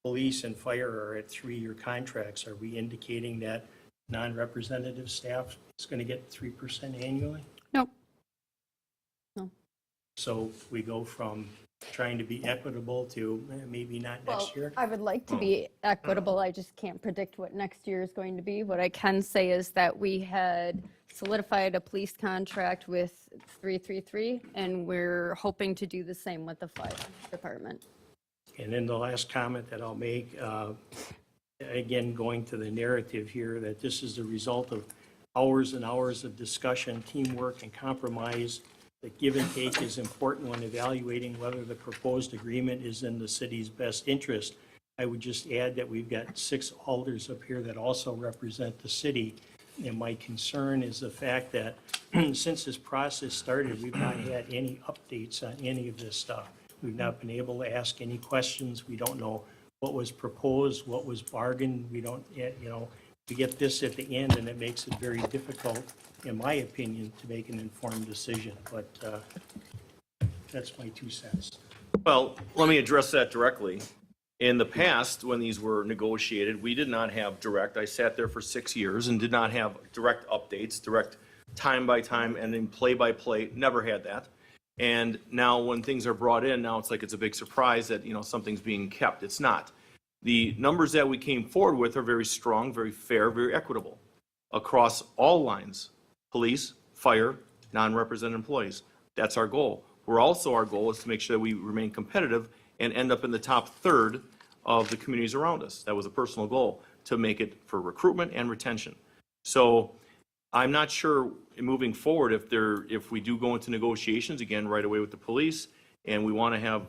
Police and fire are at 3-year contracts. Are we indicating that non-representative staff is going to get 3% annually? Nope. No. So we go from trying to be equitable to maybe not next year? I would like to be equitable. I just can't predict what next year is going to be. What I can say is that we had solidified a police contract with 333, and we're hoping to do the same with the fire department. And then the last comment that I'll make, again, going to the narrative here, that this is the result of hours and hours of discussion, teamwork, and compromise. That give and take is important when evaluating whether the proposed agreement is in the city's best interest. I would just add that we've got 6 alders up here that also represent the city. And my concern is the fact that since this process started, we've not had any updates on any of this stuff. We've not been able to ask any questions. We don't know what was proposed, what was bargained. We don't, we get this at the end and it makes it very difficult, in my opinion, to make an informed decision. But that's my 2 cents. Well, let me address that directly. In the past, when these were negotiated, we did not have direct, I sat there for 6 years and did not have direct updates, direct time by time and then play by play, never had that. And now when things are brought in, now it's like it's a big surprise that, something's being kept. It's not. The numbers that we came forward with are very strong, very fair, very equitable across all lines, police, fire, non-represented employees. That's our goal. Our goal is to make sure that we remain competitive and end up in the top third of the communities around us. That was a personal goal, to make it for recruitment and retention. So I'm not sure moving forward if we do go into negotiations again right away with the police and we want to have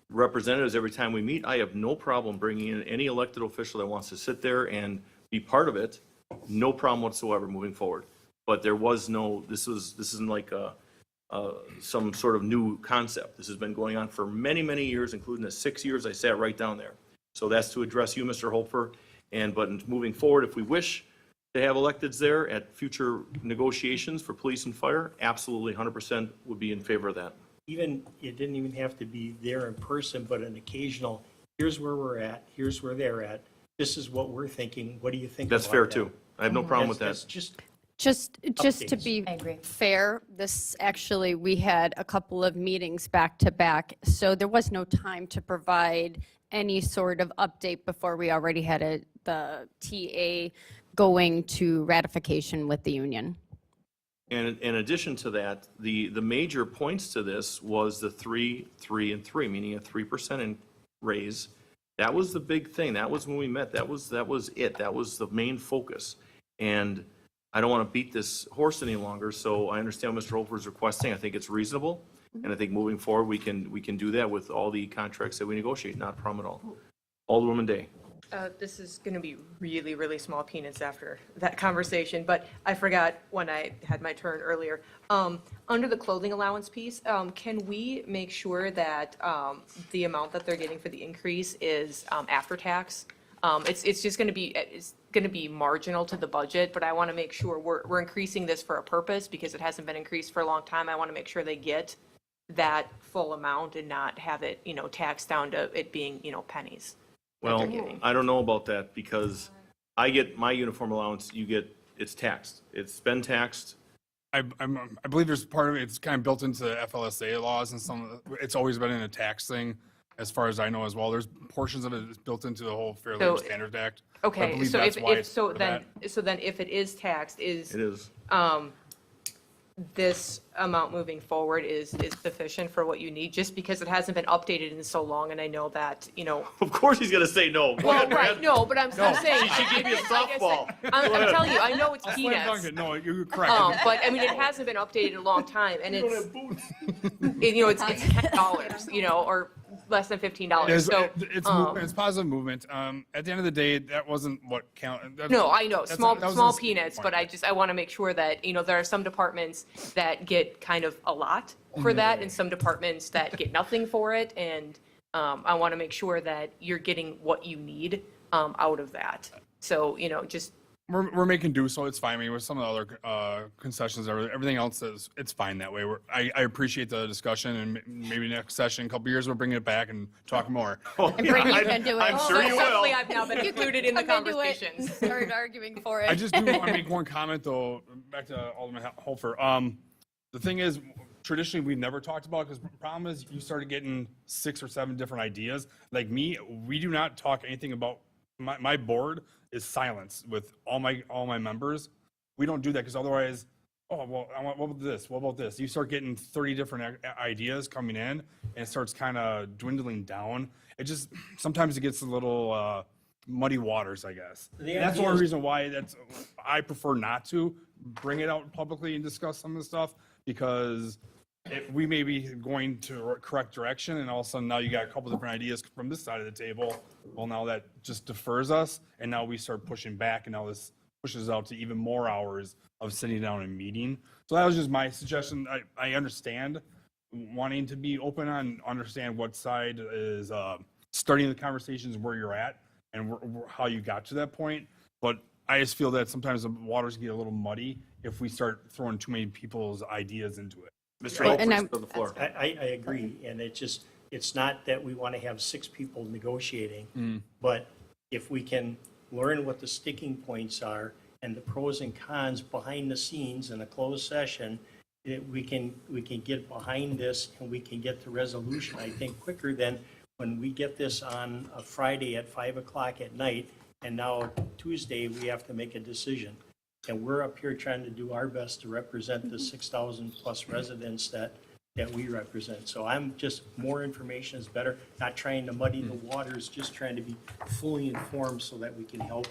representatives every time we meet, I have no problem bringing in any elected official that wants to sit there and be part of it. No problem whatsoever moving forward. But there was no, this isn't like some sort of new concept. This has been going on for many, many years, including the 6 years I sat right down there. So that's to address you, Mr. Holfer. But moving forward, if we wish to have electeds there at future negotiations for police and fire, absolutely 100% would be in favor of that. Even, it didn't even have to be there in person, but an occasional, here's where we're at, here's where they're at, this is what we're thinking, what do you think? That's about fair that? too. I have no problem with That's that. just, Just to Updates. be I agree. fair, this actually, we had a couple of meetings back to back, so there was no time to provide any sort of update before we already had the TA going to ratification with the union. And in addition to that, the major points to this was the 3, 3, and 3, meaning a 3% raise. That was the big thing. That was when we met. That was it. That was the main focus. And I don't want to beat this horse any longer, so I understand what Mr. Hofer is requesting. I think it's reasonable. And I think moving forward, we can do that with all the contracts that we negotiate, not a problem at all. Alderwoman Day. This is going to be really, really small peanuts after that conversation, but I forgot when I had my turn earlier. Under the clothing allowance piece, can we make sure that the amount that they're getting for the increase is after tax? It's just going to be marginal to the budget, but I want to make sure we're increasing this for a purpose because it hasn't been increased for a long time. I want to make sure they get that full amount and not have it, taxed down to it being, pennies. Well, they're getting. I don't know about that because I get my uniform allowance, it's taxed. It's been taxed. I believe there's part of it, it's kind of built into FLSA laws and it's always been in a tax thing, as far as I know as well. There's portions of it that's built into the whole Fair Labor Standards Act. I Okay, believe so that's why it's so part of then, that. so then if it is taxed, It is. this amount moving forward is sufficient for what you need, just because it hasn't been updated in so long, and I know that, Of course he's gonna say no. Go Well, ahead, right, Brad. no, but I'm saying. She should give you a like I said, softball. I'm telling you, I know it's Slam peanuts. dunk it. No, you're correct. But I mean, it hasn't been updated in a long time, and it's, it's $10, or less than $15. So, It's positive movement. At the end of the day, that wasn't what counted. no, I know, small peanuts, but I want to make sure that, there are some departments that get kind of a lot for that, and some departments that get nothing for it, and I want to make sure that you're getting what you need out of that. So, just We're making do, so it's fine. I mean, with some of the other concessions, everything else is, it's fine that way. I appreciate the discussion, and maybe next session, a couple years, we'll bring it back and talk more. And bring you into it. I'm sure you will. suddenly I've now been included in the Come into it, conversations. Start arguing for it. I just do want to make one comment, though, back to Alderman Holfer. The thing is, traditionally, we've never talked about, because the problem is you started getting 6 or 7 different ideas. Like me, we do not talk anything about, my board is silence with all my members. We don't do that, because otherwise, what about this? What about this? You start getting 30 different ideas coming in, and it starts kind of dwindling down. It just, sometimes it gets a little muddy waters, I guess. The And that's idea one is- reason why I prefer not to bring it out publicly and discuss some of the stuff, because we may be going to correct direction, and all of a sudden now you got a couple different ideas from this side of the table. Well, now that just defers us, and now we start pushing back, and now this pushes out to even more hours of sitting down and meeting. So that was just my suggestion. I understand wanting to be open on, understand what side is starting the conversations, where you're at, and how you got to that point. But I just feel that sometimes the waters get a little muddy if we start throwing too many people's ideas into it. Mr. Well, and Hofer, to the floor. I agree, and it's not that we want to have 6 people negotiating, but if we can learn what the sticking points are and the pros and cons behind the scenes in a closed session, we can get behind this and we can get to resolution, I think, quicker than when we get this on a Friday at 5 o'clock at night, and now Tuesday, we have to make a decision. And we're up here trying to do our best to represent the 6,000 plus residents that we represent. So I'm just, more information is better, not trying to muddy the waters, just trying to be fully informed so that we can help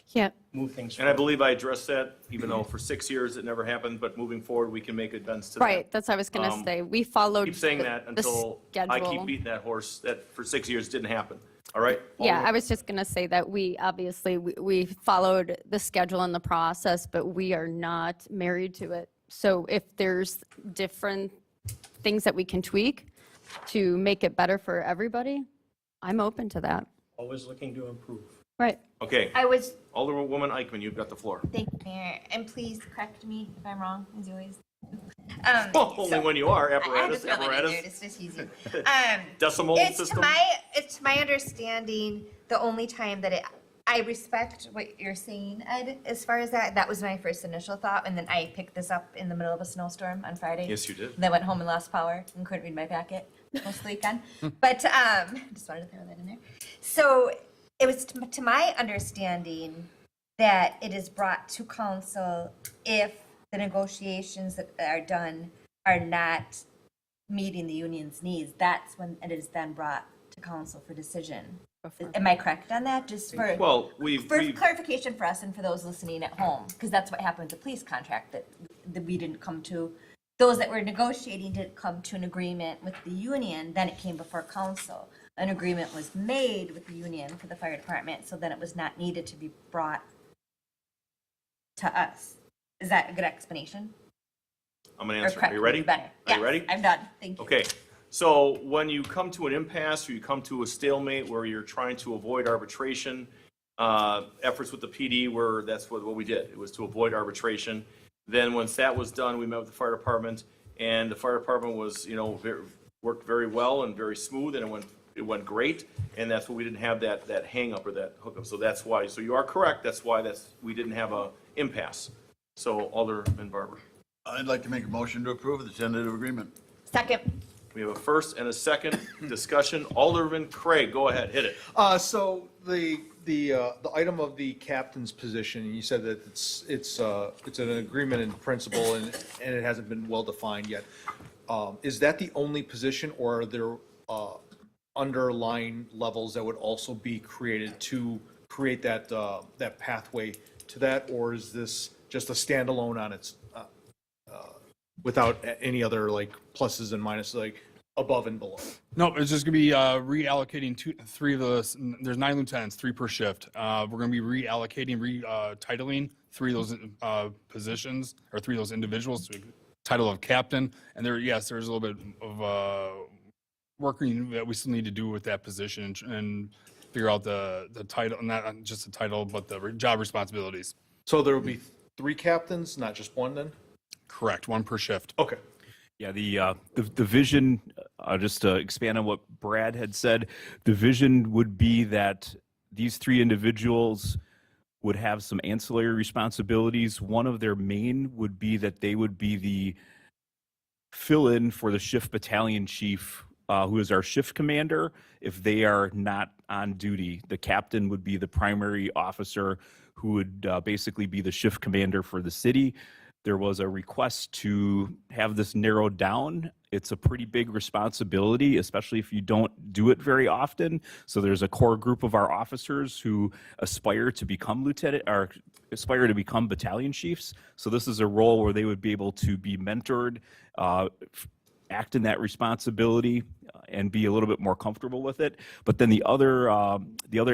Yeah. move things And I forward. believe I addressed that, even though for 6 years it never happened, but moving forward, we can make advance to that. Right, that's what I was going to say. We followed Keep saying the- that the until I keep schedule. beating that horse, that for 6 years didn't happen. All right? Yeah, I was just going to say that we obviously, we followed the schedule and the process, but we are not married to it. So if there's different things that we can tweak to make it better for everybody, I'm open to that. Always looking to improve. Right. Okay. I was, Alderwoman Eichmann, you've got the floor. thank you, Mayor, and please correct me if I'm wrong, as always. Only when you are, I had to apparatus, throw that in there, apparatus. it's just easy. Decimal It's system? to my understanding, the only time that I respect what you're saying, Ed, as far as that. That was my first initial thought, and then I picked this up in the middle of a snowstorm on Friday. Yes, you did. And I went home and lost power and couldn't read my packet most of the weekend. But just wanted to throw that in there. So it was to my understanding that it is brought to council if the negotiations that are done are not meeting the union's needs. That's when it is then brought to council for decision. Am I correct on that? Just for Well, for clarification for us and for those listening at home, because that's what happened with the police contract, that we didn't come to, those that were negotiating didn't come to an agreement with the union, then it came before council. An agreement was made with the union for the fire department, so then it was not needed to be brought to us. Is that a good explanation? I'm gonna Or answer. Are correct you would ready? be better. Are you Yes, ready? I'm done. Thank you. Okay, so when you come to an impasse or you come to a stalemate where you're trying to avoid arbitration, efforts with the PD were, that's what we did. It was to avoid arbitration. Then once that was done, we met with the fire department, and the fire department was, worked very well and very smooth, and it went great. And that's why we didn't have that hang up or that hookup. So that's why, so you are correct. That's why we didn't have a impasse. So Alderman Barber. I'd like to make a motion to approve the tentative agreement. Second. We have a first and a second discussion. Alderman Craig, go ahead, hit it. So the item of the captain's position, you said that it's an agreement in principle and it hasn't been well defined yet. Is that the only position, or are there underlying levels that would also be created to create that pathway to that, or is this just a standalone on its without any other like pluses and minuses, like above and below? Nope, it's just gonna be reallocating three of those. There's 9 lieutenants, 3 per shift. We're gonna be reallocating, retitling 3 of those positions, or 3 of those individuals to the title of captain. And there's a little bit of working that we still need to do with that position and figure out the title, not just the title, but the job responsibilities. So there will be 3 captains, not just 1 then? Correct, 1 per shift. Okay. Yeah, the vision, just to expand on what Brad had said, the vision would be that these 3 individuals would have some ancillary responsibilities. One of their main would be that they would be the fill-in for the shift battalion chief, who is our shift commander, if they are not on duty. The captain would be the primary officer who would basically be the shift commander for the city. There was a request to have this narrowed down. It's a pretty big responsibility, especially if you don't do it very often. So there's a core group of our officers who aspire to become lieutenant or aspire to become battalion chiefs. So this is a role where they would be able to be mentored, act in that responsibility, and be a little bit more comfortable with it. But then the other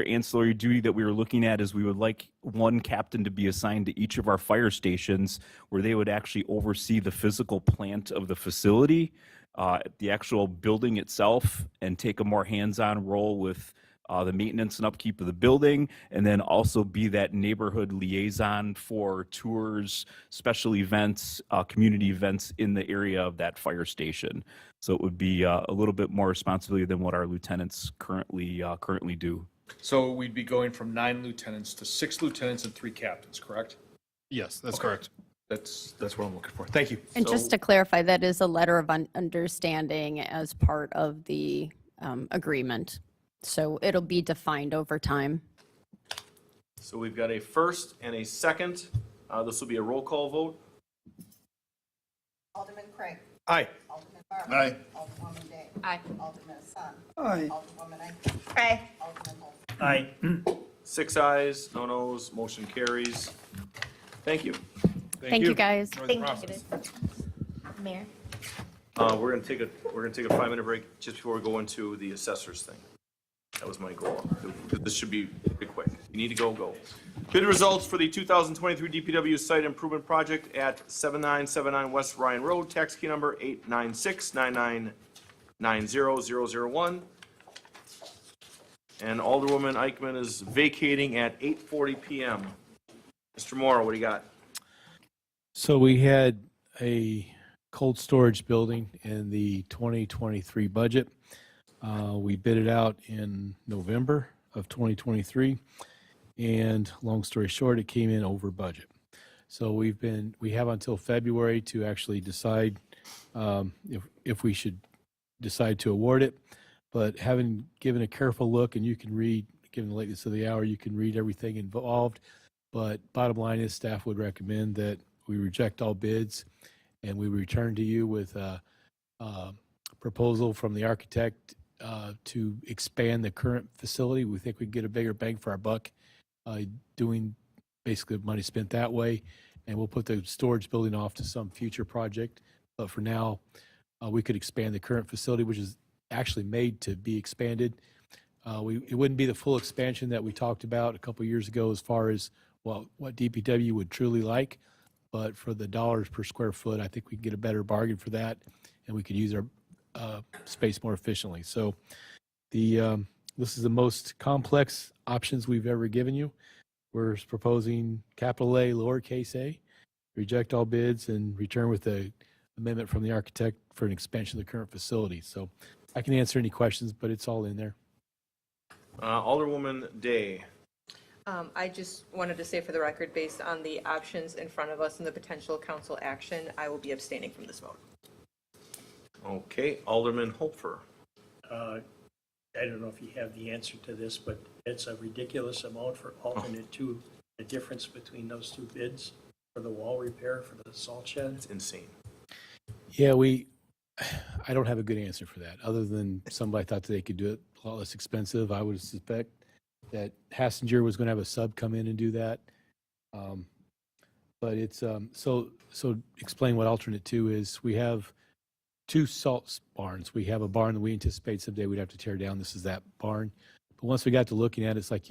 ancillary duty that we were looking at is we would like 1 captain to be assigned to each of our fire stations, where they would actually oversee the physical plant of the facility, the actual building itself, and take a more hands-on role with the maintenance and upkeep of the building, and then also be that neighborhood liaison for tours, special events, community events in the area of that fire station. So it would be a little bit more responsibility than what our lieutenants currently do. So we'd be going from 9 lieutenants to 6 lieutenants and 3 captains, correct? Yes, that's correct. That's what I'm looking for. Thank you. And just to clarify, that is a letter of understanding as part of the agreement. So it'll be defined over time. So we've got a first and a second. This will be a roll call vote. Alderman Craig. Aye. Alderman Barber. Aye. Alderwoman Day. Aye. Alderman Hassan. Aye. Alderwoman Eichmann. Aye. Alderman Holt. Aye. 6 ayes, no nos, motion carries. Thank you. Thank you, guys. Enjoy the Thank process. you. Mayor? We're gonna take a 5-minute break just before we go into the assessors thing. That was my goal. This should be pretty quick. You need to go. Bid results for the 2023 DPW site improvement project at 7979 West Ryan Road, tax key number 89699900001. and Alderwoman Eichmann is vacating at 8:40 PM. Mr. Morrow, what do you got? So we had a cold storage building in the 2023 budget. We bid it out in November of 2023, and long story short, it came in over budget. So we have until February to actually decide if we should decide to award it. But having given a careful look, and you can read, given the lateness of the hour, you can read everything involved. But bottom line is, staff would recommend that we reject all bids, and we return to you with a proposal from the architect to expand the current facility. We think we can get a bigger bang for our buck doing basically money spent that way, and we'll put the storage building off to some future project. But for now, we could expand the current facility, which is actually made to be expanded. It wouldn't be the full expansion that we talked about a couple years ago as far as what DPW would truly like, but for the dollars per square foot, I think we can get a better bargain for that, and we could use our space more efficiently. So this is the most complex options we've ever given you. We're proposing capital A, lowercase a, reject all bids, and return with the amendment from the architect for an expansion of the current facility. So I can answer any questions, but it's all in there. Alderwoman Day. I just wanted to say for the record, based on the options in front of us and the potential council action, I will be abstaining from this vote. Okay, Alderman Hopfer. I don't know if you have the answer to this, but it's a ridiculous amount for alternate two. The difference between those two bids for the wall repair for the salt shed. It's insane. Yeah, I don't have a good answer for that, other than somebody thought that they could do it a lot less expensive. I would suspect that Hassinger was going to have a sub come in and do that. But it's, so explain what alternate two is. We have two salt barns. We have a barn that we anticipate someday we'd have to tear down. This is that barn. But once we got to looking at it, it's like,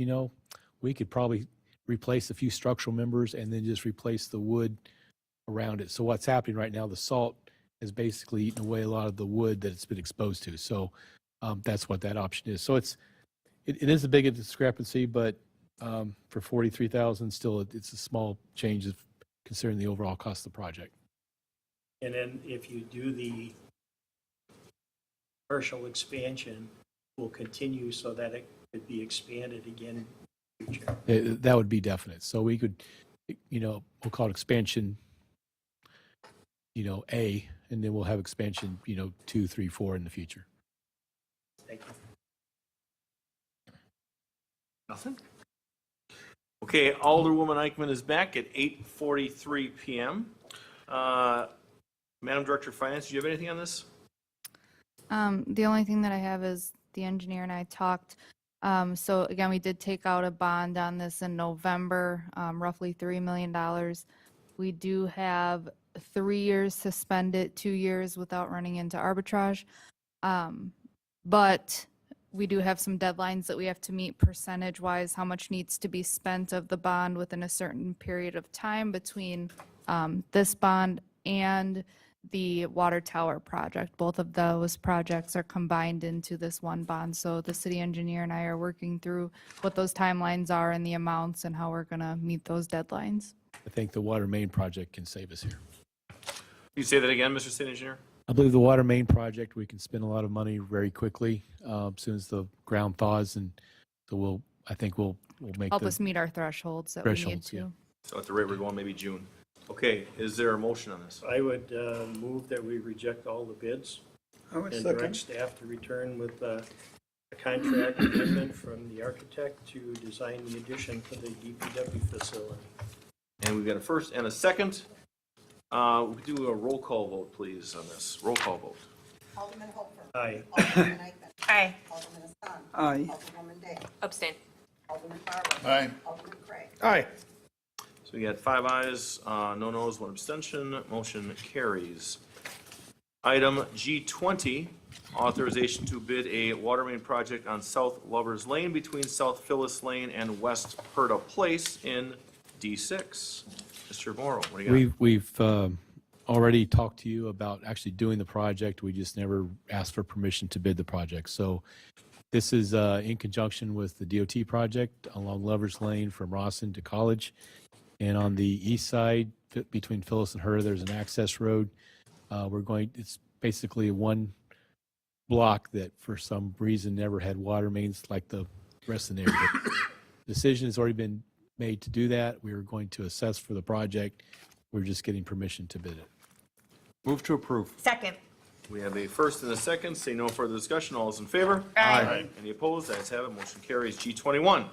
we could probably replace a few structural members and then just replace the wood around it. So what's happening right now, the salt has basically eaten away a lot of the wood that it's been exposed to. So that's what that option is. So it is a big discrepancy, but for $43,000, still it's a small change considering the overall cost of the project. And then if you do the partial expansion, will continue so that it could be expanded again in the future. That would be definite. So we could, we'll call it expansion, A, and then we'll have expansion, 2, 3, 4 in the future. Thank you. Nothing? Okay, Alderwoman Eichmann is back at 8:43 PM. Madam Director of Finance, do you have anything on this? The only thing that I have is the engineer and I talked. So again, we did take out a bond on this in November, roughly $3 million. We do have 3 years to spend it, 2 years without running into arbitrage. But we do have some deadlines that we have to meet percentage-wise, how much needs to be spent of the bond within a certain period of time between this bond and the water tower project. Both of those projects are combined into this one bond. So the city engineer and I are working through what those timelines are and the amounts and how we're going to meet those deadlines. I think the water main project can save us here. Can you say that again, Mr. City Engineer? I believe the water main project, we can spend a lot of money very quickly as soon as the ground thaws, and so I think we'll make Help us meet our thresholds that we need to. yeah. So at the rate we're going, maybe June. Okay, is there a motion on this? I would move that we reject all the bids. I would And second. direct staff to return with a contract amendment from the architect to design the addition to the DPW facility. And we've got a first and a second. We could do a roll call vote, please, on this. Roll call vote. Alderman Holfer. Aye. Alderman Eichmann. Aye. Alderman Hassan. Aye. Alderwoman Day. Abstain. Alderman Farber. Aye. Alderman Craig. Aye. So we got 5 ayes, no noes, 1 abstention. Motion carries. Item G20, authorization to bid a water main project on South Lovers Lane between South Phyllis Lane and West Herta Place in D6. Mr. Morrow, what do you got? We've already talked to you about actually doing the project. We just never asked for permission to bid the project. So this is in conjunction with the DOT project along Lovers Lane from Rawson to College. And on the east side, between Phyllis and her, there's an access road. It's basically one block that for some reason never had water mains like the rest of the neighborhood. Decision has already been made to do that. We are going to assess for the project. We're just getting permission to bid it. Move to approve. Second. We have a first and a second. Say no further discussion. All those in favor? Aye. Any opposed? Ayes have it. Motion carries. G21,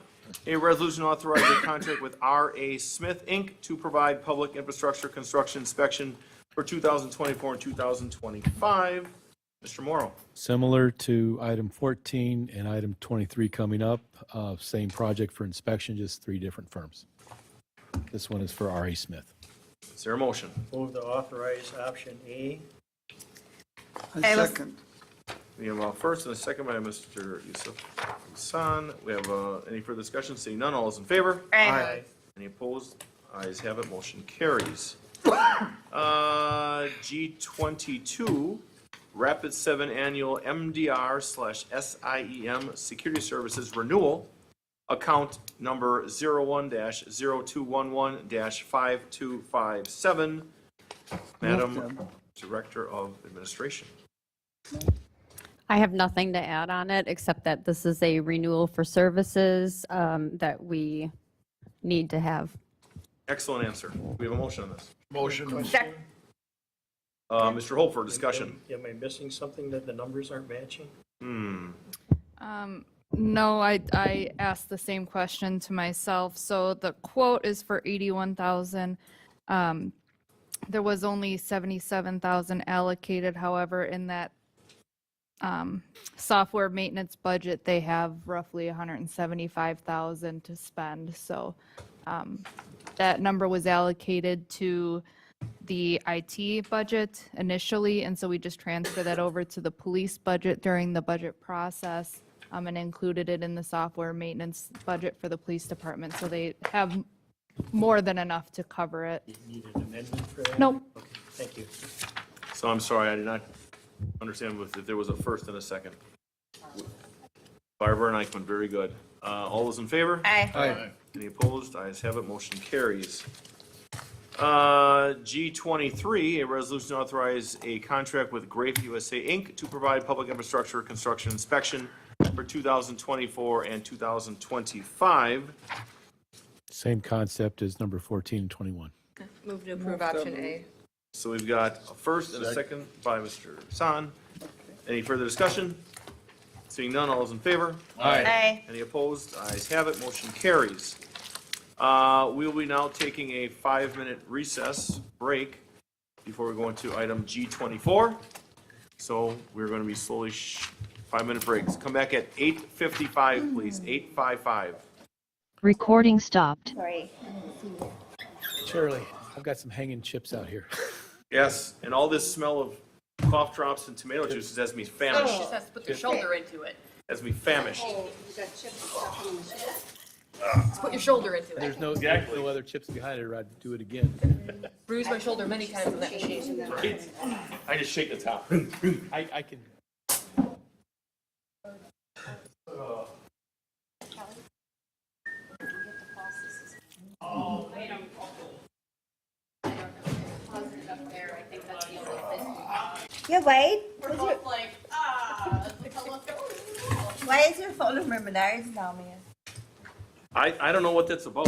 a resolution authorizing a contract with R.A. Smith, Inc. to provide public infrastructure construction inspection for 2024 and 2025. Mr. Morrow. Similar to item 14 and item 23 coming up, same project for inspection, just 3 different firms. This one is for R.A. Smith. Is there a motion? Move to authorize option A. Second. We have a first and a second by Mr. Yusuf Hassan. We have any further discussion? Seeing none, all is in favor? Aye. Any opposed? Ayes have it, motion carries. G22, Rapid 7 Annual MDR/SIEM Security Services Renewal, account number 01-0211-5257. Madam Director of Administration. I have nothing to add on it, except that this is a renewal for services that we need to have. Excellent answer. We have a motion on this. Motion. Mr. Holt for discussion. Am I missing something that the numbers aren't matching? No, I asked the same question to myself. So the quote is for 81,000. There was only 77,000 allocated. However, in that software maintenance budget, they have roughly 175,000 to spend. So that number was allocated to the IT budget initially, and so we just transferred that over to the police budget during the budget process, and included it in the software maintenance budget for the police department. So they have more than enough to cover it. You need an amendment for that? Nope. Okay, thank you. So I'm sorry, I did not understand if there was a first and a second. Barbara and Eichmann, very good. All those in favor? Aye. Any opposed? Ayes have it, motion carries. G23, a resolution to authorize a contract with Grape USA, Inc. to provide public infrastructure construction inspection for 2024 and 2025. Same concept as number 14 and 21. Move to approve option A. So we've got a first and a second by Mr. Hassan. Any further discussion? Seeing none, all those in favor? Aye. Any opposed? Ayes have it, motion carries. We will be now taking a 5-minute recess break before we go into item G24. So we're going to be slowly 5-minute breaks. Come back at 8:55, please, 8:55. Recording stopped. Sorry. Shirley, I've got some hanging chips out here. Yes, and all this smell of cough drops and tomato juices has me famished. She just has to put their shoulder into it. Has me famished. Oh, you got chips and stuff on the shelf. Just put your shoulder into There's it. no other chips behind it, or I'd do it again. Bruised my shoulder many times on that machine. Right. I just shake the top. I can. Yeah, Wade? We're both like, Why is your phone number Menards now, man? I don't know what that's about.